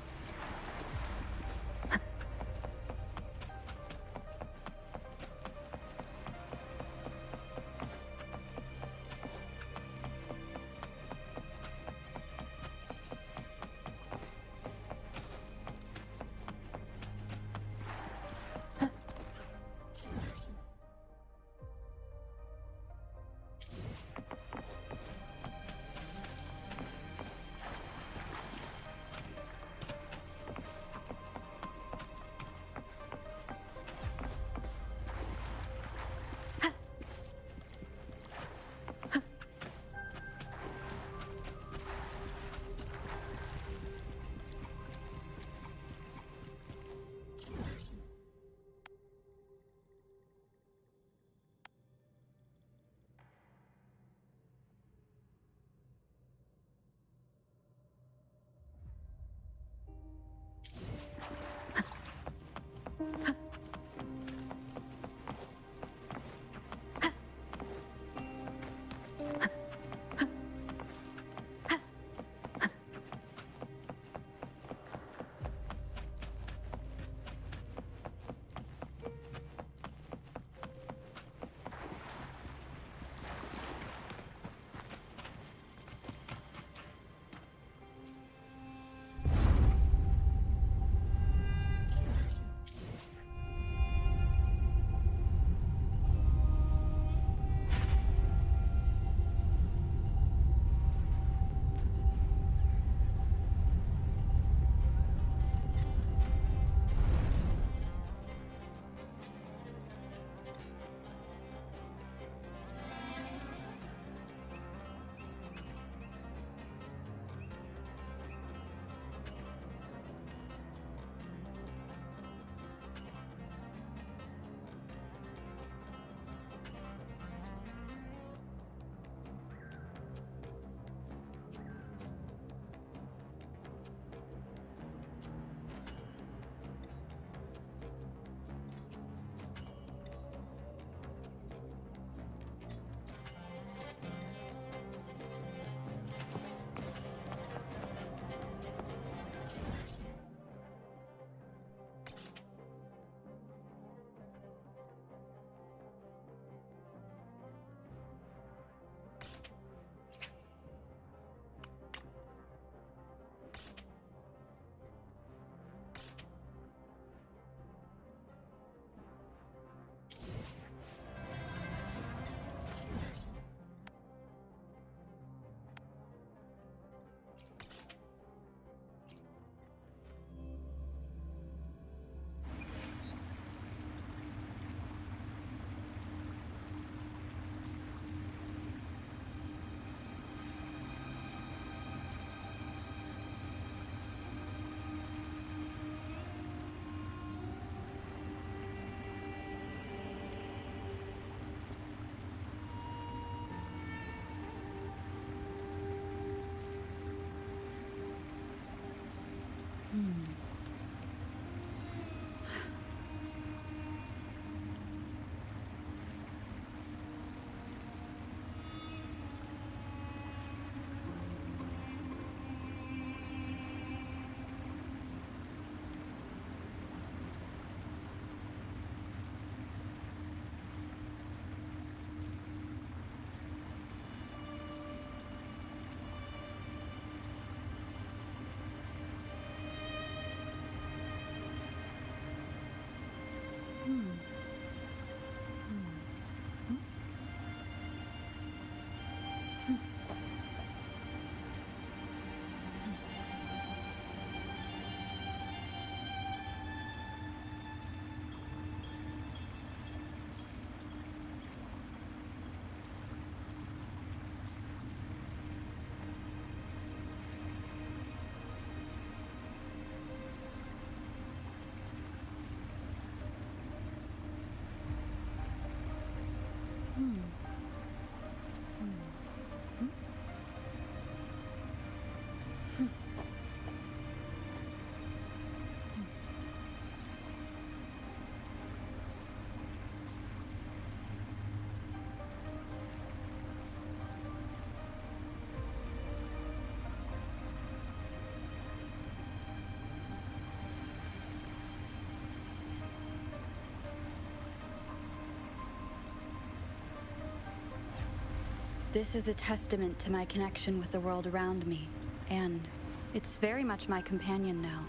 [SPEAKER 3] This is a testament to my connection with the world around me, and it's very much my companion now,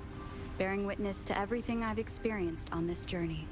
[SPEAKER 3] bearing witness to everything I've experienced on this journey.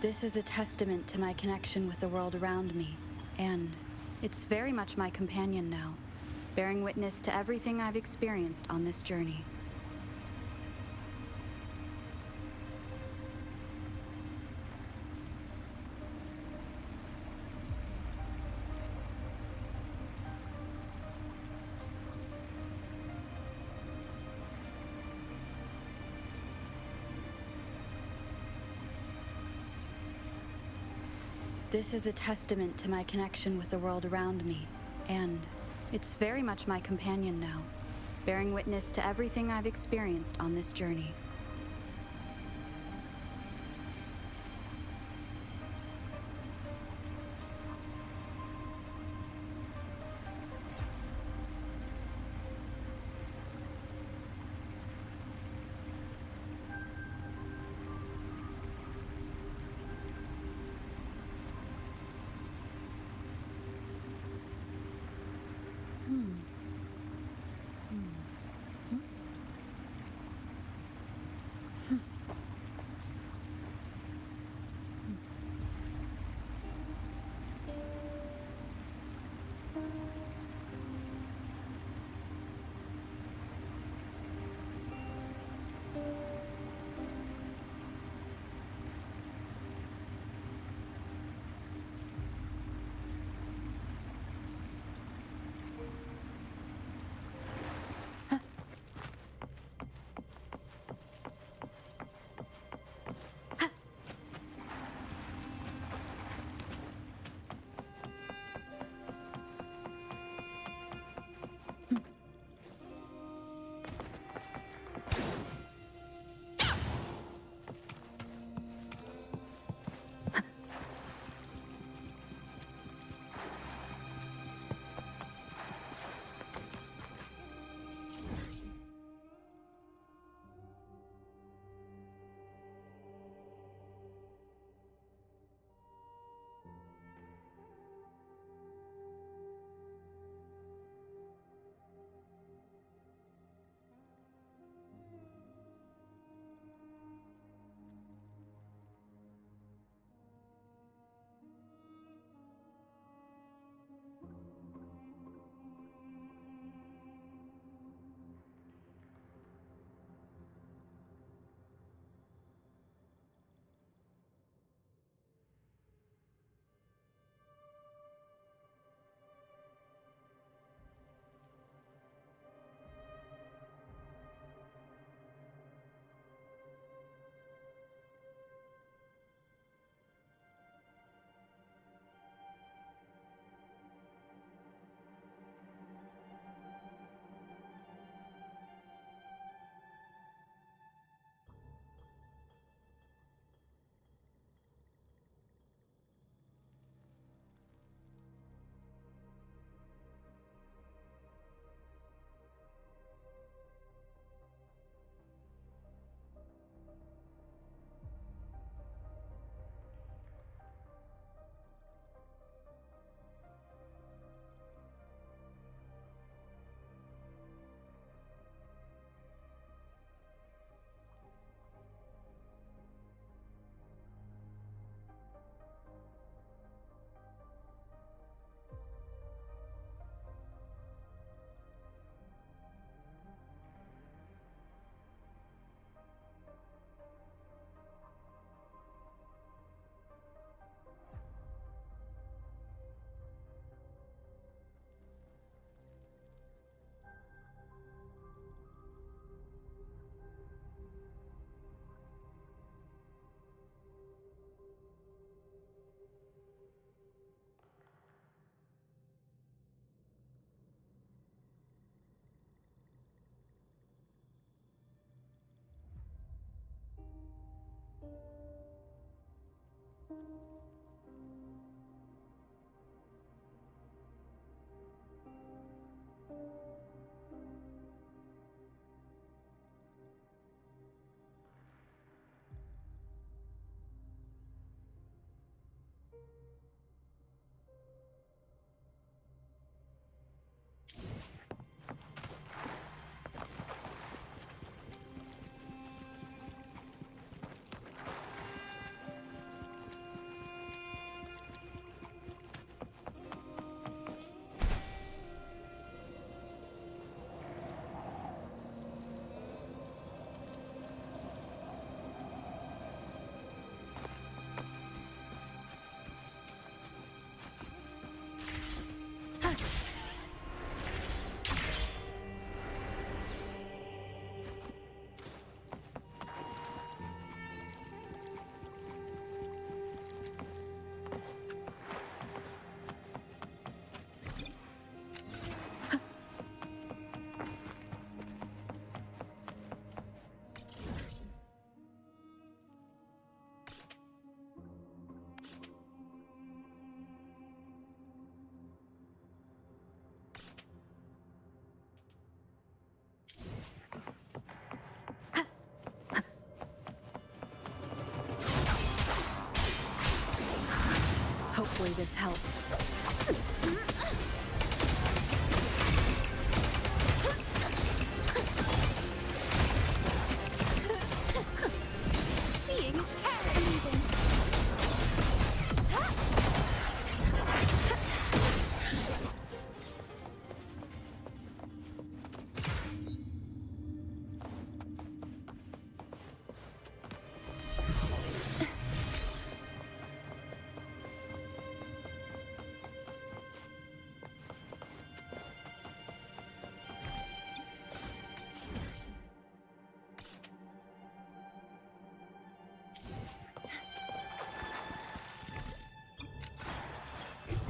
[SPEAKER 3] This is a testament to my connection with the world around me, and it's very much my companion now, bearing witness to everything I've experienced on this journey. This is a testament to my connection with the world around me, and it's very much my companion now, bearing witness to everything I've experienced on this journey.
[SPEAKER 1] Hopefully this helps.
[SPEAKER 4] Seeing everything.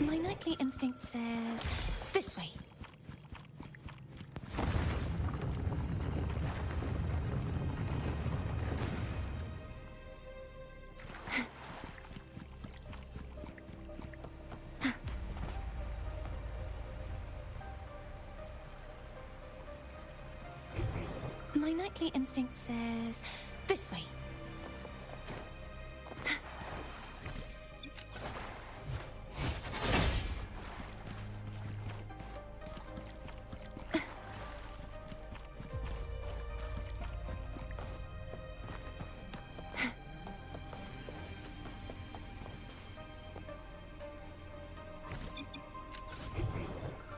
[SPEAKER 4] My nightly instinct says this way. My nightly instinct says this way.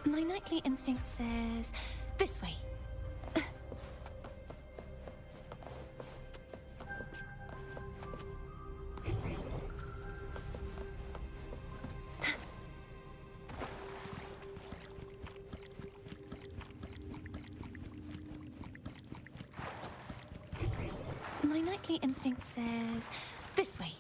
[SPEAKER 4] My nightly instinct says this way. My nightly instinct says this way.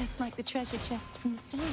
[SPEAKER 8] Just like the treasure chest from the stories.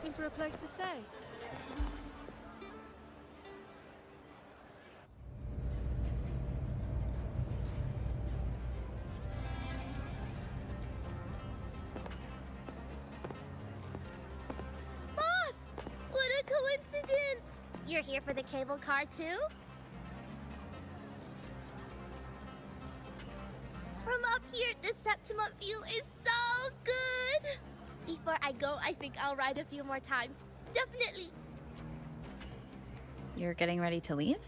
[SPEAKER 9] Looking for a place to stay?
[SPEAKER 4] Boss! What a coincidence! You're here for the cable car too? From up here, the Septimont view is so good! Before I go, I think I'll ride a few more times. Definitely.
[SPEAKER 3] You're getting ready to leave?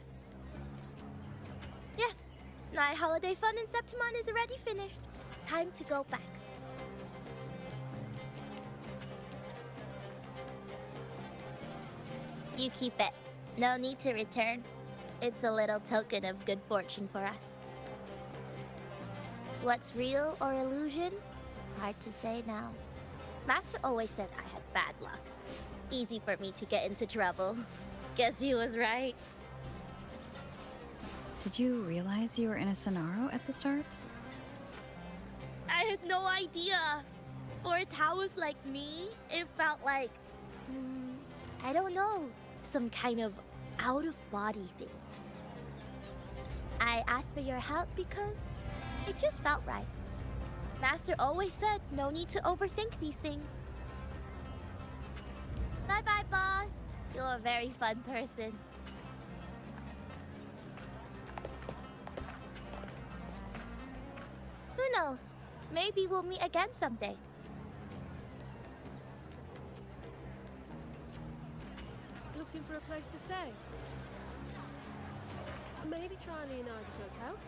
[SPEAKER 4] Yes. My holiday fun in Septimont is already finished. Time to go back. You keep it. No need to return. It's a little token of good fortune for us. What's real or illusion? Hard to say now. Master always said I had bad luck. Easy for me to get into trouble. Guess he was right.
[SPEAKER 3] Did you realize you were in a Sonaro at the start?
[SPEAKER 4] I had no idea. For a Taoist like me, it felt like... I don't know. Some kind of out-of-body thing. I asked for your help because it just felt right. Master always said no need to overthink these things. Bye-bye, boss. You're a very fun person. Who knows? Maybe we'll meet again someday.
[SPEAKER 9] Looking for a place to stay? Maybe try Leonardo's hotel?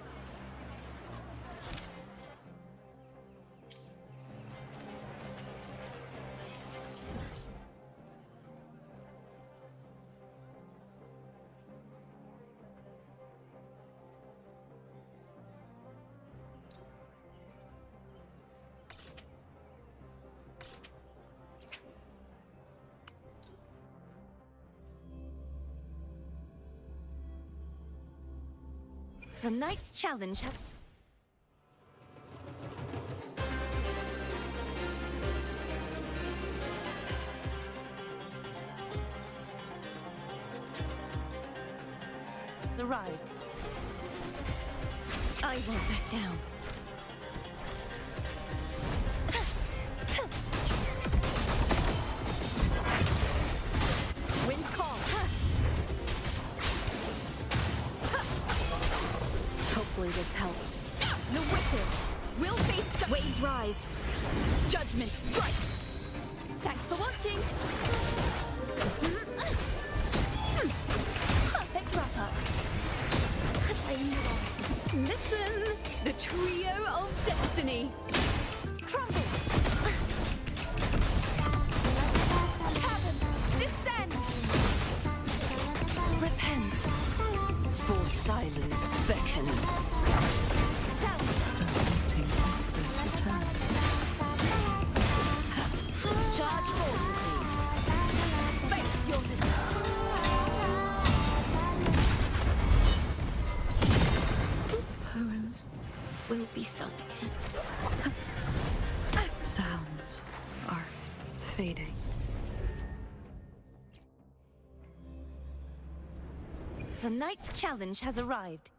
[SPEAKER 8] The night's challenge has... arrived. I won't back down.
[SPEAKER 3] Wind call. Hopefully this helps. The wicked will face waves rise. Judgment strikes. Thanks for watching. Perfect wrap up. Listen, the trio of destiny. Crumble. Heavens, descend.
[SPEAKER 8] Repent, for silence beckons.
[SPEAKER 3] Sound.
[SPEAKER 8] The haunting whispers return.
[SPEAKER 3] Charge forward. Face your
[SPEAKER 8] Poems will be sung again.
[SPEAKER 3] sounds are fading.
[SPEAKER 8] The knight's challenge has arrived.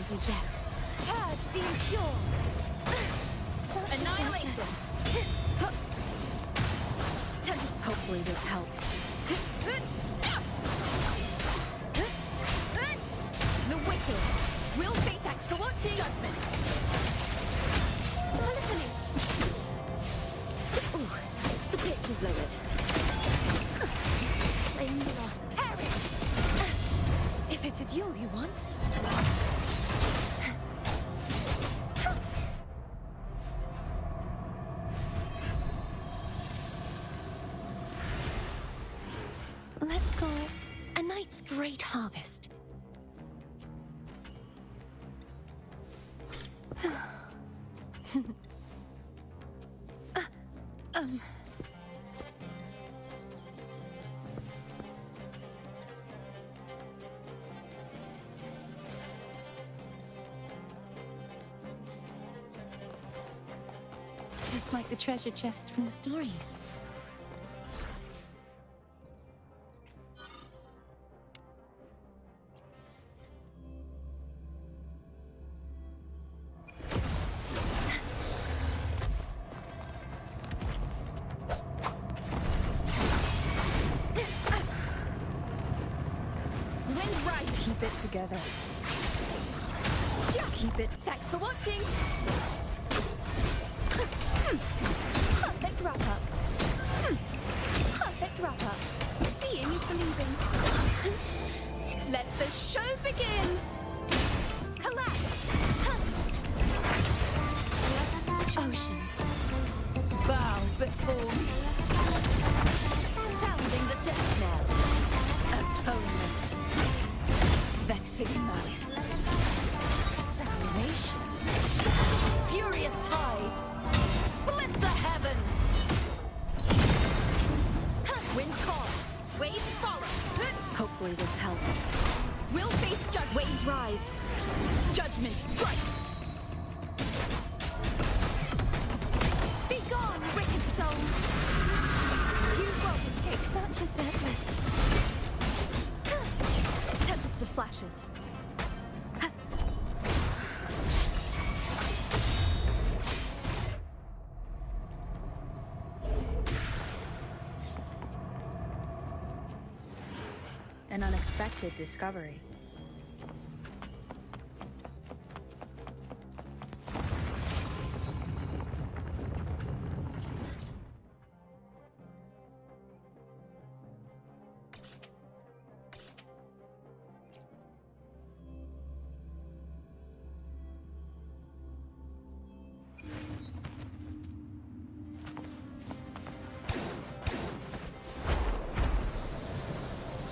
[SPEAKER 3] Yet. Purge the impure. Such
[SPEAKER 10] Annihilation.
[SPEAKER 3] Tempest.
[SPEAKER 1] Hopefully this helps.
[SPEAKER 3] The wicked will be. Thanks for watching. Judgment. Ooh, the pitch is lowered.
[SPEAKER 4] Flame lost.
[SPEAKER 3] Perish. If it's a duel you want. Let's call it a night's great harvest. Just like the treasure chest from the stories.
[SPEAKER 1] Keep it together. Keep it.
[SPEAKER 3] Thanks for watching. Perfect wrap-up. Perfect wrap-up. Seeing is believing. Let the show begin. Collapse. Oceans. Bow before me. Sounding the death knell. Atonement. Vexing malice. Salvation. Furious tides. Split the heavens. Wind calls. Waves follow.
[SPEAKER 1] Hopefully this helps.
[SPEAKER 3] We'll face judgment. Waves rise. Judgment strikes. Be gone, wicked souls. You won't escape. Such is their blessing. Tempest of slashes.
[SPEAKER 1] An unexpected discovery.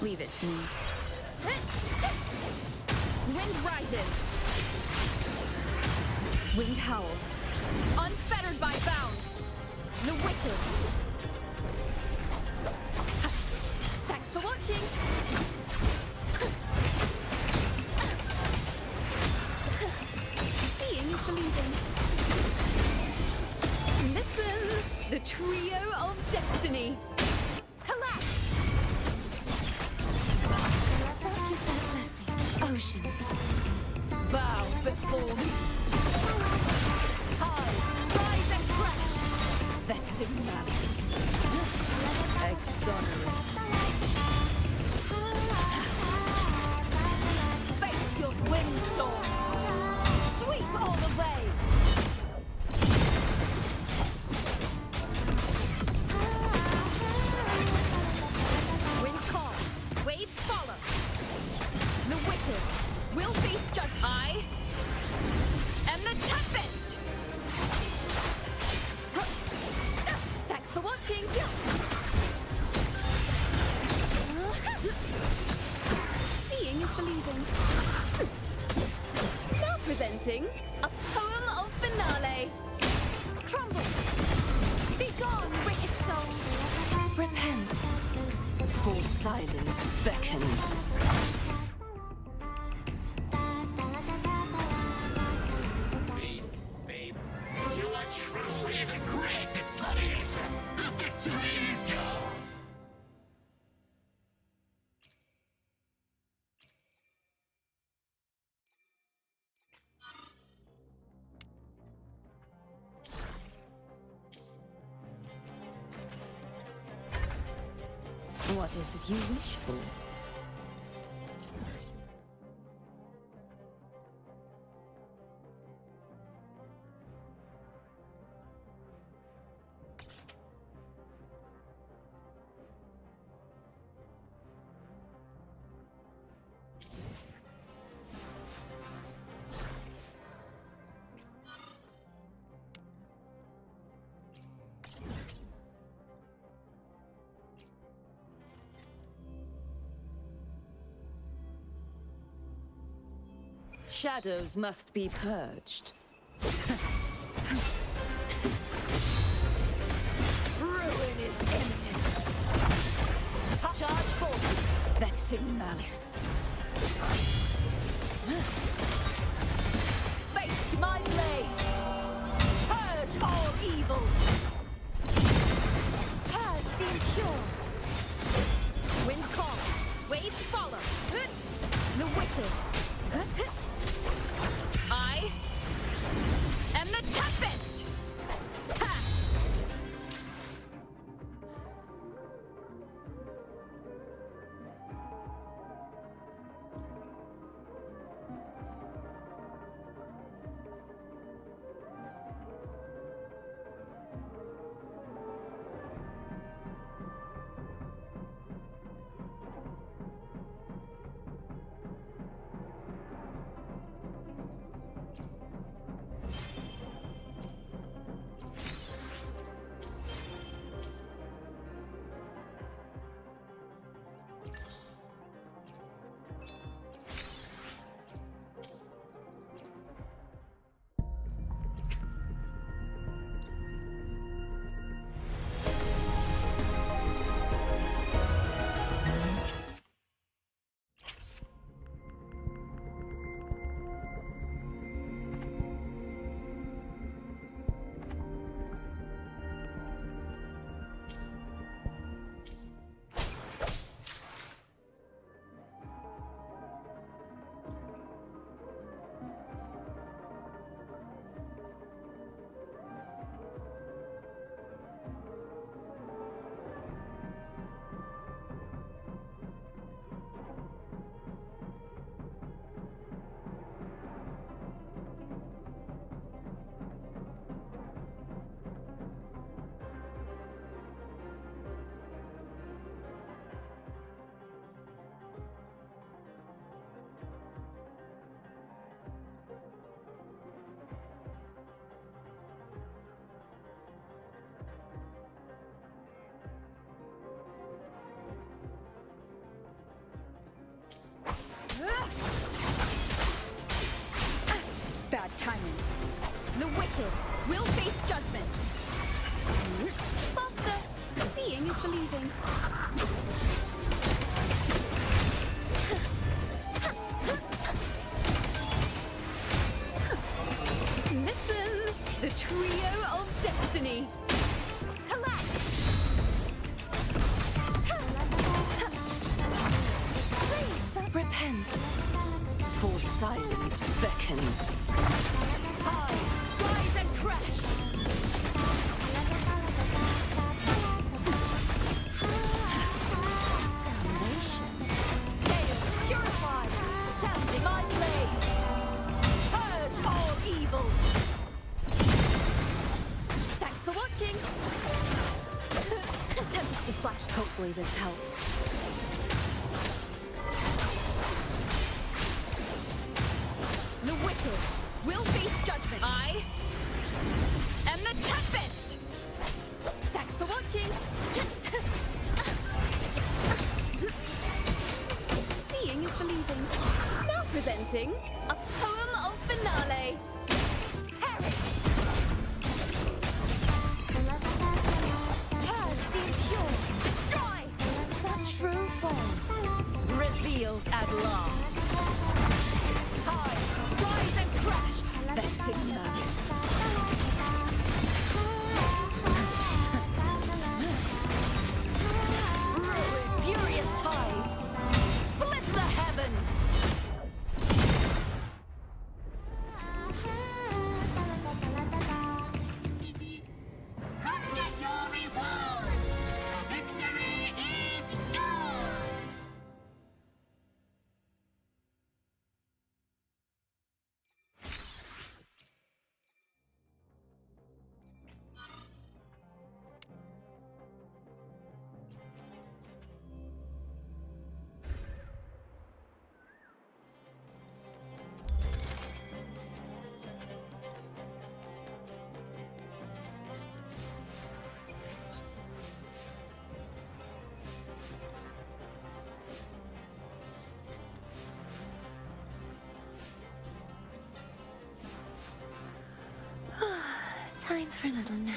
[SPEAKER 1] Leave it to me.
[SPEAKER 3] Wind rises. Wind howls. Unfettered by bounds. The wicked. Thanks for watching. Seeing is believing. Listen, the trio of destiny. Collapse. Such is their blessing. Oceans. Bow before me. Tides rise and crash. Vexing malice. Exonerate. Face your windstorm. Sweep all the way. Wind calls. Waves follow. The wicked.
[SPEAKER 1] presenting a poem of finale.
[SPEAKER 8] Crumble! Be gone, wicked souls! Repent, for silence beckons.
[SPEAKER 12] Babe, you are truly the greatest buddy. The victory is yours.
[SPEAKER 10] What is it you wish for?
[SPEAKER 8] Shadows must be purged. Ruin is imminent. Charge forward, vexing malice. Face my blade. Purge all evil.
[SPEAKER 1] Purge the impure. Wind calls, waves follow. The wicked. I am the Tempest! Ha!
[SPEAKER 3] Bad timing. The wicked will face judgment. Faster! Seeing is believing. Listen! The trio of destiny. Collapse!
[SPEAKER 8] Repent, for silence beckons. Tide, rise and crash! Salvation. Chaos purified, sounding my blade. Purge all evil.
[SPEAKER 1] Thanks for watching! Tempest of Slash. Hopefully this helps. The wicked will face judgment. I am the Tempest! Thanks for watching! Seeing is believing. Now presenting a poem of finale.
[SPEAKER 11] Time for a little nap.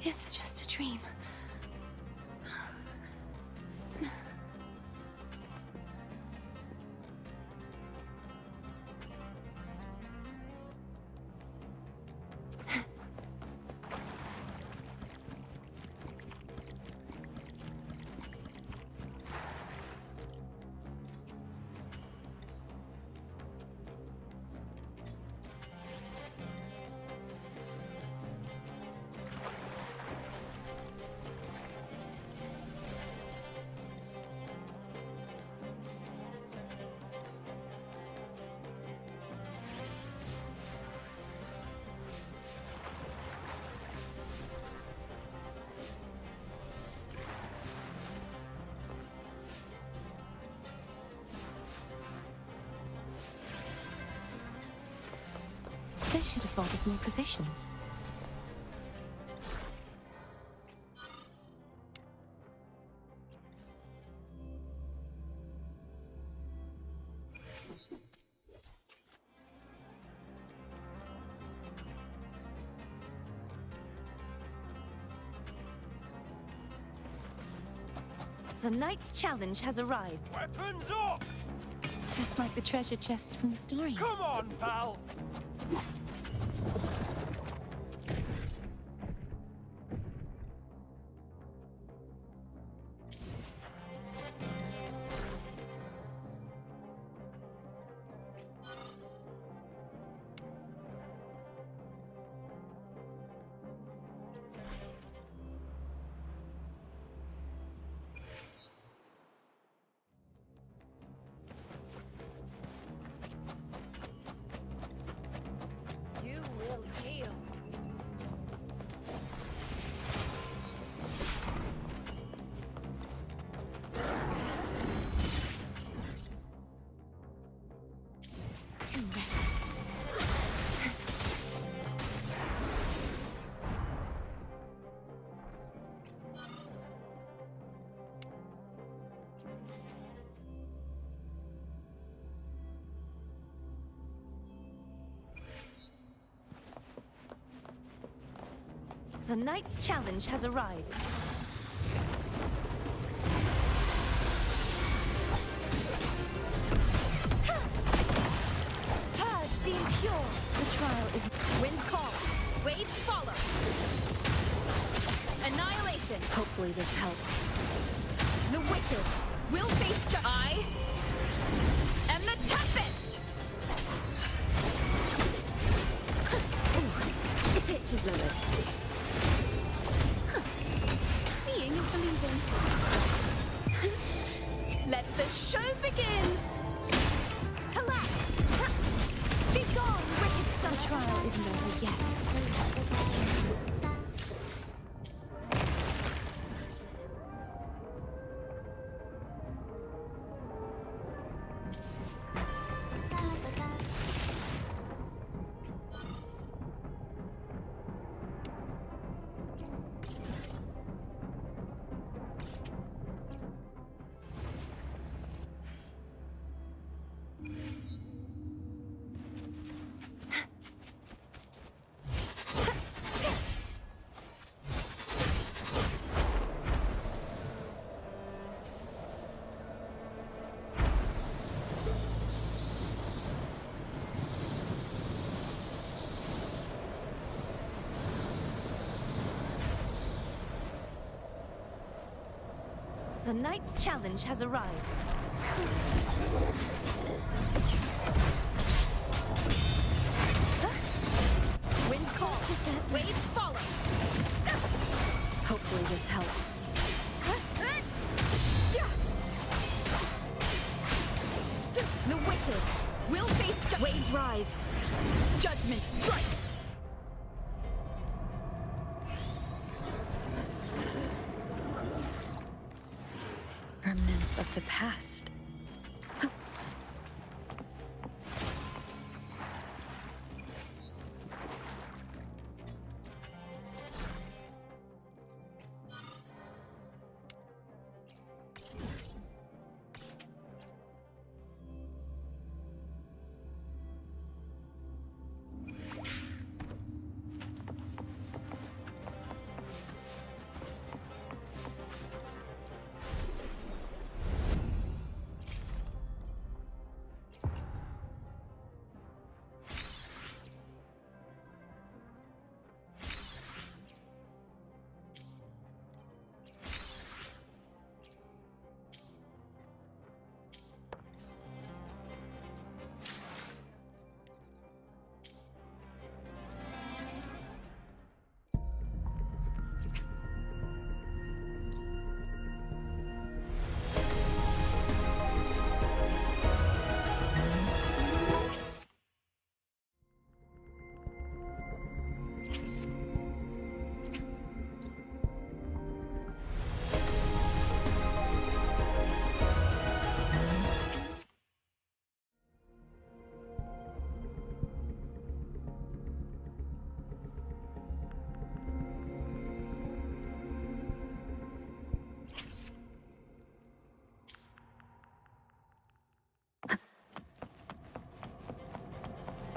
[SPEAKER 11] It's just a dream. This should afford us more provisions. The Knight's Challenge has arrived.
[SPEAKER 13] Weapons up!
[SPEAKER 11] Just like the treasure chest from the stories.
[SPEAKER 13] Come on, pal!
[SPEAKER 4] You will heal.
[SPEAKER 11] Too reckless.
[SPEAKER 8] The Knight's Challenge has arrived.
[SPEAKER 11] Purge the impure. The trial is
[SPEAKER 9] Wind call. Waves follow. Annihilation.
[SPEAKER 1] Hopefully this helps.
[SPEAKER 9] The wicked will face I am the Tempest.
[SPEAKER 1] The pitch is lowered.
[SPEAKER 9] Seeing is believing. Let the show begin.
[SPEAKER 11] collapse. Be gone, wicked son. The trial isn't over yet.
[SPEAKER 8] The Knight's Challenge has arrived.
[SPEAKER 9] Wind call. Waves follow.
[SPEAKER 1] Hopefully this helps.
[SPEAKER 9] The wicked will face waves rise. Judgment strikes.
[SPEAKER 1] Remnants of the past.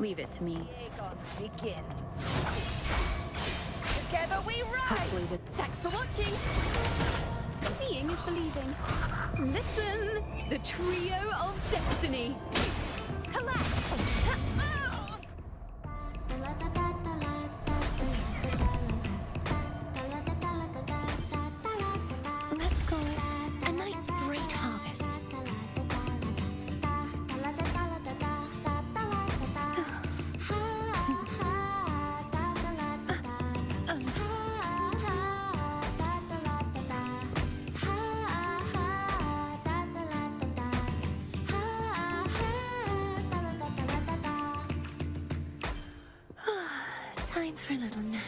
[SPEAKER 3] Leave it to me.
[SPEAKER 4] Begins. Together we rise!
[SPEAKER 3] Hopefully the... Thanks for watching! Seeing is believing. Listen! The trio of destiny! Collapse! Let's call it a night's great harvest. Time for a little nap.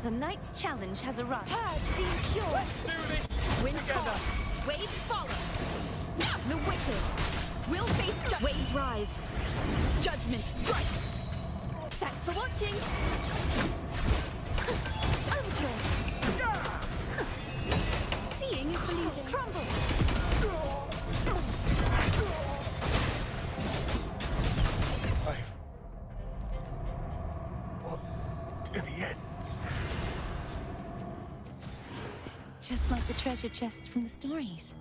[SPEAKER 3] The night's challenge has arrived. Purge the impure. Winds call. Waves follow. The wicked will face waves rise. Judgment strikes. Thanks for watching. Overjoy. Seeing is believing. Crumble.
[SPEAKER 12] In the end.
[SPEAKER 3] Just like the treasure chest from the stories.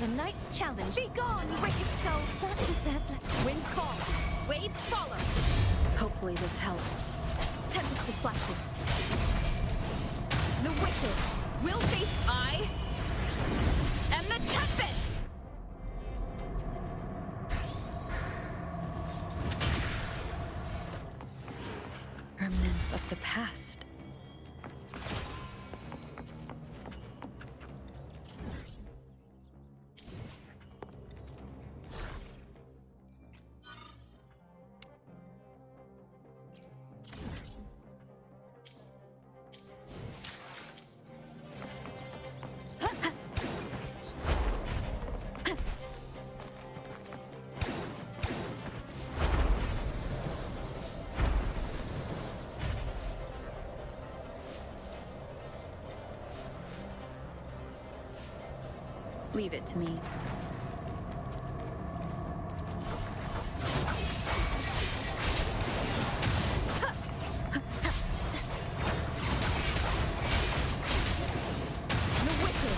[SPEAKER 3] The night's challenge. Be gone, wicked soul. Such is that. Winds fall. Waves follow. Hopefully this helps. Tempest of slackness. The wicked will face. I am the tempest. Remnants of the past. Leave it to me. The wicked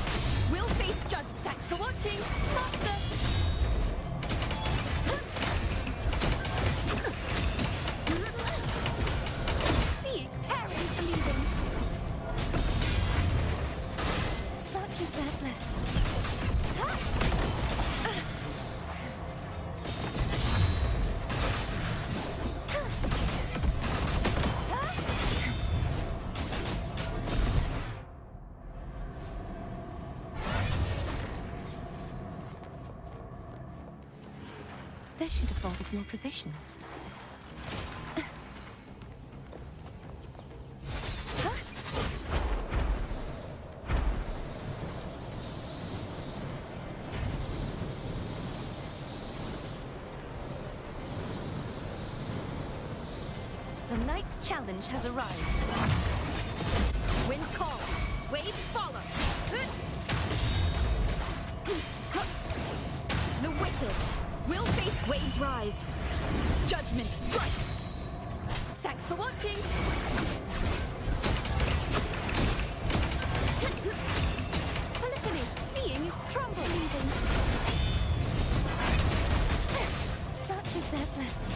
[SPEAKER 3] will face judgment. Thanks for watching, Master. See, Harry is believing. Such is their blessing. This should have bought us more provisions.
[SPEAKER 8] The knight's challenge has arrived. Wind calls, waves follow. The wicked will face waves rise. Judgment strikes. Thanks for watching. Polyphony, seeing, crumble. Such is their blessing.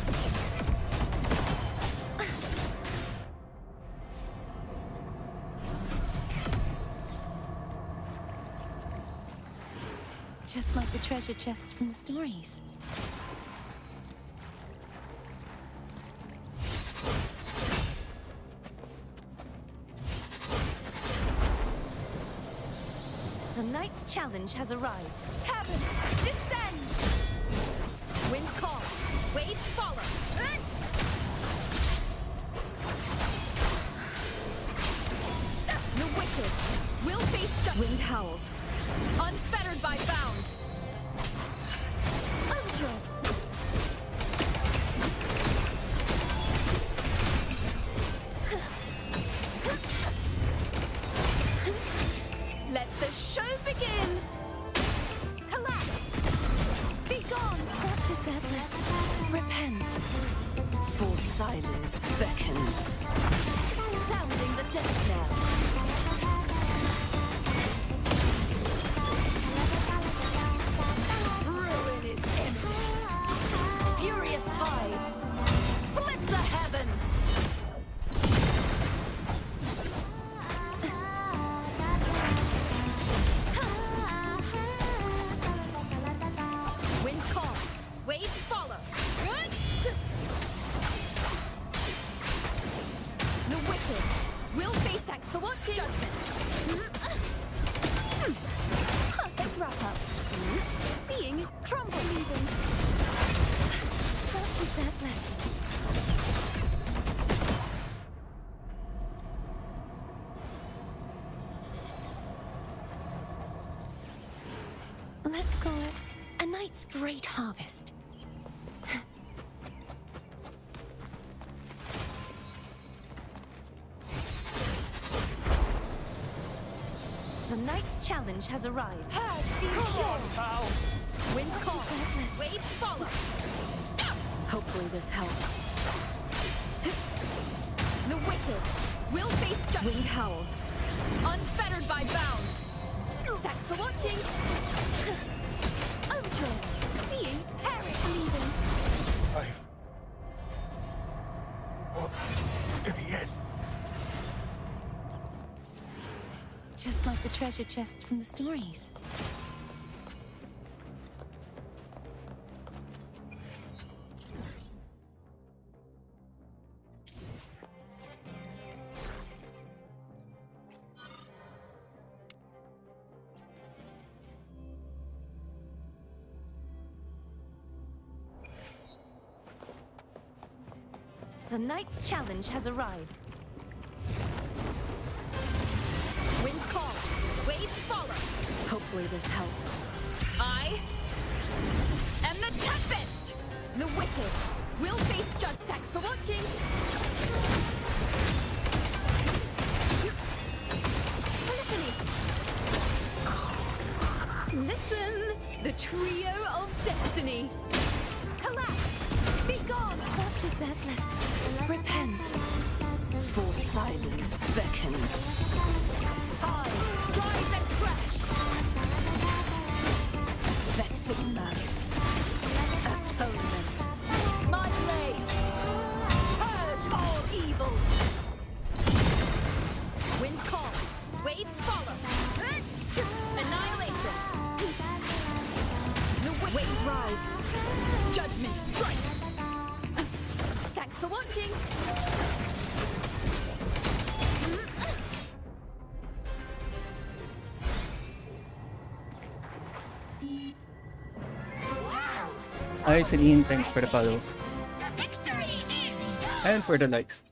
[SPEAKER 8] Just like the treasure chest from the stories. The knight's challenge has arrived. Heavens, descend! Wind calls, waves follow. The wicked will face judgment. Wind howls, unfettered by bounds. Overthrow. Let the show begin! Collapse! Be gone! Such is their blessing. Repent. For silence beckons. Sounding the death knell. Ruin is imminent. Furious tides. Split the heavens! Wind calls, waves follow. The wicked will face. Thanks for watching. Judgment. Perfect wrap up. Seeing, crumble. Leaving. Such is their blessing. Let's call it a night's great harvest. The knight's challenge has arrived. Come on, pal! Wind calls, waves follow.
[SPEAKER 1] Hopefully this helps.
[SPEAKER 8] The wicked will face judgment.
[SPEAKER 1] Wind howls,
[SPEAKER 8] Unfettered by bounds. Thanks for watching. Overthrow. Seeing, perish. Leaving.
[SPEAKER 12] Well, in the end,
[SPEAKER 8] Just like the treasure chest from the stories. The knight's challenge has arrived. Wind calls, waves follow.
[SPEAKER 1] hopefully this helps.
[SPEAKER 8] I am the Tempest! The wicked will face judge. Thanks for watching. Polyphony. Listen, the trio of destiny. Collapse! Be gone! Such is their blessing. Repent. For silence beckons. Time, rise and crash! Vexing malice. Atonement. My blade! Purge all evil! Wind calls, waves follow. Annihilation! The waves rise. Judgment strikes. Thanks for watching.
[SPEAKER 5] Hi, Celine. Thanks for the follow.
[SPEAKER 12] the victory is yours!
[SPEAKER 5] And for the likes.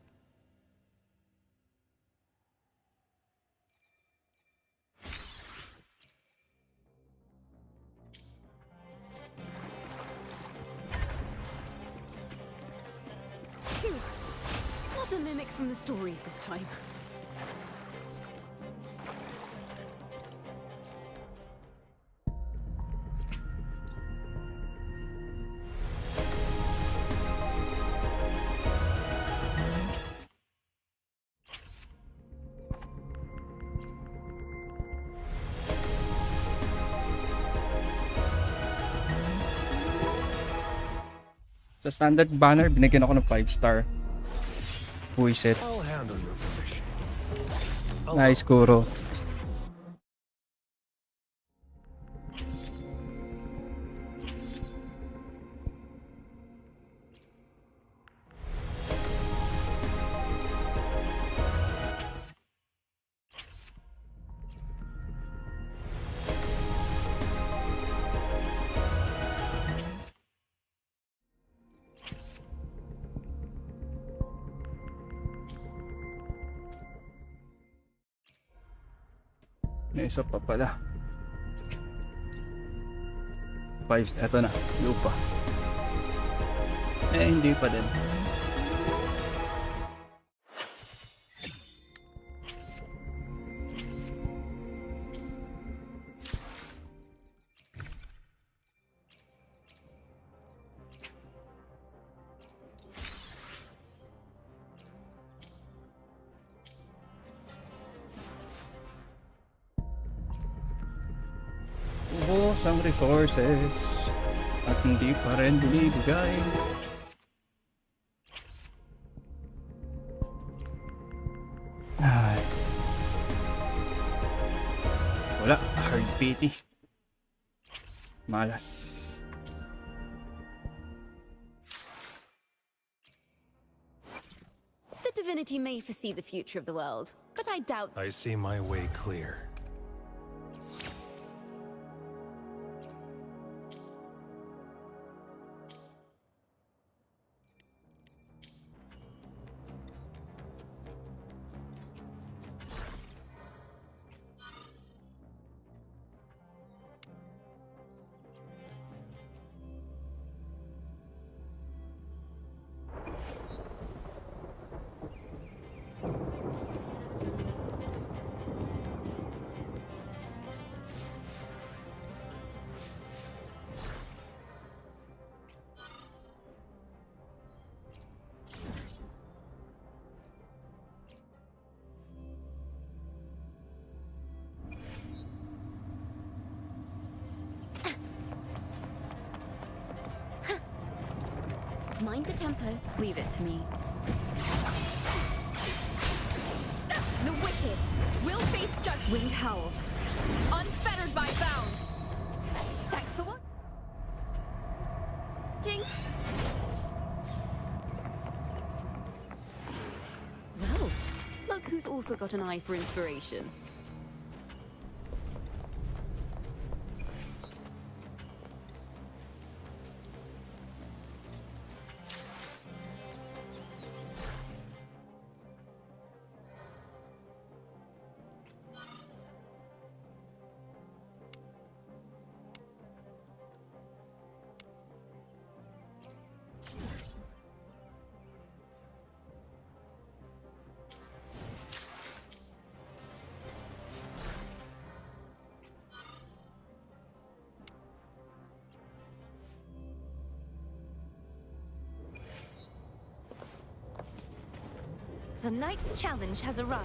[SPEAKER 3] Not a mimic from the stories this time.
[SPEAKER 5] Sa standard banner, binigyan ako ng 5-star. Buisit.
[SPEAKER 12] I'll handle your fishing.
[SPEAKER 5] Nice, Kuro. May isa pa pala. 5, eto na, Lupa. Hindi pa din. Ubos ang resources at hindi pa rin binibigay. Ay. Wala, hard pity. Malas.
[SPEAKER 3] The divinity may foresee the future of the world, but I doubt.
[SPEAKER 12] I see my way clear.
[SPEAKER 3] Mind the tempo. Leave it to me. The wicked will face judgment. Winged howls, unfettered by bounds. Thanks for what? Jing. Well, look who's also got an eye for inspiration.
[SPEAKER 8] The knight's challenge has arrived.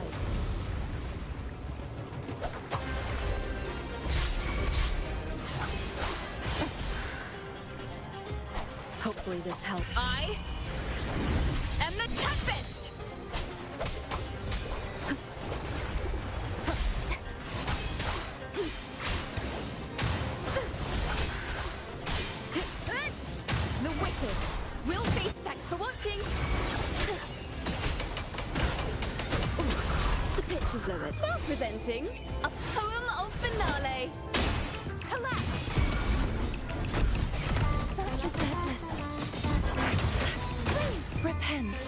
[SPEAKER 3] Hopefully this helps. I am the Tempest! The wicked will face. Thanks for watching. The pitch is lowered. Now presenting a poem of finale. Collapse.
[SPEAKER 8] Such is their blessing. Repent.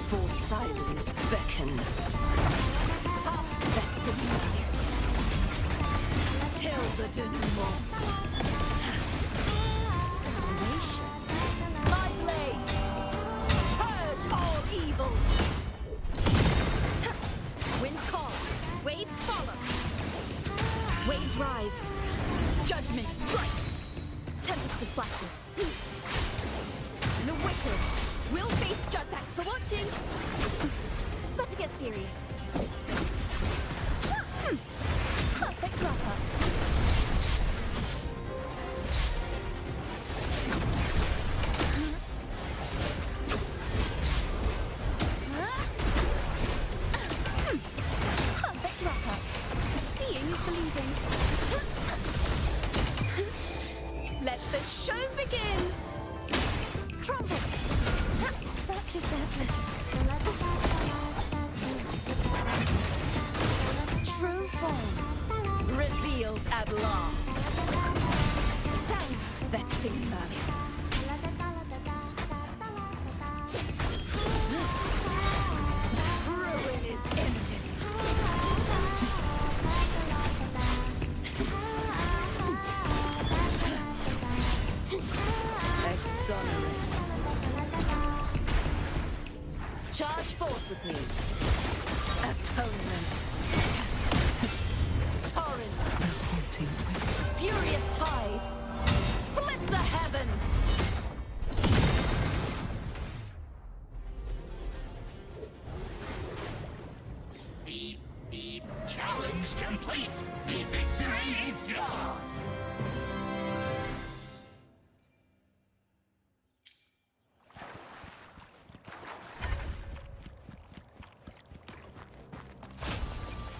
[SPEAKER 8] For silence beckons. Top Vesuvius. Till the denouement. Salvation. My blade. Purge all evil.
[SPEAKER 9] evil! Wind calls, waves follow. Waves rise, judgment strikes. Tempest of slashes. The wicked will face judge. Thanks for watching. Better get serious. Perfect wrap-up. Perfect wrap-up. Seeing is believing. Let the show begin. Crumble. Such is their bliss. True form revealed at last. Sang vexing malice. Ruin is imminent. Exonerate. Charge forth with me. Atonement. Torrent.
[SPEAKER 8] The haunting whisper.
[SPEAKER 9] Furious tides. Split the heavens.
[SPEAKER 12] Beep, beep. Challenge complete. The victory is yours.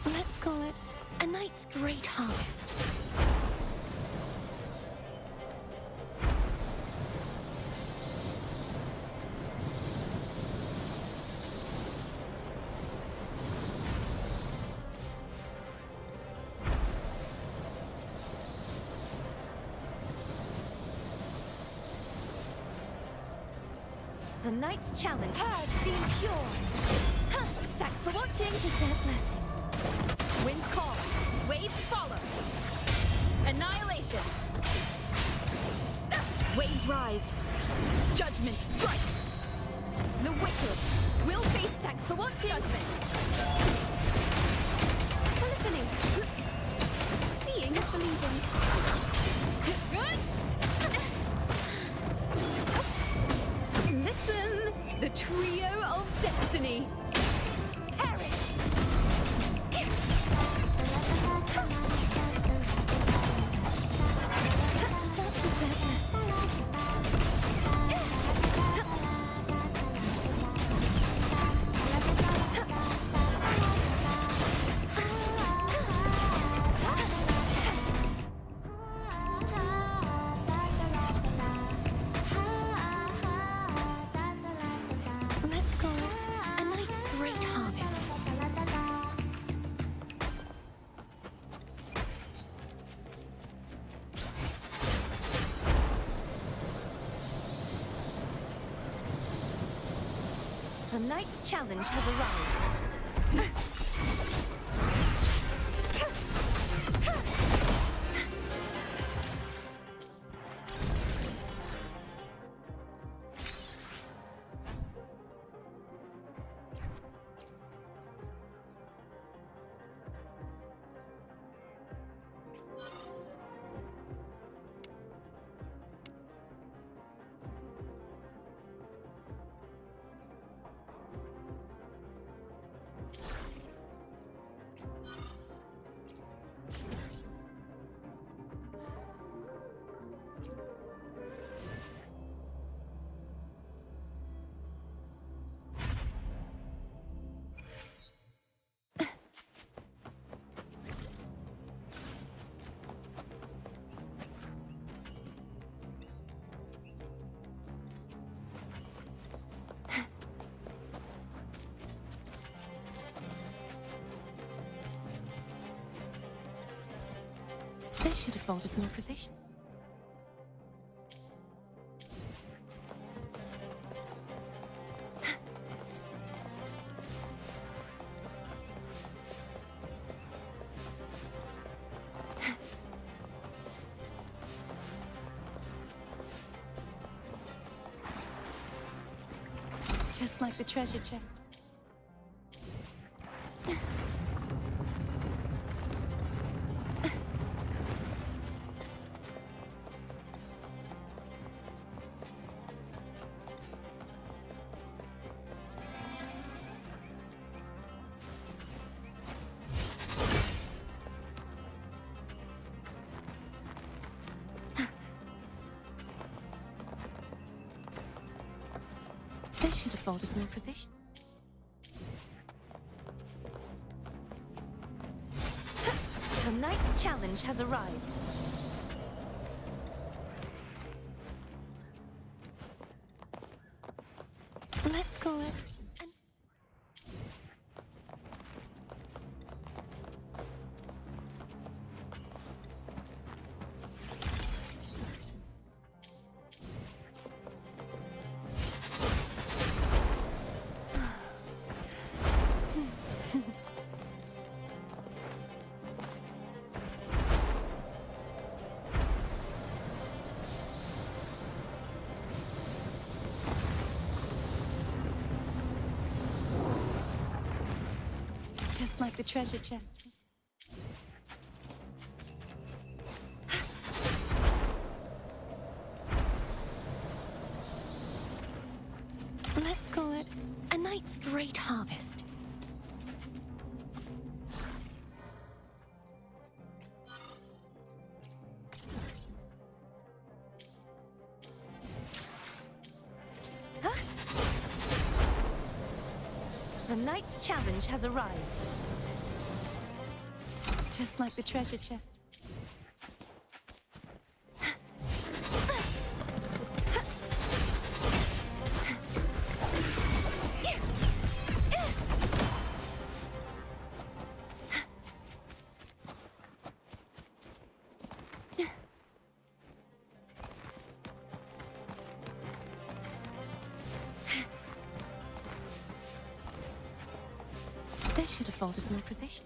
[SPEAKER 9] Let's call it a night's great harvest. The night's challenge. Purge the impure. Thanks for watching. Just their blessing. Wind calls, waves follow. Annihilation. Waves rise. Judgment strikes. The wicked will face. Thanks for watching. Judgment. Polyphony. Seeing is believing. Listen, the trio of destiny. Perish. Such is their blessing. Let's call it a night's great harvest. The night's challenge has arrived. This should afford us more provision.
[SPEAKER 3] Just like the treasure chest. This should afford us more provision. The knight's challenge has arrived. Let's call it. Just like the treasure chest. Let's call it a night's great harvest. The knight's challenge has arrived. Just like the treasure chest. This should afford us more provision.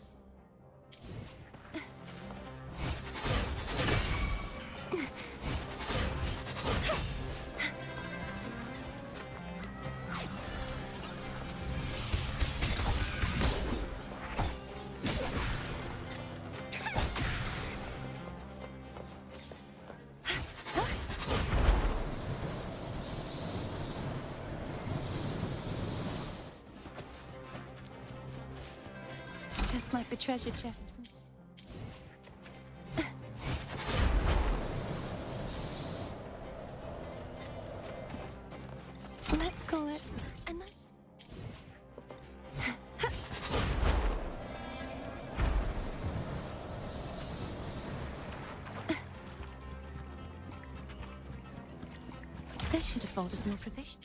[SPEAKER 3] Just like the treasure chest. Let's call it a night. This should afford us more provision.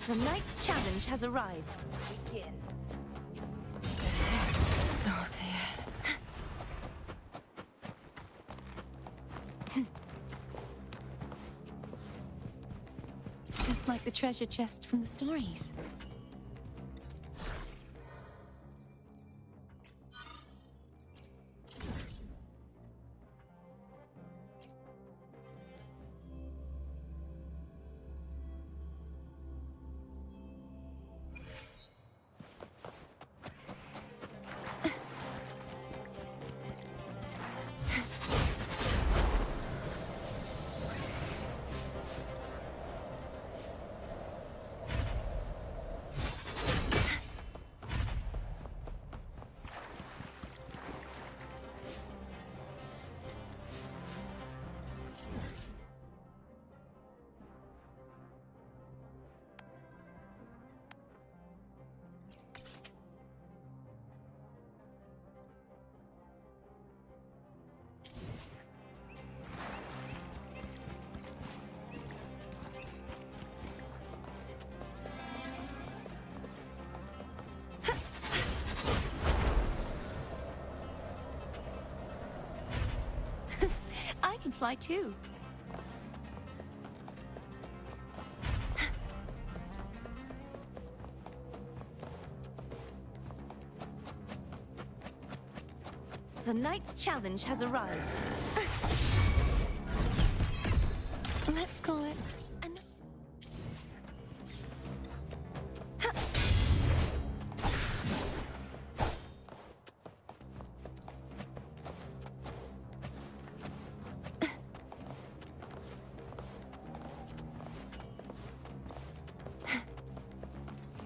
[SPEAKER 3] The knight's challenge has arrived. Begins. Oh dear. Just like the treasure chest from the stories. I can fly too.
[SPEAKER 8] The knight's challenge has arrived. Let's call it an...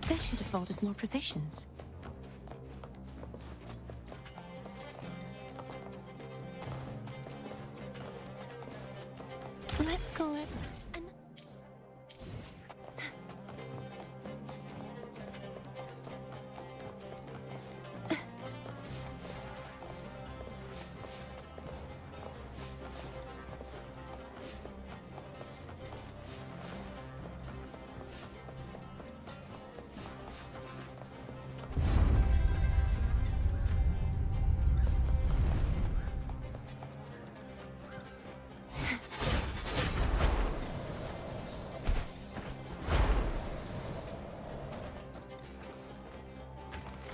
[SPEAKER 8] This should afford us more provisions. Let's call it an...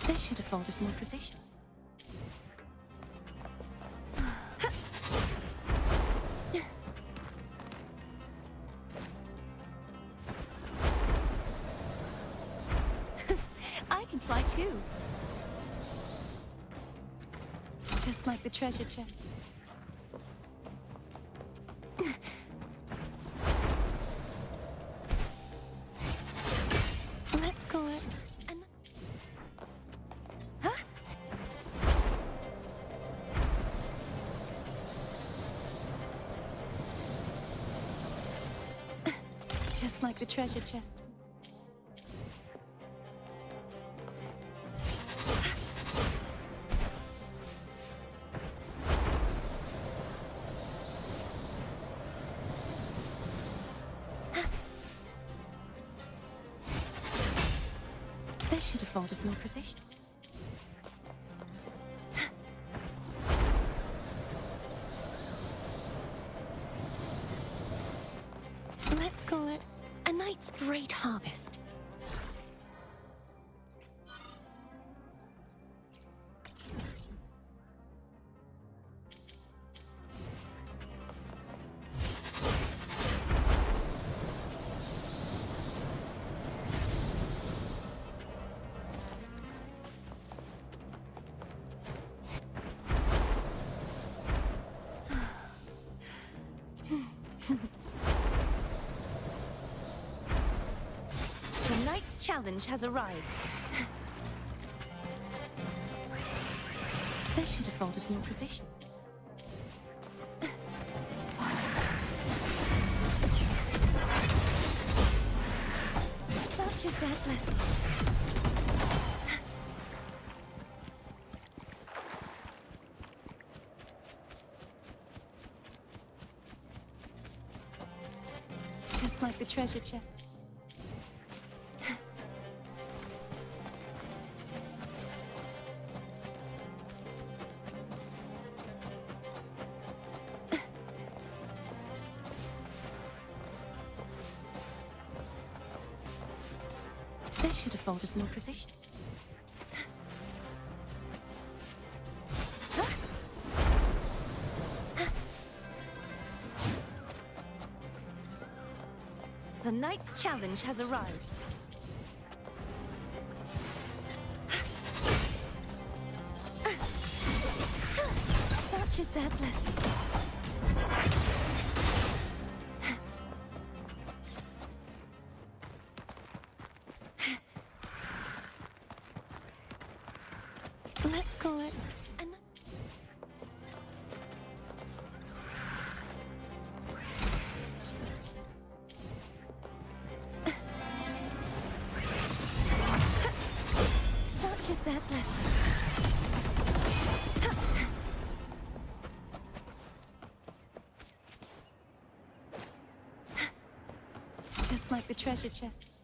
[SPEAKER 8] This should afford us more provisions. I can fly too. Just like the treasure chest. Let's call it an... Huh? Just like the treasure chest. This should afford us more provisions. Let's call it a night's great harvest. The knight's challenge has arrived. This should afford us more provisions. Such is their blessing. Just like the treasure chest. This should afford us more provisions. The knight's challenge has arrived. Such is their blessing. Let's call it an... Such is their blessing. Just like the treasure chest.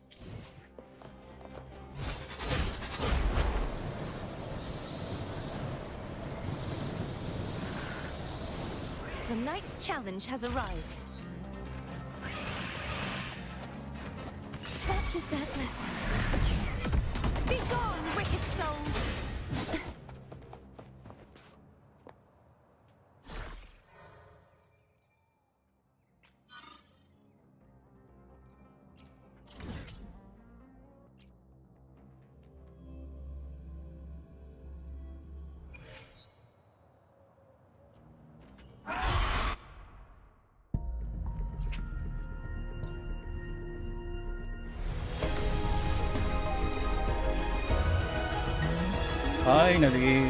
[SPEAKER 8] The knight's challenge has arrived. Such is their blessing. Be gone, wicked souls!
[SPEAKER 5] Finally.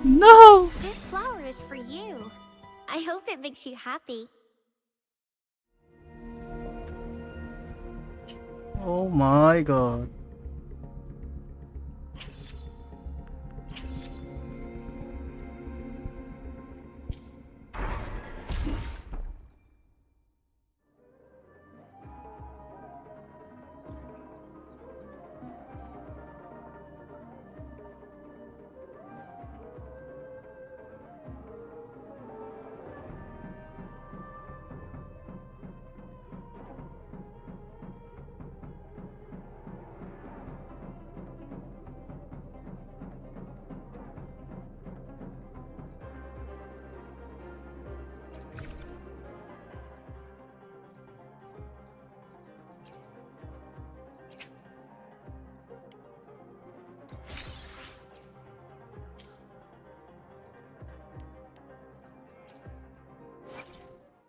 [SPEAKER 5] No!
[SPEAKER 4] This flower is for you. I hope it makes you happy.
[SPEAKER 5] Oh my god.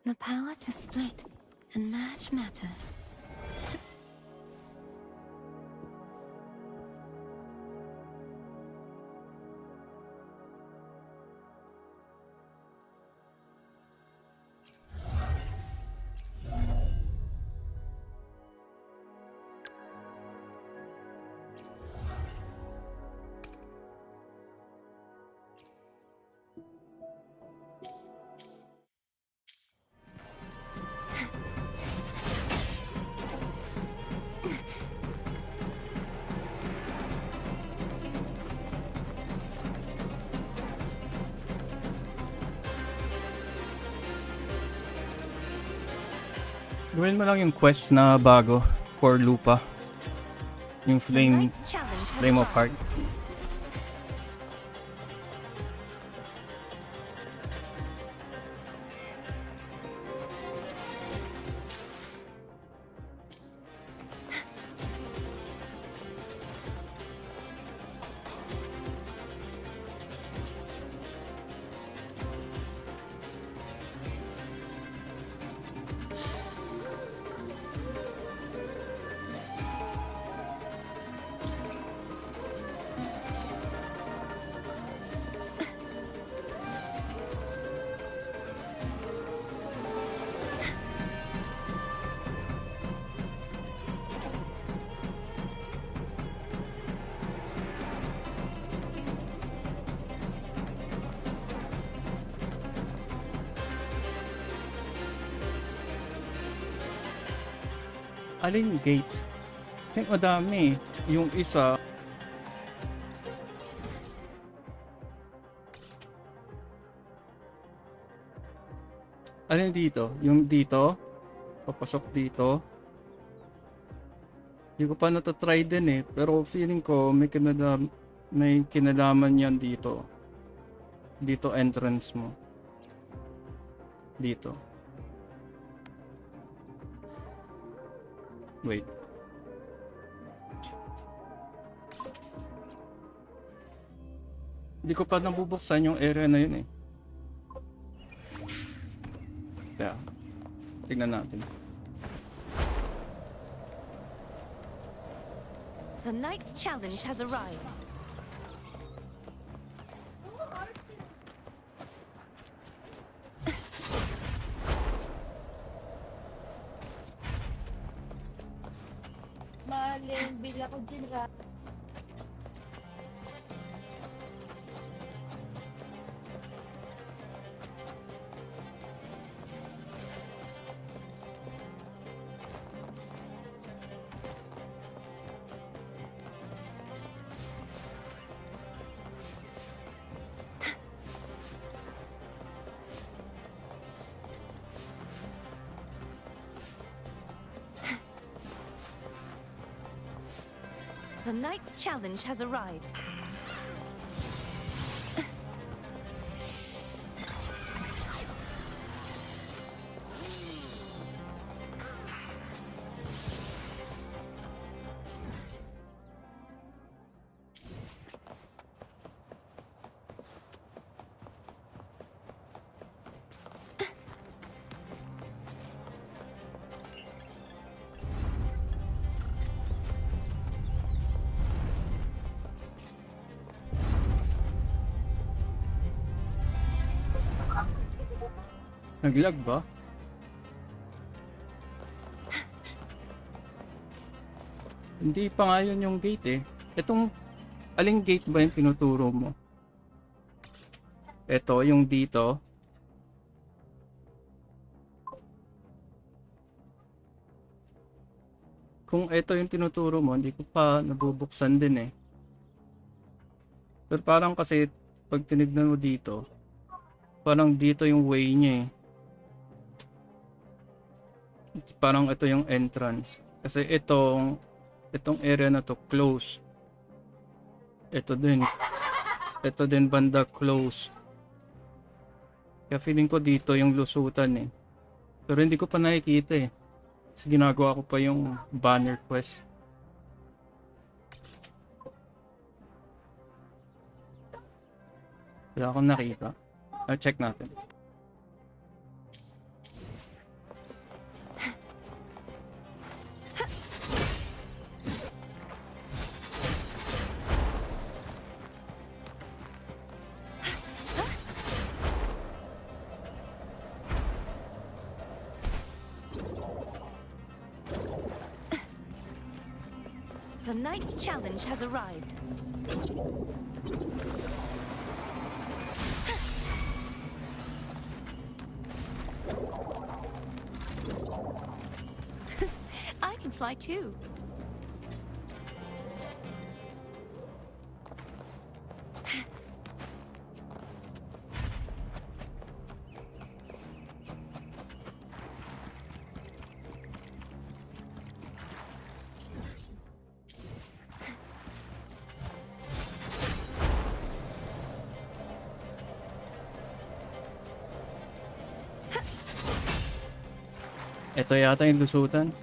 [SPEAKER 6] The power to split and merge matter.
[SPEAKER 5] Gawin mo lang yung quest na bago for Lupa. Yung Flame of Heart. Alin gate? Kasi madami. Yung isa, alin dito? Yung dito? Papasok dito? Hindi ko pa natatry din eh. Pero feeling ko may kinalaman yan dito. Dito entrance mo. Dito. Wait. Hindi ko pa nabubuksan yung area na yun eh. Kaya, tignan natin.
[SPEAKER 8] The Knight's Challenge has arrived.
[SPEAKER 13] Maling, bila ko dyan ra.
[SPEAKER 8] The Knight's Challenge has arrived.
[SPEAKER 5] Naglag ba? Hindi pa nga yun yung gate eh. Itong, aling gate ba yung tinuturo mo? Ito, yung dito. Kung ito yung tinuturo mo, hindi ko pa nabubuksan din eh. Pero parang kasi, pag tinignan mo dito, parang dito yung way niya eh. Parang ito yung entrance. Kasi itong area na to close. Ito din. Ito din banda close. Kaya feeling ko dito yung lusutan eh. Pero hindi ko pa nakikita eh. Kasi ginagawa ko pa yung banner quest. Wala akong nakita. Check natin.
[SPEAKER 8] The Knight's challenge has arrived. I can fly too.
[SPEAKER 5] Ito yata yung lusutan.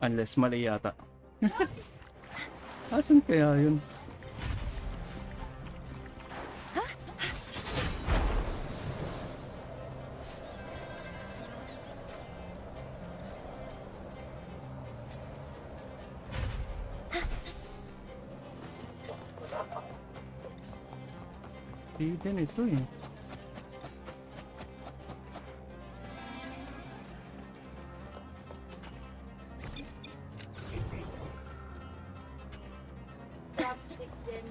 [SPEAKER 5] Unless mali yata. Asan kaya yun? Di din ito eh.
[SPEAKER 13] Chopstick din.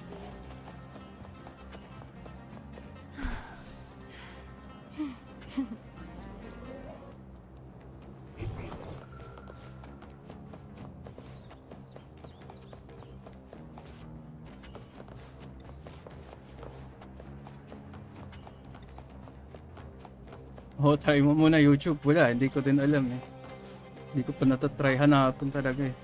[SPEAKER 5] Oh, try mo muna YouTube. Wala, hindi ko din alam eh. Hindi ko pa natatry hanapin talaga eh.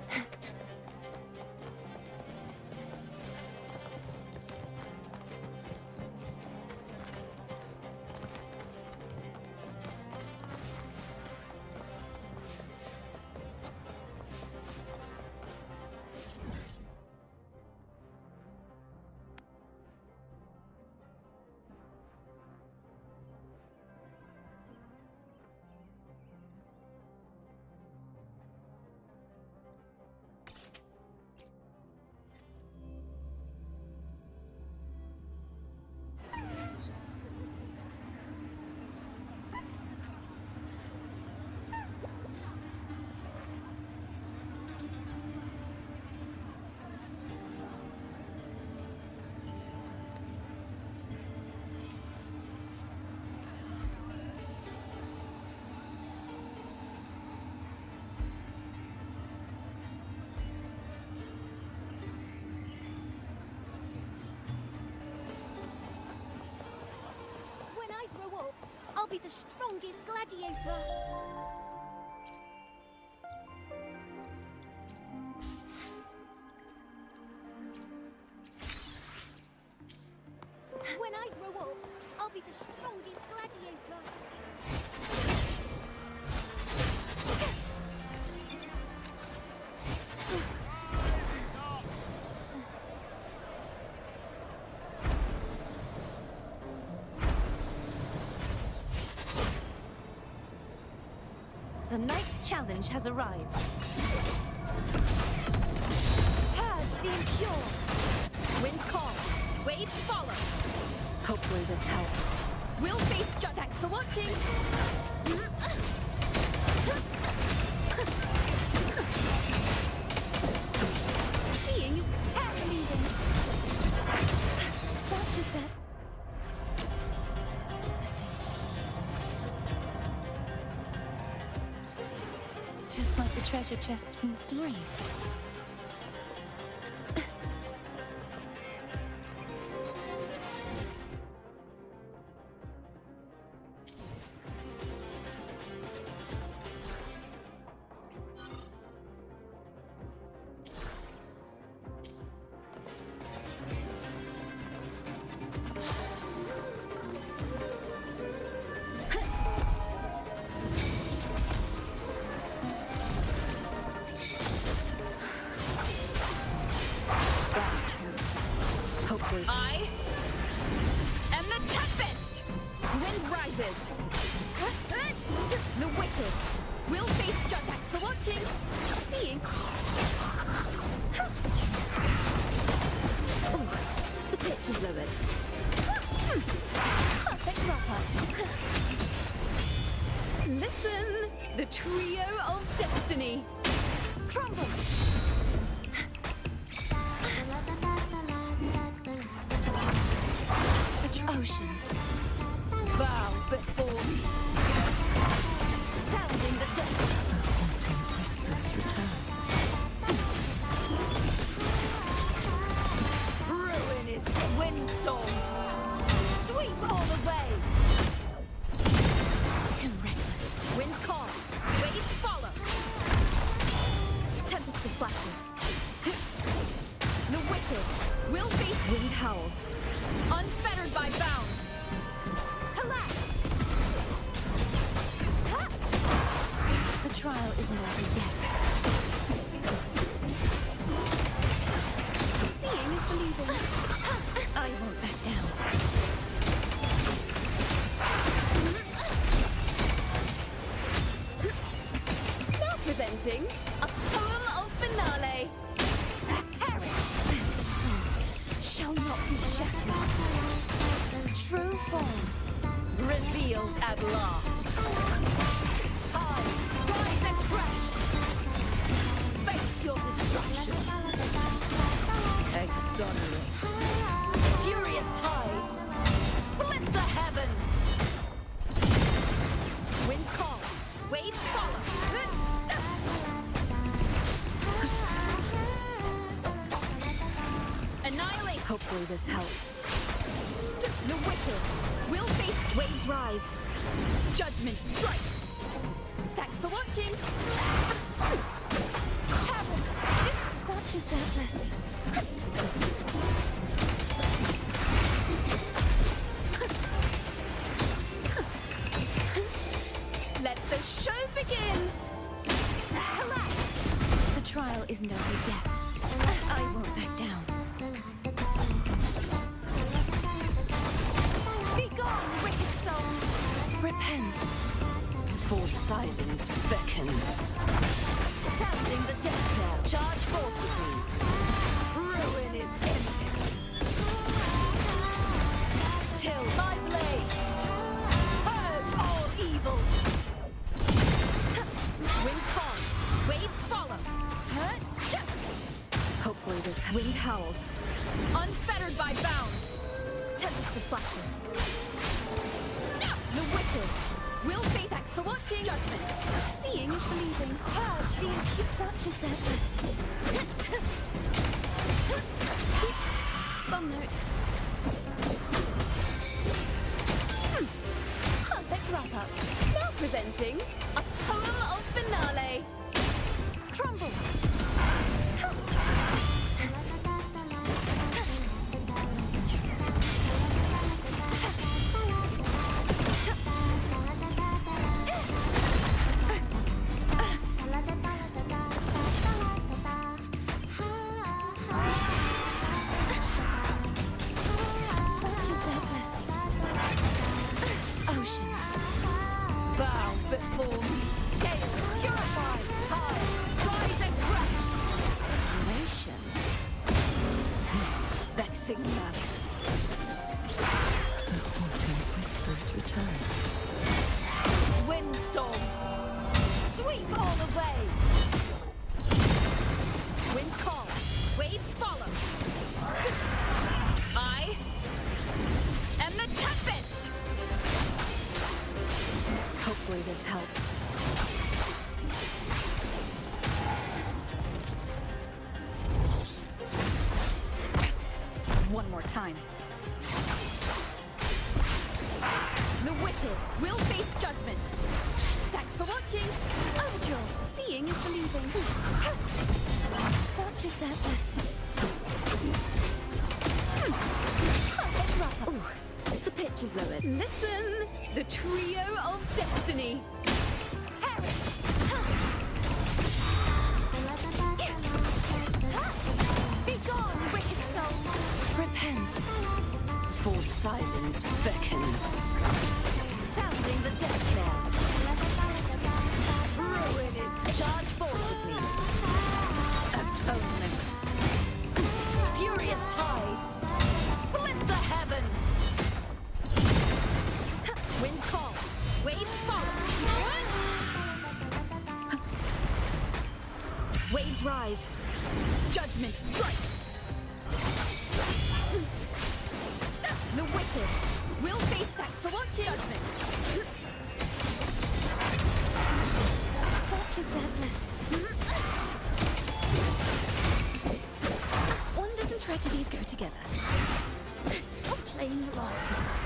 [SPEAKER 4] When I grow up, I'll be the strongest gladiator. When I grow up, I'll be the strongest gladiator.
[SPEAKER 8] The Knight's challenge has arrived.
[SPEAKER 4] Purge the impure.
[SPEAKER 1] Wind calm. Waves follow. Hopefully this helps. We'll face judge. Thanks for watching. Seeing is believing. Such is that.
[SPEAKER 3] Just like the treasure chest from the stories.
[SPEAKER 1] I am the Tempest! Wind rises. The wicked will face judge. Thanks for watching. Seeing.
[SPEAKER 3] The pitch is lowered.
[SPEAKER 1] Perfect wrap-up. Listen, the trio of destiny. Crumble.
[SPEAKER 3] Oceans.
[SPEAKER 1] Bow before me. Sounding the depths.
[SPEAKER 3] The haunting whispers return.
[SPEAKER 1] Ruin is windstorm. Sweep all the way.
[SPEAKER 3] Too reckless.
[SPEAKER 1] Wind calls. Waves follow. Tempest of slashes. The wicked will face wind howls. Unfettered by bounds. Collapse.
[SPEAKER 3] The trial isn't over yet.
[SPEAKER 1] Seeing is believing.
[SPEAKER 3] I won't back down.
[SPEAKER 1] Now presenting a poem of finale.
[SPEAKER 3] This soul shall not be shattered.
[SPEAKER 1] True form revealed at last. Time, rise and crash. Face your destruction. Exonerate. Furious tides split the heavens. Wind calls, waves follow. Annihilate.
[SPEAKER 3] Hopefully this helps.
[SPEAKER 1] The wicked will face waves rise. Judgment strikes. Thanks for watching. Heavens,
[SPEAKER 3] Such is their blessing.
[SPEAKER 1] let the show begin.
[SPEAKER 3] The trial isn't over yet. I won't back down.
[SPEAKER 1] Be gone, wicked souls.
[SPEAKER 3] Repent.
[SPEAKER 8] For silence beckons.
[SPEAKER 1] Sounding the death knell. Charge forcibly. Ruin is imminent. Till my blade. Purge all evil. Wind calls. Waves follow.
[SPEAKER 3] Hopefully this
[SPEAKER 1] Wind howls. Unfettered by bounds. Tempest of slashes. The wicked will be. Thanks for watching. Judgment. Seeing is believing. Purge the impure.
[SPEAKER 3] such is their blessing.
[SPEAKER 1] Bum note. Perfect wrap-up. Now presenting a poem of finale. Crumble.
[SPEAKER 3] time. The wicked will face judgment. Thanks for watching. Overdraw. Seeing is believing. Such is their blessing. Perfect wrap-up. Ooh, the pitch is lowered. Listen, the trio of destiny. Perish. Be gone, wicked soul. Repent. For silence beckons. Sounding the death knell. Ruin is charge forth with me. Atonement. Furious tides. Split the heavens. Wind calls. Waves follow. Waves rise. Judgment strikes. The wicked will face tax for watching. Judgment. Such is their blessing. Wonders and tragedies go together. Playing the last note.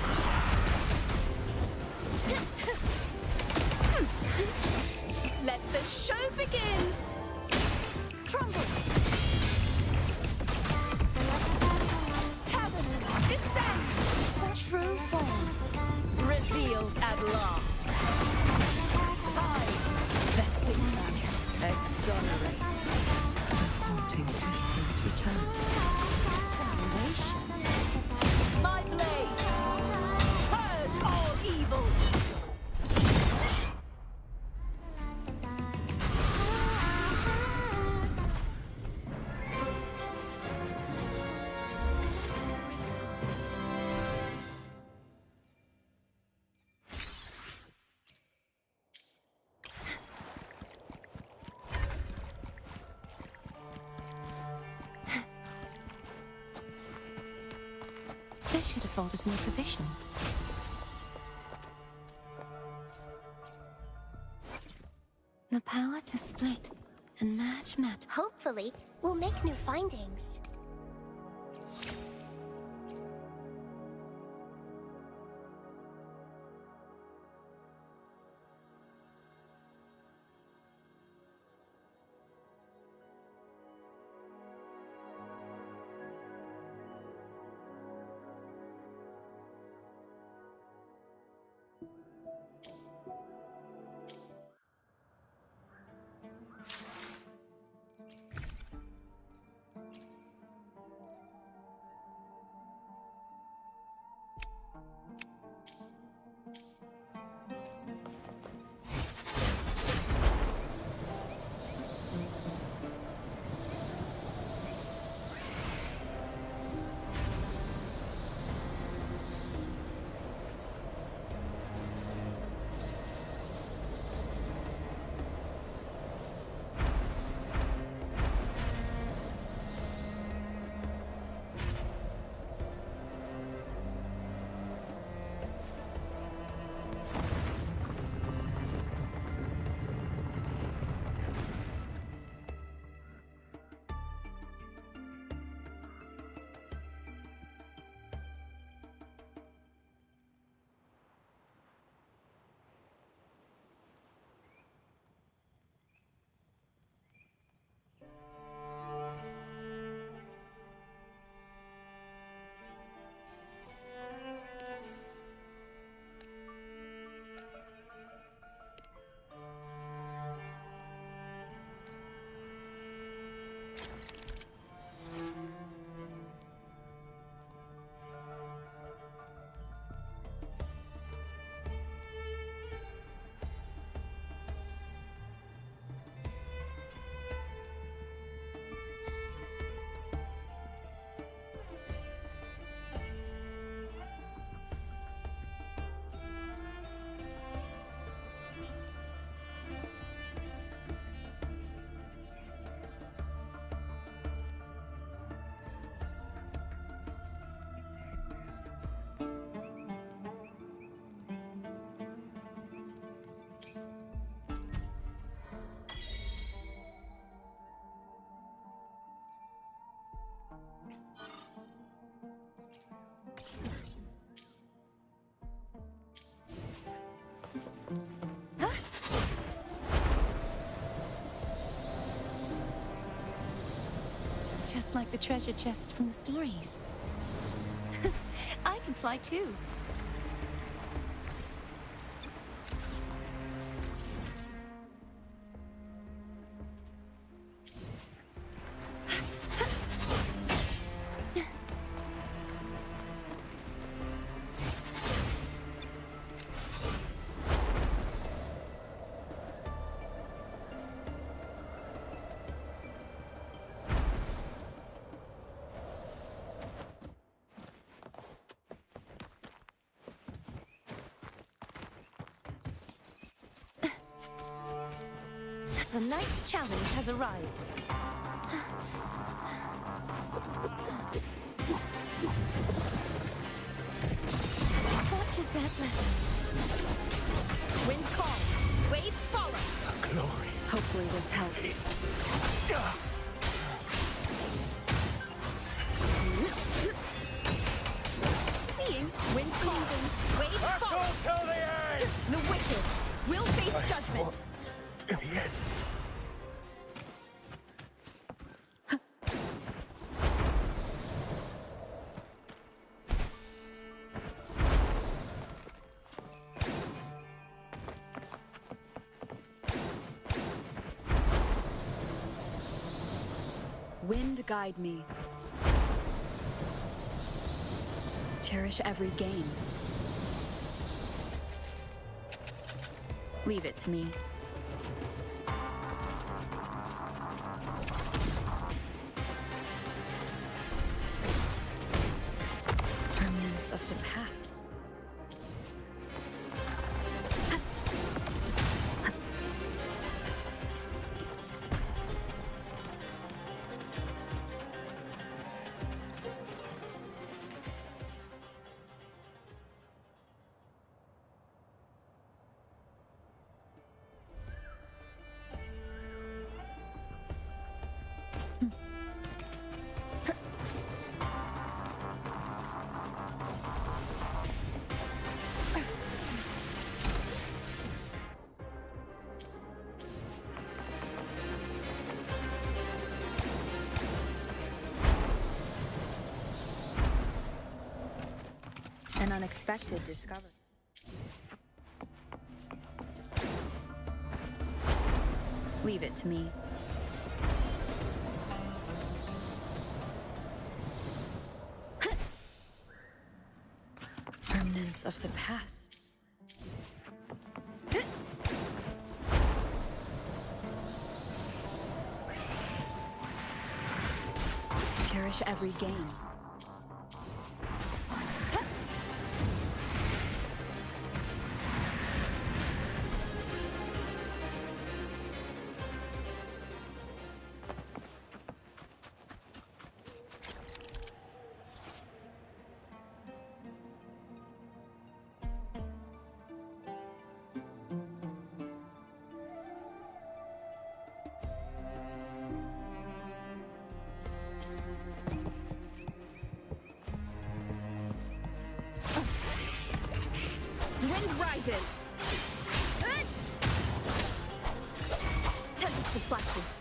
[SPEAKER 3] Let the show begin. Crumble. Heavens descend. True form revealed at last. Tide, vexing malice, exonerate. The haunting whispers return. Salvation. My blade, purge all evil. This should afford us more provisions. The power to split and merge matter.
[SPEAKER 4] Hopefully, we'll make new findings.
[SPEAKER 6] Just like the treasure chest from the stories. I can fly too. The night's challenge has arrived. Such is that blessing.
[SPEAKER 1] Wind calls, waves follow.
[SPEAKER 12] Glory.
[SPEAKER 1] Hopefully this helps.
[SPEAKER 6] Seeing,
[SPEAKER 1] Wind calls, waves follow.
[SPEAKER 12] Till the end!
[SPEAKER 1] The wicked will face judgment.
[SPEAKER 12] To the end.
[SPEAKER 1] Wind guide me. Cherish every gain. Leave it to me. Remnants of the past. An unexpected discovery. Leave it to me. Remnants of the past. Cherish every gain. Wind rises. Tempest of slashes.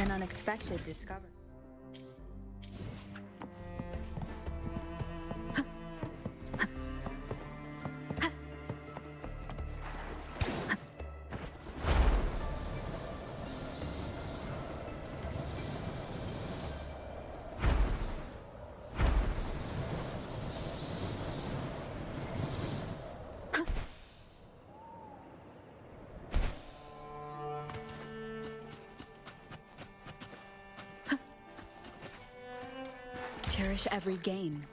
[SPEAKER 1] An unexpected discovery. Cherish every gain.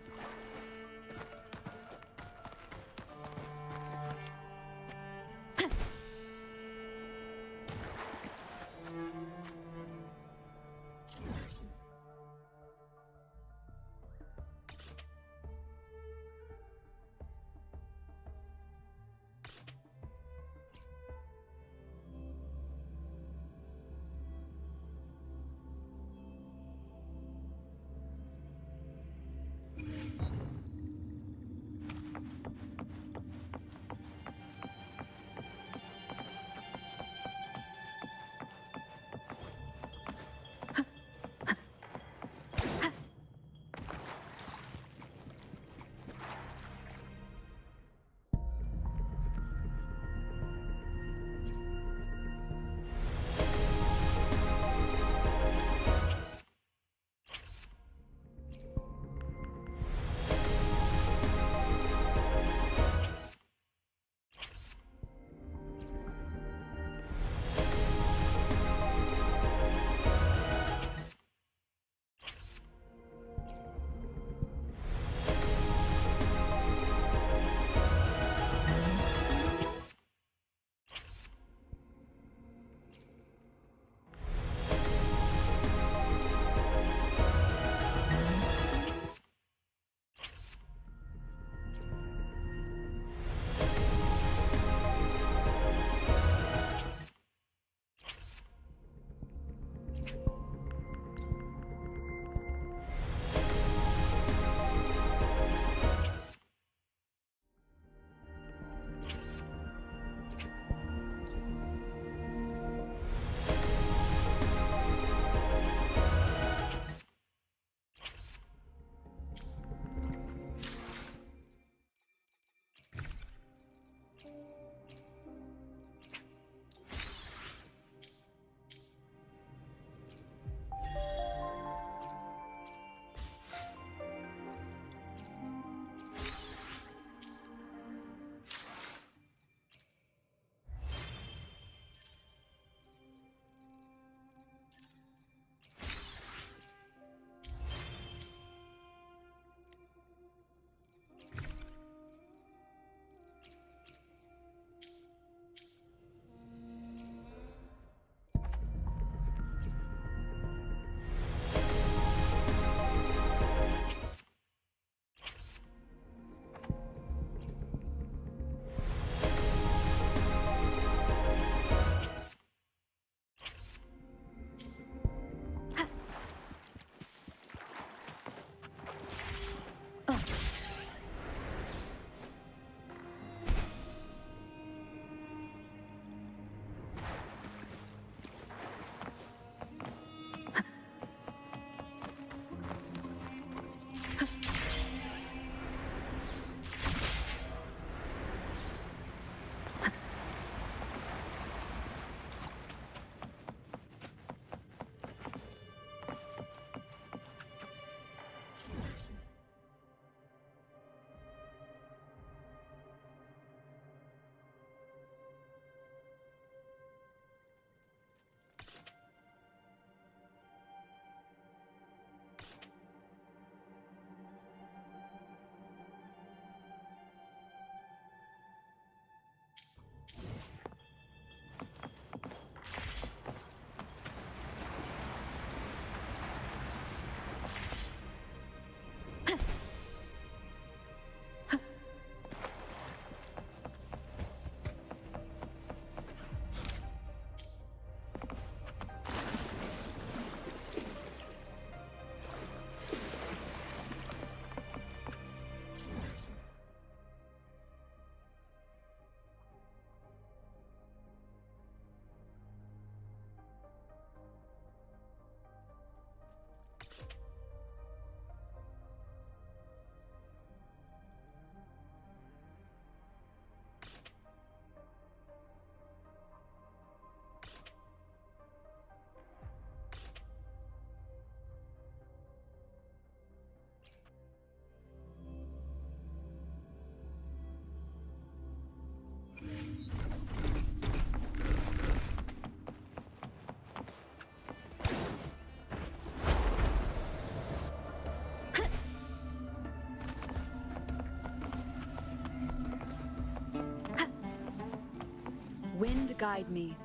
[SPEAKER 3] guide me.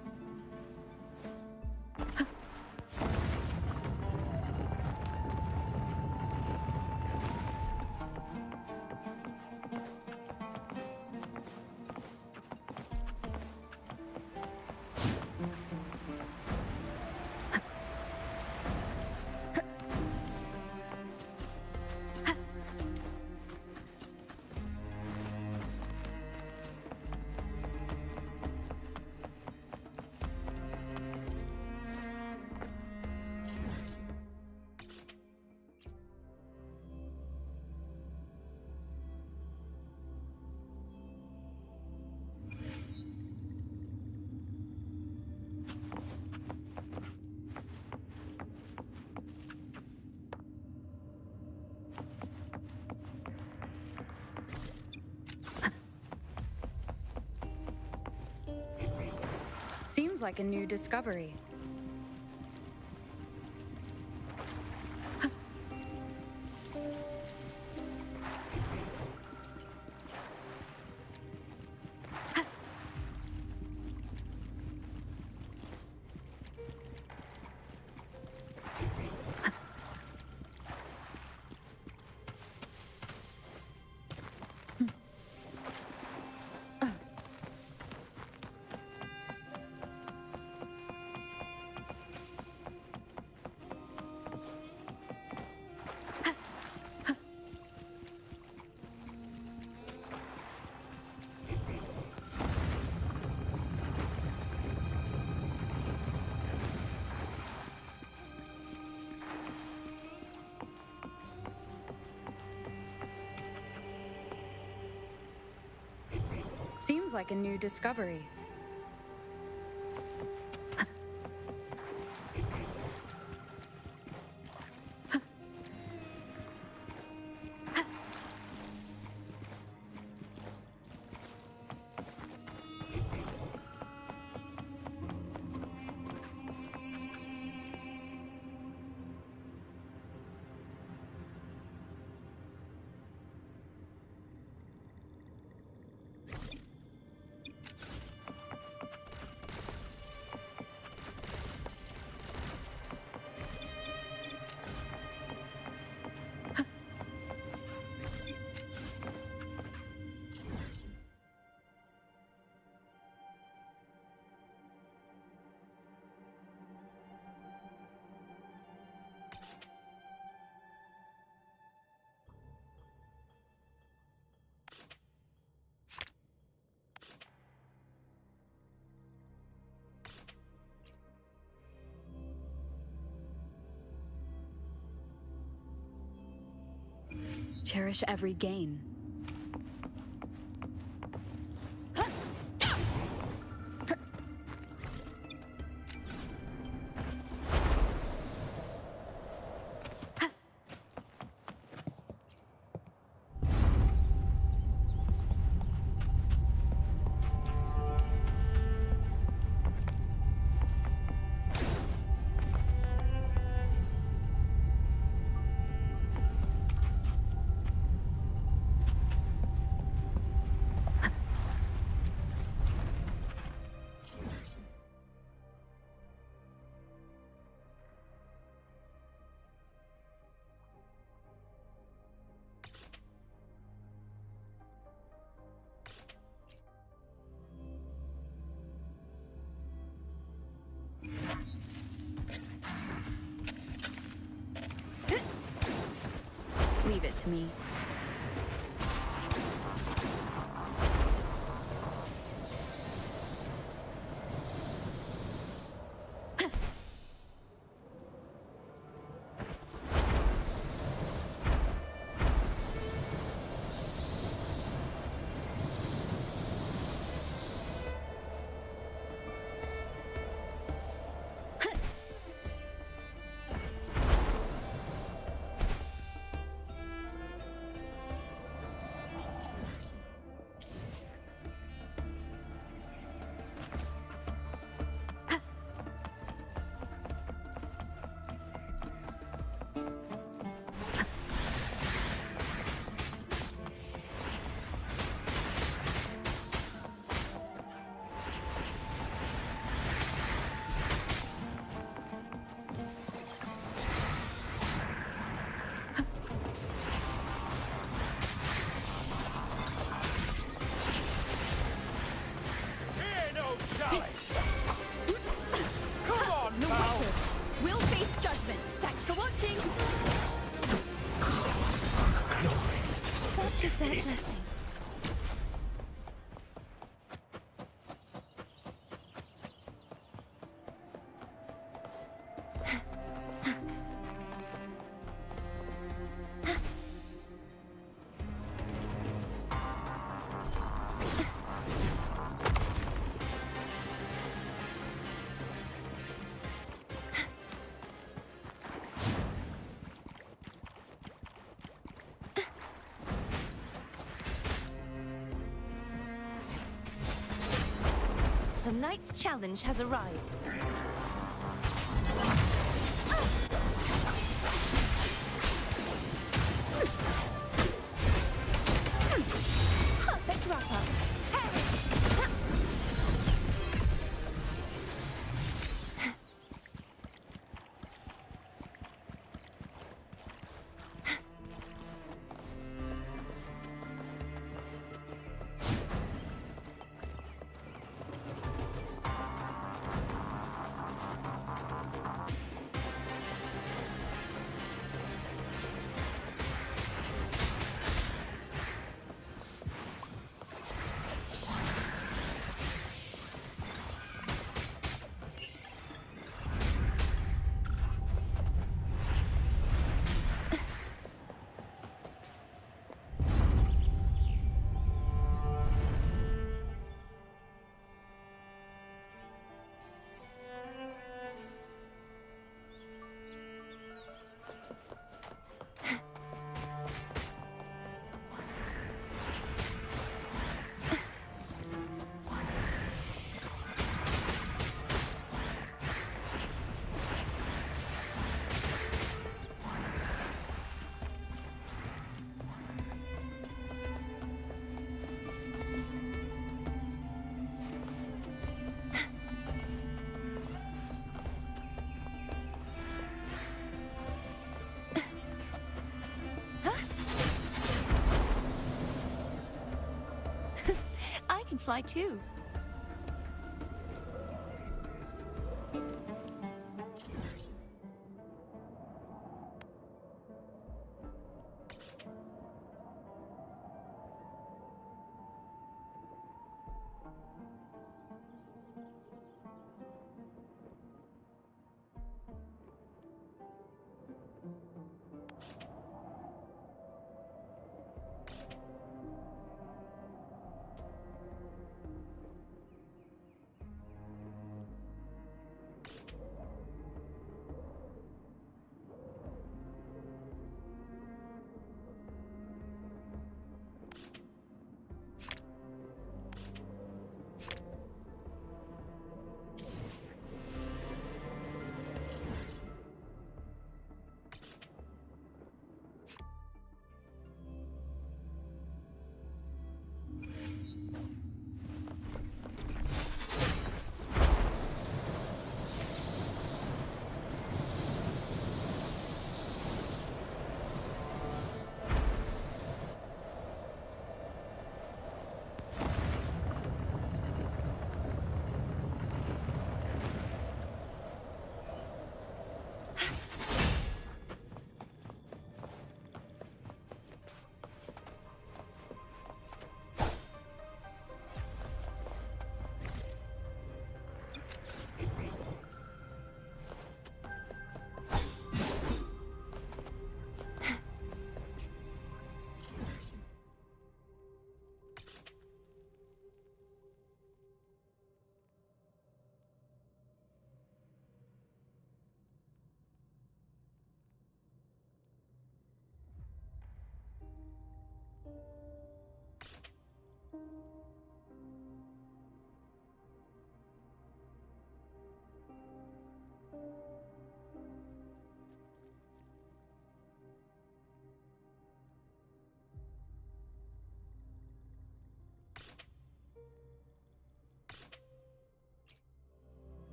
[SPEAKER 3] Seems like a new discovery. Seems like a new discovery. Cherish every gain. Leave it to me. such is their blessing.
[SPEAKER 8] The knight's challenge has arrived.
[SPEAKER 3] Perfect wrap-up.
[SPEAKER 8] I can fly too.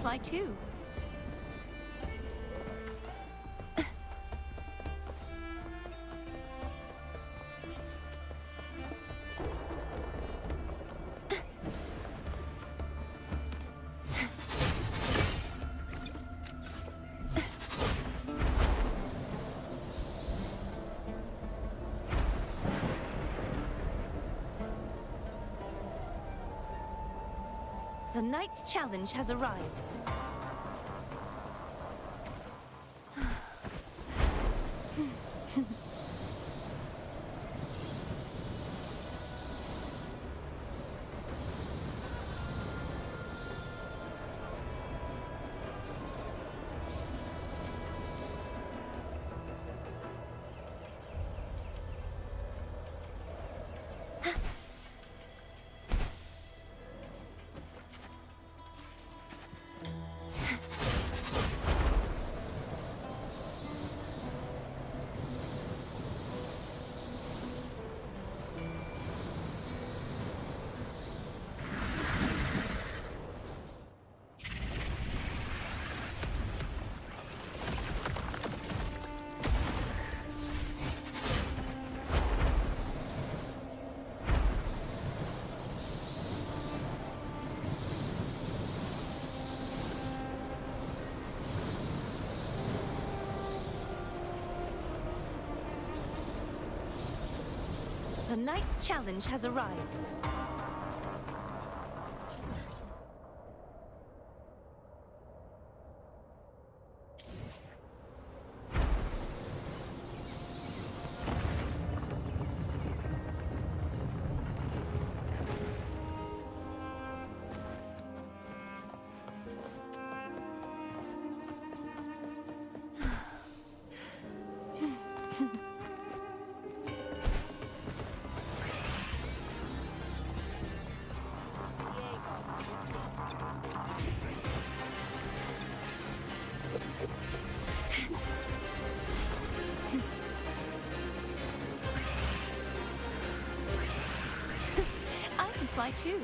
[SPEAKER 8] fly too. The Knight's Challenge has arrived. The Knight's Challenge has arrived. I can fly too.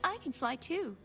[SPEAKER 8] I can fly too.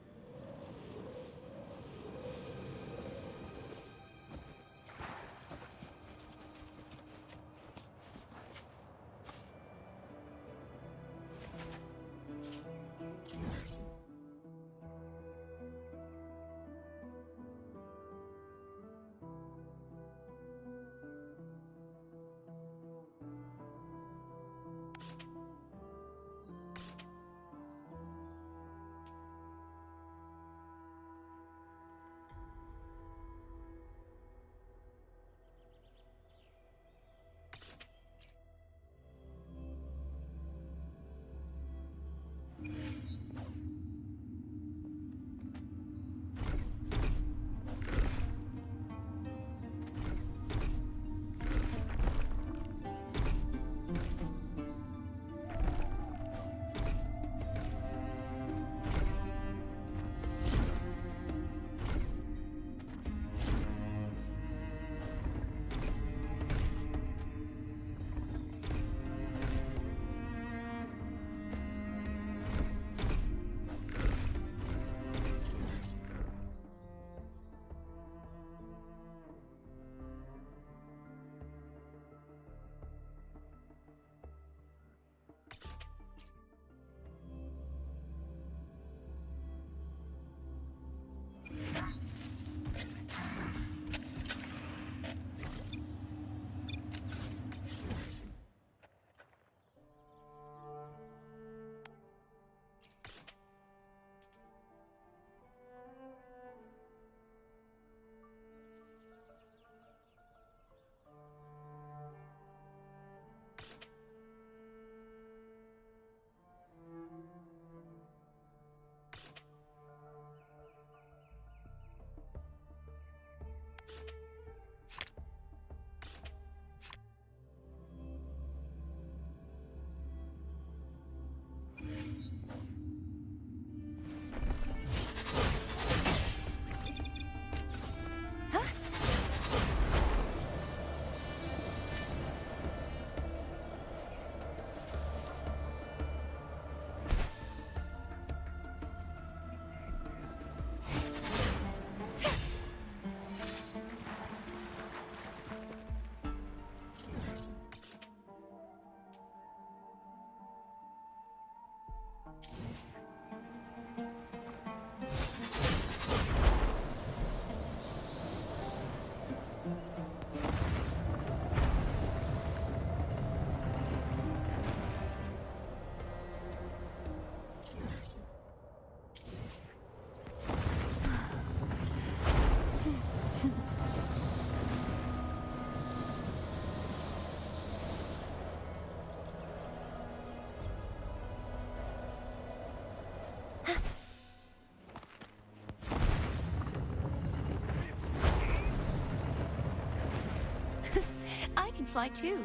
[SPEAKER 13] can fly too.